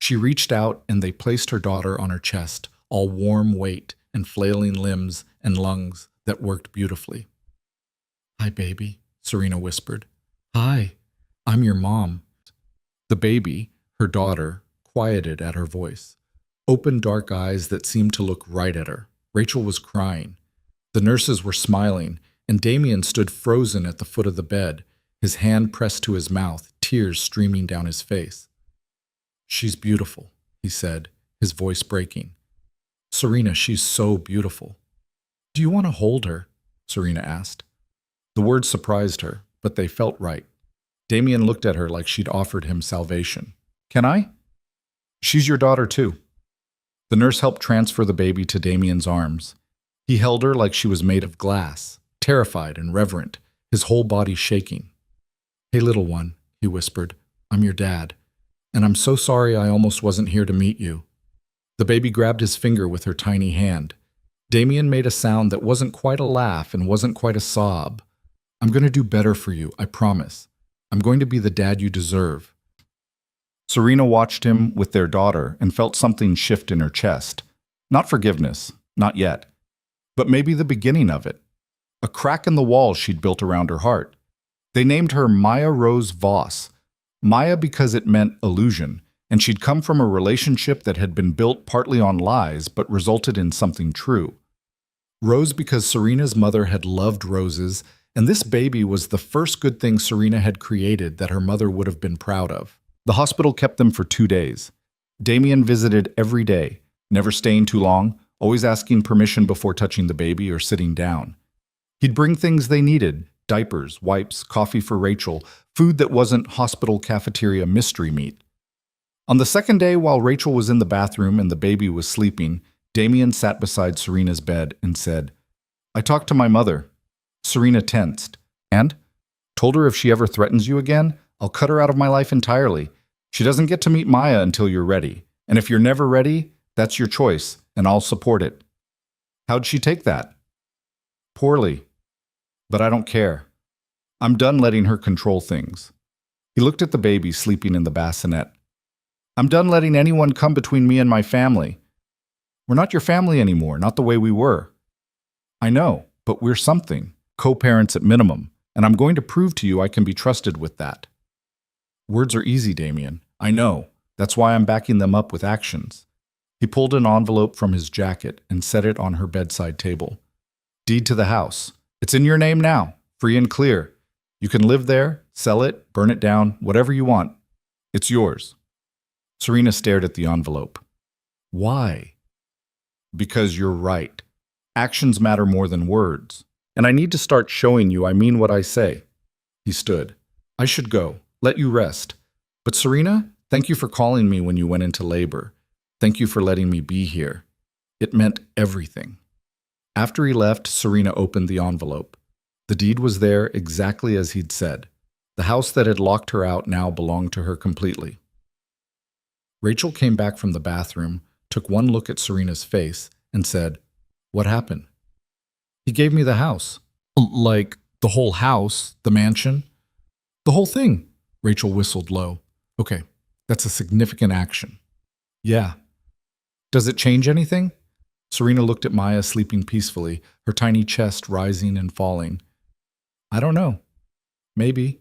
She reached out and they placed her daughter on her chest, all warm weight and flailing limbs and lungs that worked beautifully. Hi, baby, Serena whispered. Hi, I'm your mom. The baby, her daughter, quieted at her voice. Open dark eyes that seemed to look right at her. Rachel was crying. The nurses were smiling, and Damien stood frozen at the foot of the bed, his hand pressed to his mouth, tears streaming down his face. She's beautiful, he said, his voice breaking. Serena, she's so beautiful. Do you want to hold her? Serena asked. The words surprised her, but they felt right. Damien looked at her like she'd offered him salvation. Can I? She's your daughter too. The nurse helped transfer the baby to Damien's arms. He held her like she was made of glass, terrified and reverent, his whole body shaking. Hey, little one, he whispered, I'm your dad, and I'm so sorry I almost wasn't here to meet you. The baby grabbed his finger with her tiny hand. Damien made a sound that wasn't quite a laugh and wasn't quite a sob. I'm going to do better for you, I promise. I'm going to be the dad you deserve. Serena watched him with their daughter and felt something shift in her chest. Not forgiveness, not yet, but maybe the beginning of it. A crack in the wall she'd built around her heart. They named her Maya Rose Voss. Maya because it meant illusion, and she'd come from a relationship that had been built partly on lies but resulted in something true. Rose because Serena's mother had loved roses, and this baby was the first good thing Serena had created that her mother would have been proud of. The hospital kept them for 2 days. Damien visited every day, never staying too long, always asking permission before touching the baby or sitting down. He'd bring things they needed: diapers, wipes, coffee for Rachel, food that wasn't hospital cafeteria mystery meat. On the second day, while Rachel was in the bathroom and the baby was sleeping, Damien sat beside Serena's bed and said, I talked to my mother. Serena tensed. And? Told her if she ever threatens you again, I'll cut her out of my life entirely. She doesn't get to meet Maya until you're ready. And if you're never ready, that's your choice, and I'll support it. How'd she take that? Poorly. But I don't care. I'm done letting her control things. He looked at the baby sleeping in the bassinet. I'm done letting anyone come between me and my family. We're not your family anymore, not the way we were. I know, but we're something, co-parents at minimum, and I'm going to prove to you I can be trusted with that. Words are easy, Damien. I know. That's why I'm backing them up with actions. He pulled an envelope from his jacket and set it on her bedside table. Deed to the house. It's in your name now, free and clear. You can live there, sell it, burn it down, whatever you want. It's yours. Serena stared at the envelope. Why? Because you're right. Actions matter more than words. And I need to start showing you I mean what I say. He stood. I should go. Let you rest. But Serena, thank you for calling me when you went into labor. Thank you for letting me be here. It meant everything. After he left, Serena opened the envelope. The deed was there exactly as he'd said. The house that had locked her out now belonged to her completely. Rachel came back from the bathroom, took one look at Serena's face, and said, What happened? He gave me the house. Like, the whole house, the mansion? The whole thing, Rachel whistled low. Okay, that's a significant action. Yeah. Does it change anything? Serena looked at Maya sleeping peacefully, her tiny chest rising and falling. I don't know. Maybe.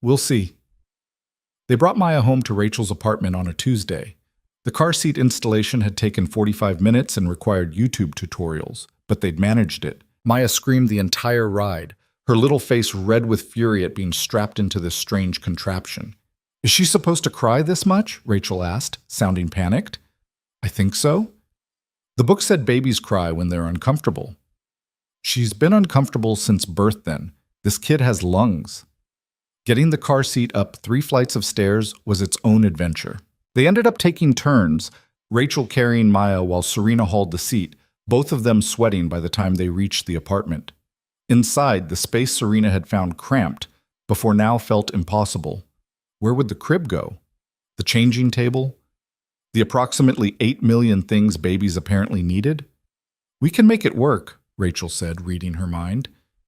We'll see. They brought Maya home to Rachel's apartment on a Tuesday. The car seat installation had taken 45 minutes and required YouTube tutorials, but they'd managed it. Maya screamed the entire ride, her little face red with fury at being strapped into this strange contraption. Is she supposed to cry this much? Rachel asked, sounding panicked. I think so. The book said babies cry when they're uncomfortable. She's been uncomfortable since birth then. This kid has lungs. Getting the car seat up 3 flights of stairs was its own adventure. They ended up taking turns, Rachel carrying Maya while Serena hauled the seat, both of them sweating by the time they reached the apartment. Inside, the space Serena had found cramped, before now felt impossible. Where would the crib go? The changing table? The approximately 8 million things babies apparently needed? We can make it work, Rachel said, reading her mind.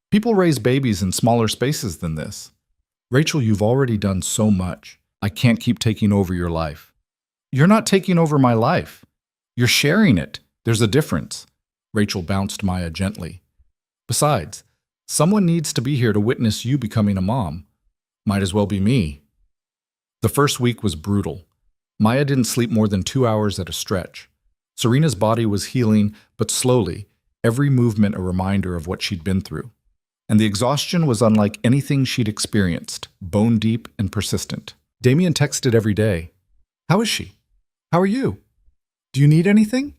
People raise babies in smaller spaces than this. Rachel, you've already done so much. I can't keep taking over your life. You're not taking over my life. You're sharing it. There's a difference. Rachel bounced Maya gently. Besides, someone needs to be here to witness you becoming a mom. Might as well be me. The first week was brutal. Maya didn't sleep more than 2 hours at a stretch. Serena's body was healing, but slowly, every movement a reminder of what she'd been through. And the exhaustion was unlike anything she'd experienced, bone deep and persistent. Damien texted every day. How is she? How are you? Do you need anything?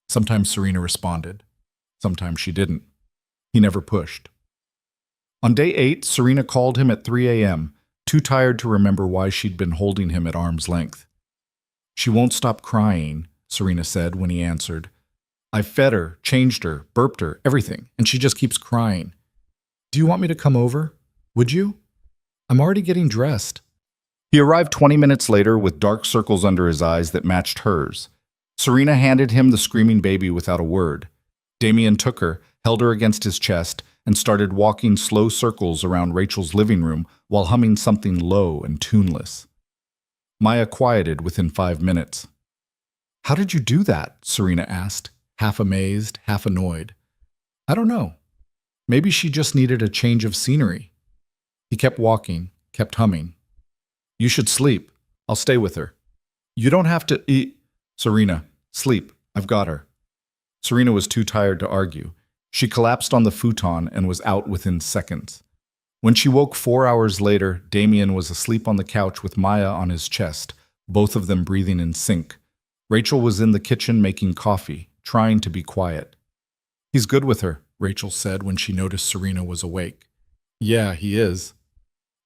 Sometimes Serena responded. Sometimes she didn't. He never pushed. On day 8, Serena called him at 3 a.m., too tired to remember why she'd been holding him at arm's length. She won't stop crying, Serena said when he answered. I've fed her, changed her, burped her, everything, and she just keeps crying. Do you want me to come over? Would you? I'm already getting dressed. He arrived 20 minutes later with dark circles under his eyes that matched hers. Serena handed him the screaming baby without a word. Damien took her, held her against his chest, and started walking slow circles around Rachel's living room while humming something low and tuneless. Maya quieted within 5 minutes. "How did you do that?" Serena asked, half amazed, half annoyed. "I don't know. Maybe she just needed a change of scenery." He kept walking, kept humming. "You should sleep. I'll stay with her." "You don't have to eat." "Serena, sleep. I've got her." Serena was too tired to argue. She collapsed on the futon and was out within seconds. When she woke 4 hours later, Damien was asleep on the couch with Maya on his chest, both of them breathing in sync. Rachel was in the kitchen making coffee, trying to be quiet. "He's good with her," Rachel said when she noticed Serena was awake. "Yeah, he is."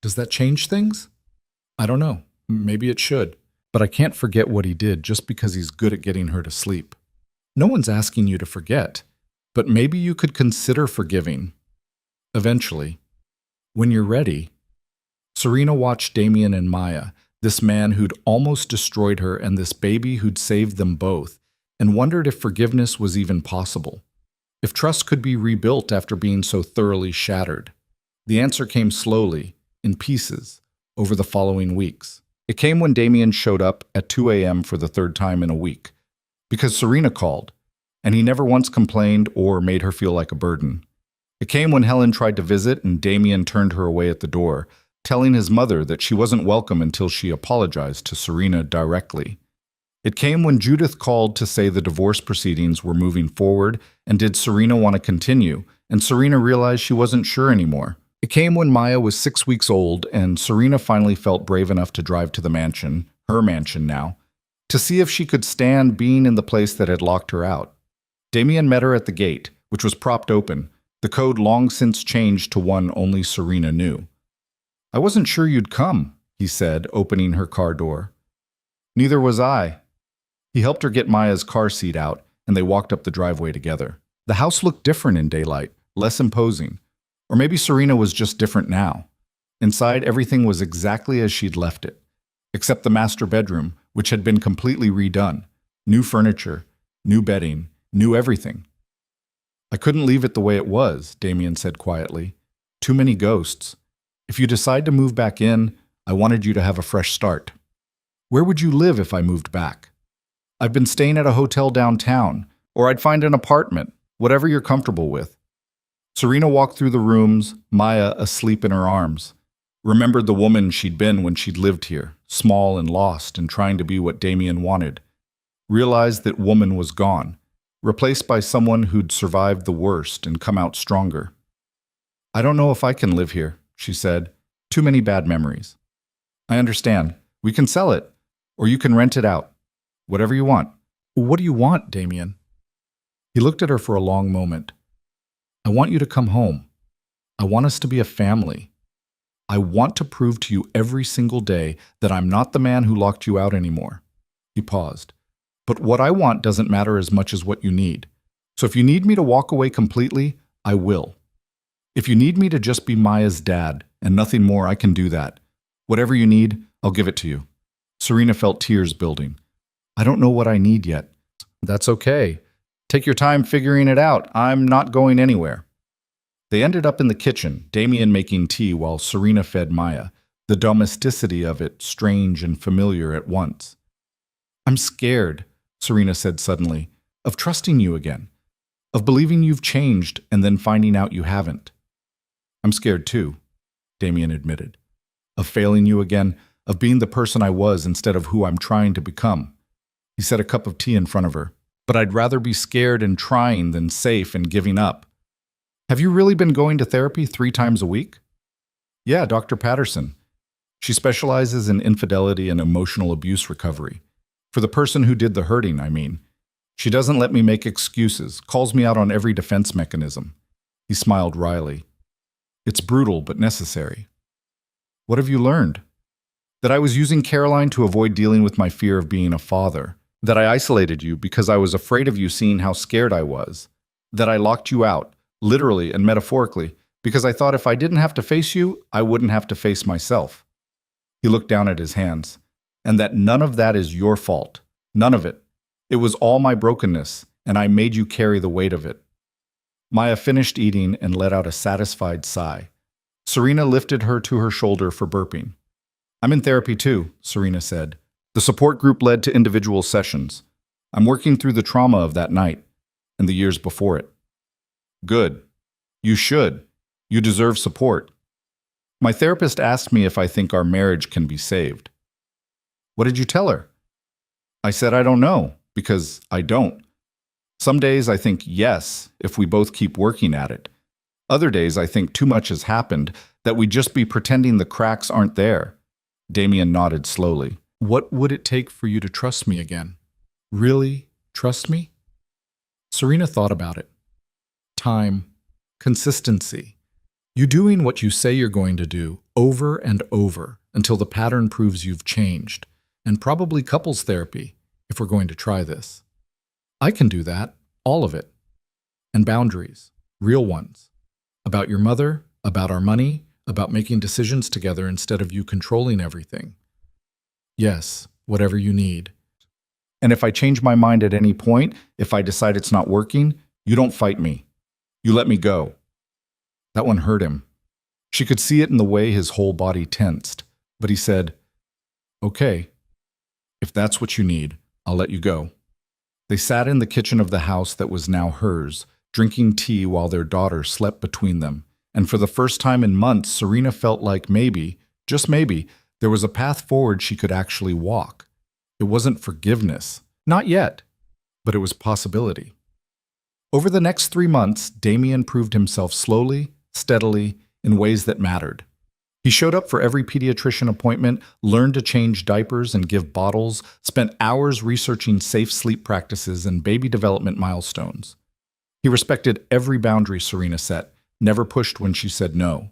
"Does that change things?" "I don't know. Maybe it should. But I can't forget what he did just because he's good at getting her to sleep." "No one's asking you to forget, but maybe you could consider forgiving. Eventually. When you're ready." Serena watched Damien and Maya, this man who'd almost destroyed her and this baby who'd saved them both, and wondered if forgiveness was even possible. If trust could be rebuilt after being so thoroughly shattered. The answer came slowly, in pieces, over the following weeks. It came when Damien showed up at 2 a.m. for the third time in a week, because Serena called, and he never once complained or made her feel like a burden. It came when Helen tried to visit and Damien turned her away at the door, telling his mother that she wasn't welcome until she apologized to Serena directly. It came when Judith called to say the divorce proceedings were moving forward and did Serena want to continue, and Serena realized she wasn't sure anymore. It came when Maya was 6 weeks old and Serena finally felt brave enough to drive to the mansion, her mansion now, to see if she could stand being in the place that had locked her out. Damien met her at the gate, which was propped open, the code long since changed to one only Serena knew. "I wasn't sure you'd come," he said, opening her car door. "Neither was I." He helped her get Maya's car seat out, and they walked up the driveway together. The house looked different in daylight, less imposing. Or maybe Serena was just different now. Inside, everything was exactly as she'd left it, except the master bedroom, which had been completely redone. New furniture, new bedding, new everything. "I couldn't leave it the way it was," Damien said quietly. "Too many ghosts. If you decide to move back in, I wanted you to have a fresh start." "Where would you live if I moved back?" "I've been staying at a hotel downtown, or I'd find an apartment, whatever you're comfortable with." Serena walked through the rooms, Maya asleep in her arms. Remembered the woman she'd been when she'd lived here, small and lost and trying to be what Damien wanted. Realized that woman was gone, replaced by someone who'd survived the worst and come out stronger. "I don't know if I can live here," she said. "Too many bad memories." "I understand. We can sell it, or you can rent it out. Whatever you want." "What do you want, Damien?" He looked at her for a long moment. "I want you to come home. I want us to be a family. I want to prove to you every single day that I'm not the man who locked you out anymore." He paused. "But what I want doesn't matter as much as what you need. So if you need me to walk away completely, I will. If you need me to just be Maya's dad and nothing more, I can do that. Whatever you need, I'll give it to you." Serena felt tears building. "I don't know what I need yet." "That's okay. Take your time figuring it out. I'm not going anywhere." They ended up in the kitchen, Damien making tea while Serena fed Maya, the domesticity of it strange and familiar at once. "I'm scared," Serena said suddenly, "of trusting you again, of believing you've changed and then finding out you haven't." "I'm scared too," Damien admitted, "of failing you again, of being the person I was instead of who I'm trying to become." He set a cup of tea in front of her. "But I'd rather be scared and trying than safe and giving up." "Have you really been going to therapy 3 times a week?" "Yeah, Dr. Patterson. She specializes in infidelity and emotional abuse recovery. For the person who did the hurting, I mean. She doesn't let me make excuses, calls me out on every defense mechanism." He smiled wryly. "It's brutal, but necessary." "What have you learned?" "That I was using Caroline to avoid dealing with my fear of being a father. That I isolated you because I was afraid of you seeing how scared I was. That I locked you out, literally and metaphorically, because I thought if I didn't have to face you, I wouldn't have to face myself." He looked down at his hands. "And that none of that is your fault. None of it. It was all my brokenness, and I made you carry the weight of it. Maya finished eating and let out a satisfied sigh. Serena lifted her to her shoulder for burping. I'm in therapy too, Serena said. The support group led to individual sessions. I'm working through the trauma of that night and the years before it. Good. You should. You deserve support. My therapist asked me if I think our marriage can be saved. What did you tell her? I said I don't know, because I don't. Some days I think yes, if we both keep working at it. Other days I think too much has happened, that we'd just be pretending the cracks aren't there. Damien nodded slowly. What would it take for you to trust me again? Really trust me? Serena thought about it. Time, consistency. You doing what you say you're going to do over and over until the pattern proves you've changed, and probably couples therapy if we're going to try this. I can do that, all of it. And boundaries, real ones. About your mother, about our money, about making decisions together instead of you controlling everything. Yes, whatever you need. And if I change my mind at any point, if I decide it's not working, you don't fight me. You let me go. That one hurt him. She could see it in the way his whole body tensed, but he said, Okay, if that's what you need, I'll let you go. They sat in the kitchen of the house that was now hers, drinking tea while their daughter slept between them, and for the first time in months, Serena felt like maybe, just maybe, there was a path forward she could actually walk. It wasn't forgiveness, not yet, but it was possibility. Over the next 3 months, Damien proved himself slowly, steadily, in ways that mattered. He showed up for every pediatrician appointment, learned to change diapers and give bottles, spent hours researching safe sleep practices and baby development milestones. He respected every boundary Serena set, never pushed when she said no,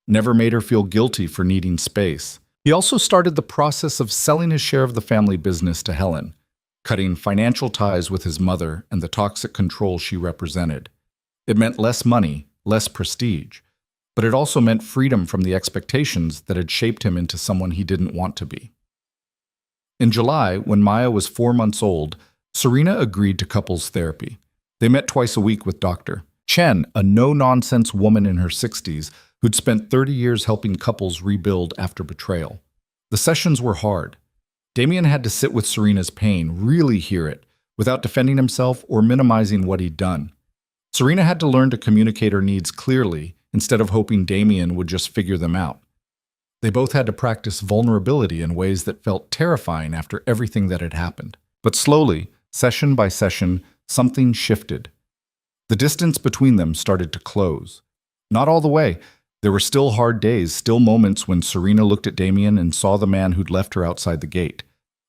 never made her feel guilty for needing space. He also started the process of selling his share of the family business to Helen, cutting financial ties with his mother and the toxic control she represented. It meant less money, less prestige, but it also meant freedom from the expectations that had shaped him into someone he didn't want to be. In July, when Maya was 4 months old, Serena agreed to couples therapy. They met twice a week with Dr. Chen, a no-nonsense woman in her 60s who'd spent 30 years helping couples rebuild after betrayal. The sessions were hard. Damien had to sit with Serena's pain, really hear it, without defending himself or minimizing what he'd done. Serena had to learn to communicate her needs clearly instead of hoping Damien would just figure them out. They both had to practice vulnerability in ways that felt terrifying after everything that had happened. But slowly, session by session, something shifted. The distance between them started to close. Not all the way. There were still hard days, still moments when Serena looked at Damien and saw the man who'd left her outside the gate.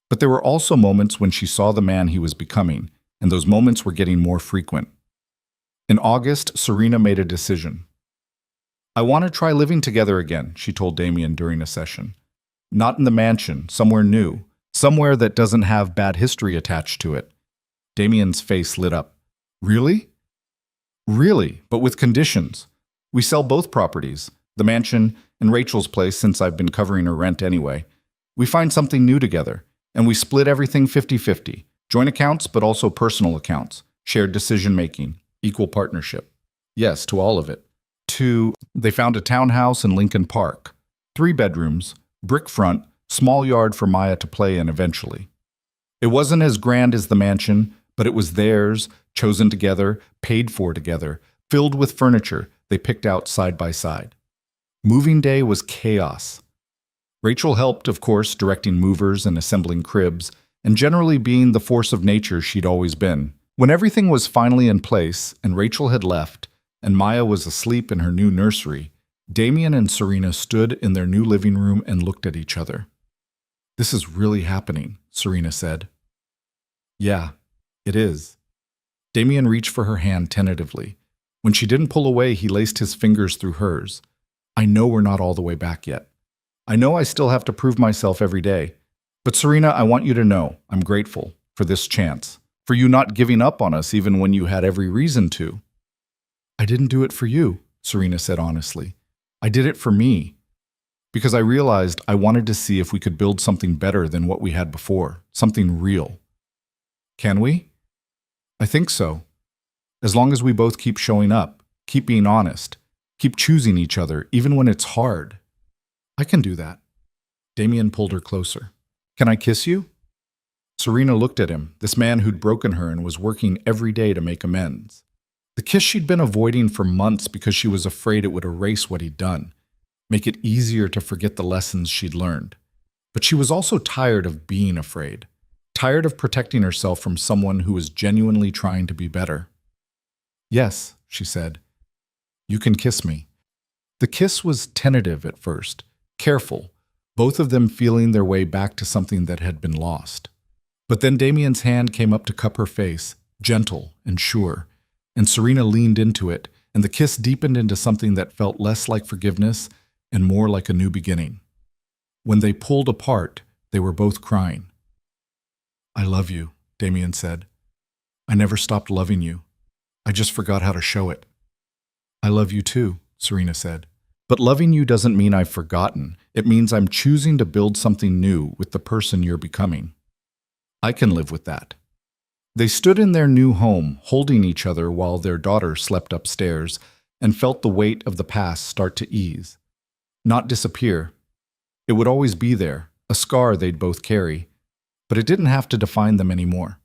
But there were also moments when she saw the man he was becoming, and those moments were getting more frequent. In August, Serena made a decision. I want to try living together again, she told Damien during a session. Not in the mansion, somewhere new, somewhere that doesn't have bad history attached to it. Damien's face lit up. Really? Really, but with conditions. We sell both properties, the mansion and Rachel's place since I've been covering her rent anyway. We find something new together, and we split everything 50-50. Joint accounts, but also personal accounts. Shared decision-making. Equal partnership. Yes, to all of it. They found a townhouse in Lincoln Park. 3 bedrooms, brick front, small yard for Maya to play in eventually. It wasn't as grand as the mansion, but it was theirs, chosen together, paid for together, filled with furniture they picked out side by side. Moving day was chaos. Rachel helped, of course, directing movers and assembling cribs, and generally being the force of nature she'd always been. When everything was finally in place and Rachel had left, and Maya was asleep in her new nursery, Damien and Serena stood in their new living room and looked at each other. This is really happening, Serena said. Yeah, it is. Damien reached for her hand tentatively. When she didn't pull away, he laced his fingers through hers. I know we're not all the way back yet. I know I still have to prove myself every day. But Serena, I want you to know I'm grateful for this chance, for you not giving up on us even when you had every reason to. I didn't do it for you, Serena said honestly. I did it for me. Because I realized I wanted to see if we could build something better than what we had before, something real. Can we? I think so. As long as we both keep showing up, keep being honest, keep choosing each other, even when it's hard. I can do that. Damien pulled her closer. Can I kiss you? Serena looked at him, this man who'd broken her and was working every day to make amends. The kiss she'd been avoiding for months because she was afraid it would erase what he'd done, make it easier to forget the lessons she'd learned. But she was also tired of being afraid, tired of protecting herself from someone who was genuinely trying to be better. Yes, she said. You can kiss me. The kiss was tentative at first, careful, both of them feeling their way back to something that had been lost. But then Damien's hand came up to cup her face, gentle and sure, and Serena leaned into it, and the kiss deepened into something that felt less like forgiveness and more like a new beginning. When they pulled apart, they were both crying. I love you, Damien said. I never stopped loving you. I just forgot how to show it. I love you too, Serena said. But loving you doesn't mean I've forgotten. It means I'm choosing to build something new with the person you're becoming. I can live with that. They stood in their new home, holding each other while their daughter slept upstairs, and felt the weight of the past start to ease. Not disappear. It would always be there, a scar they'd both carry, but it didn't have to define them anymore.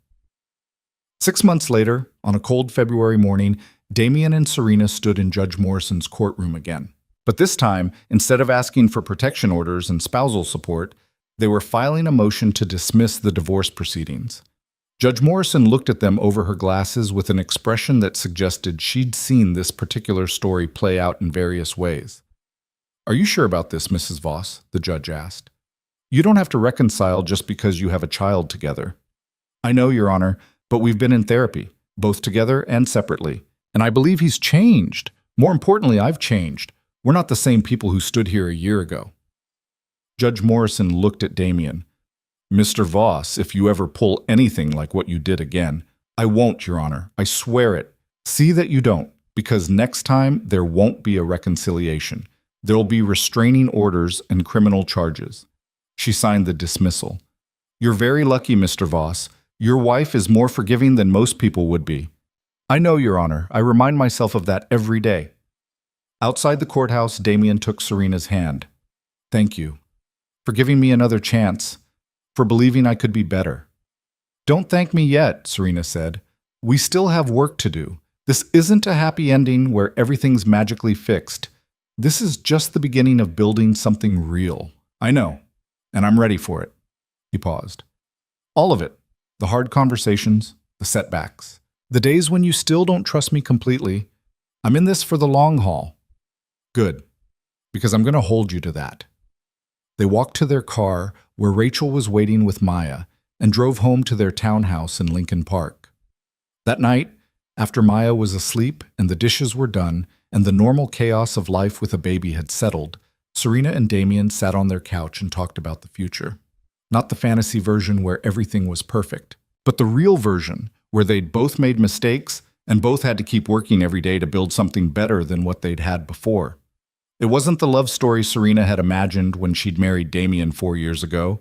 6 months later, on a cold February morning, Damien and Serena stood in Judge Morrison's courtroom again. But this time, instead of asking for protection orders and spousal support, they were filing a motion to dismiss the divorce proceedings. Judge Morrison looked at them over her glasses with an expression that suggested she'd seen this particular story play out in various ways. Are you sure about this, Mrs. Voss? The judge asked. You don't have to reconcile just because you have a child together. I know, Your Honor, but we've been in therapy, both together and separately, and I believe he's changed. More importantly, I've changed. We're not the same people who stood here a year ago. Judge Morrison looked at Damien. Mr. Voss, if you ever pull anything like what you did again, I won't, Your Honor. I swear it. See that you don't, because next time there won't be a reconciliation. There'll be restraining orders and criminal charges. She signed the dismissal. You're very lucky, Mr. Voss. Your wife is more forgiving than most people would be. I know, Your Honor. I remind myself of that every day. Outside the courthouse, Damien took Serena's hand. Thank you. For giving me another chance. For believing I could be better. Don't thank me yet, Serena said. We still have work to do. This isn't a happy ending where everything's magically fixed. This is just the beginning of building something real. I know, and I'm ready for it. He paused. All of it. The hard conversations, the setbacks, the days when you still don't trust me completely. I'm in this for the long haul. Good, because I'm going to hold you to that. They walked to their car, where Rachel was waiting with Maya, and drove home to their townhouse in Lincoln Park. That night, after Maya was asleep and the dishes were done, and the normal chaos of life with a baby had settled, Serena and Damien sat on their couch and talked about the future. Not the fantasy version where everything was perfect, but the real version where they'd both made mistakes and both had to keep working every day to build something better than what they'd had before. It wasn't the love story Serena had imagined when she'd married Damien 4 years ago.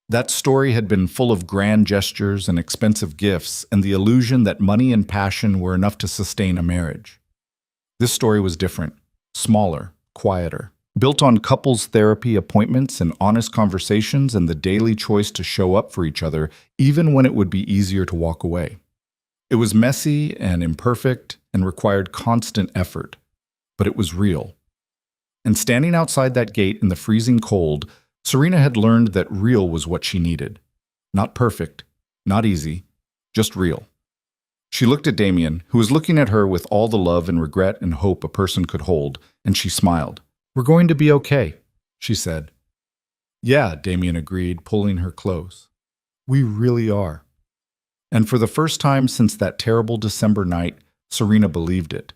That story had been full of grand gestures and expensive gifts and the illusion that money and passion were enough to sustain a marriage. This story was different, smaller, quieter, built on couples therapy appointments and honest conversations and the daily choice to show up for each other even when it would be easier to walk away. It was messy and imperfect and required constant effort, but it was real. And standing outside that gate in the freezing cold, Serena had learned that real was what she needed. Not perfect, not easy, just real. She looked at Damien, who was looking at her with all the love and regret and hope a person could hold, and she smiled. We're going to be okay, she said. Yeah, Damien agreed, pulling her close. We really are. And for the first time since that terrible December night, Serena believed it.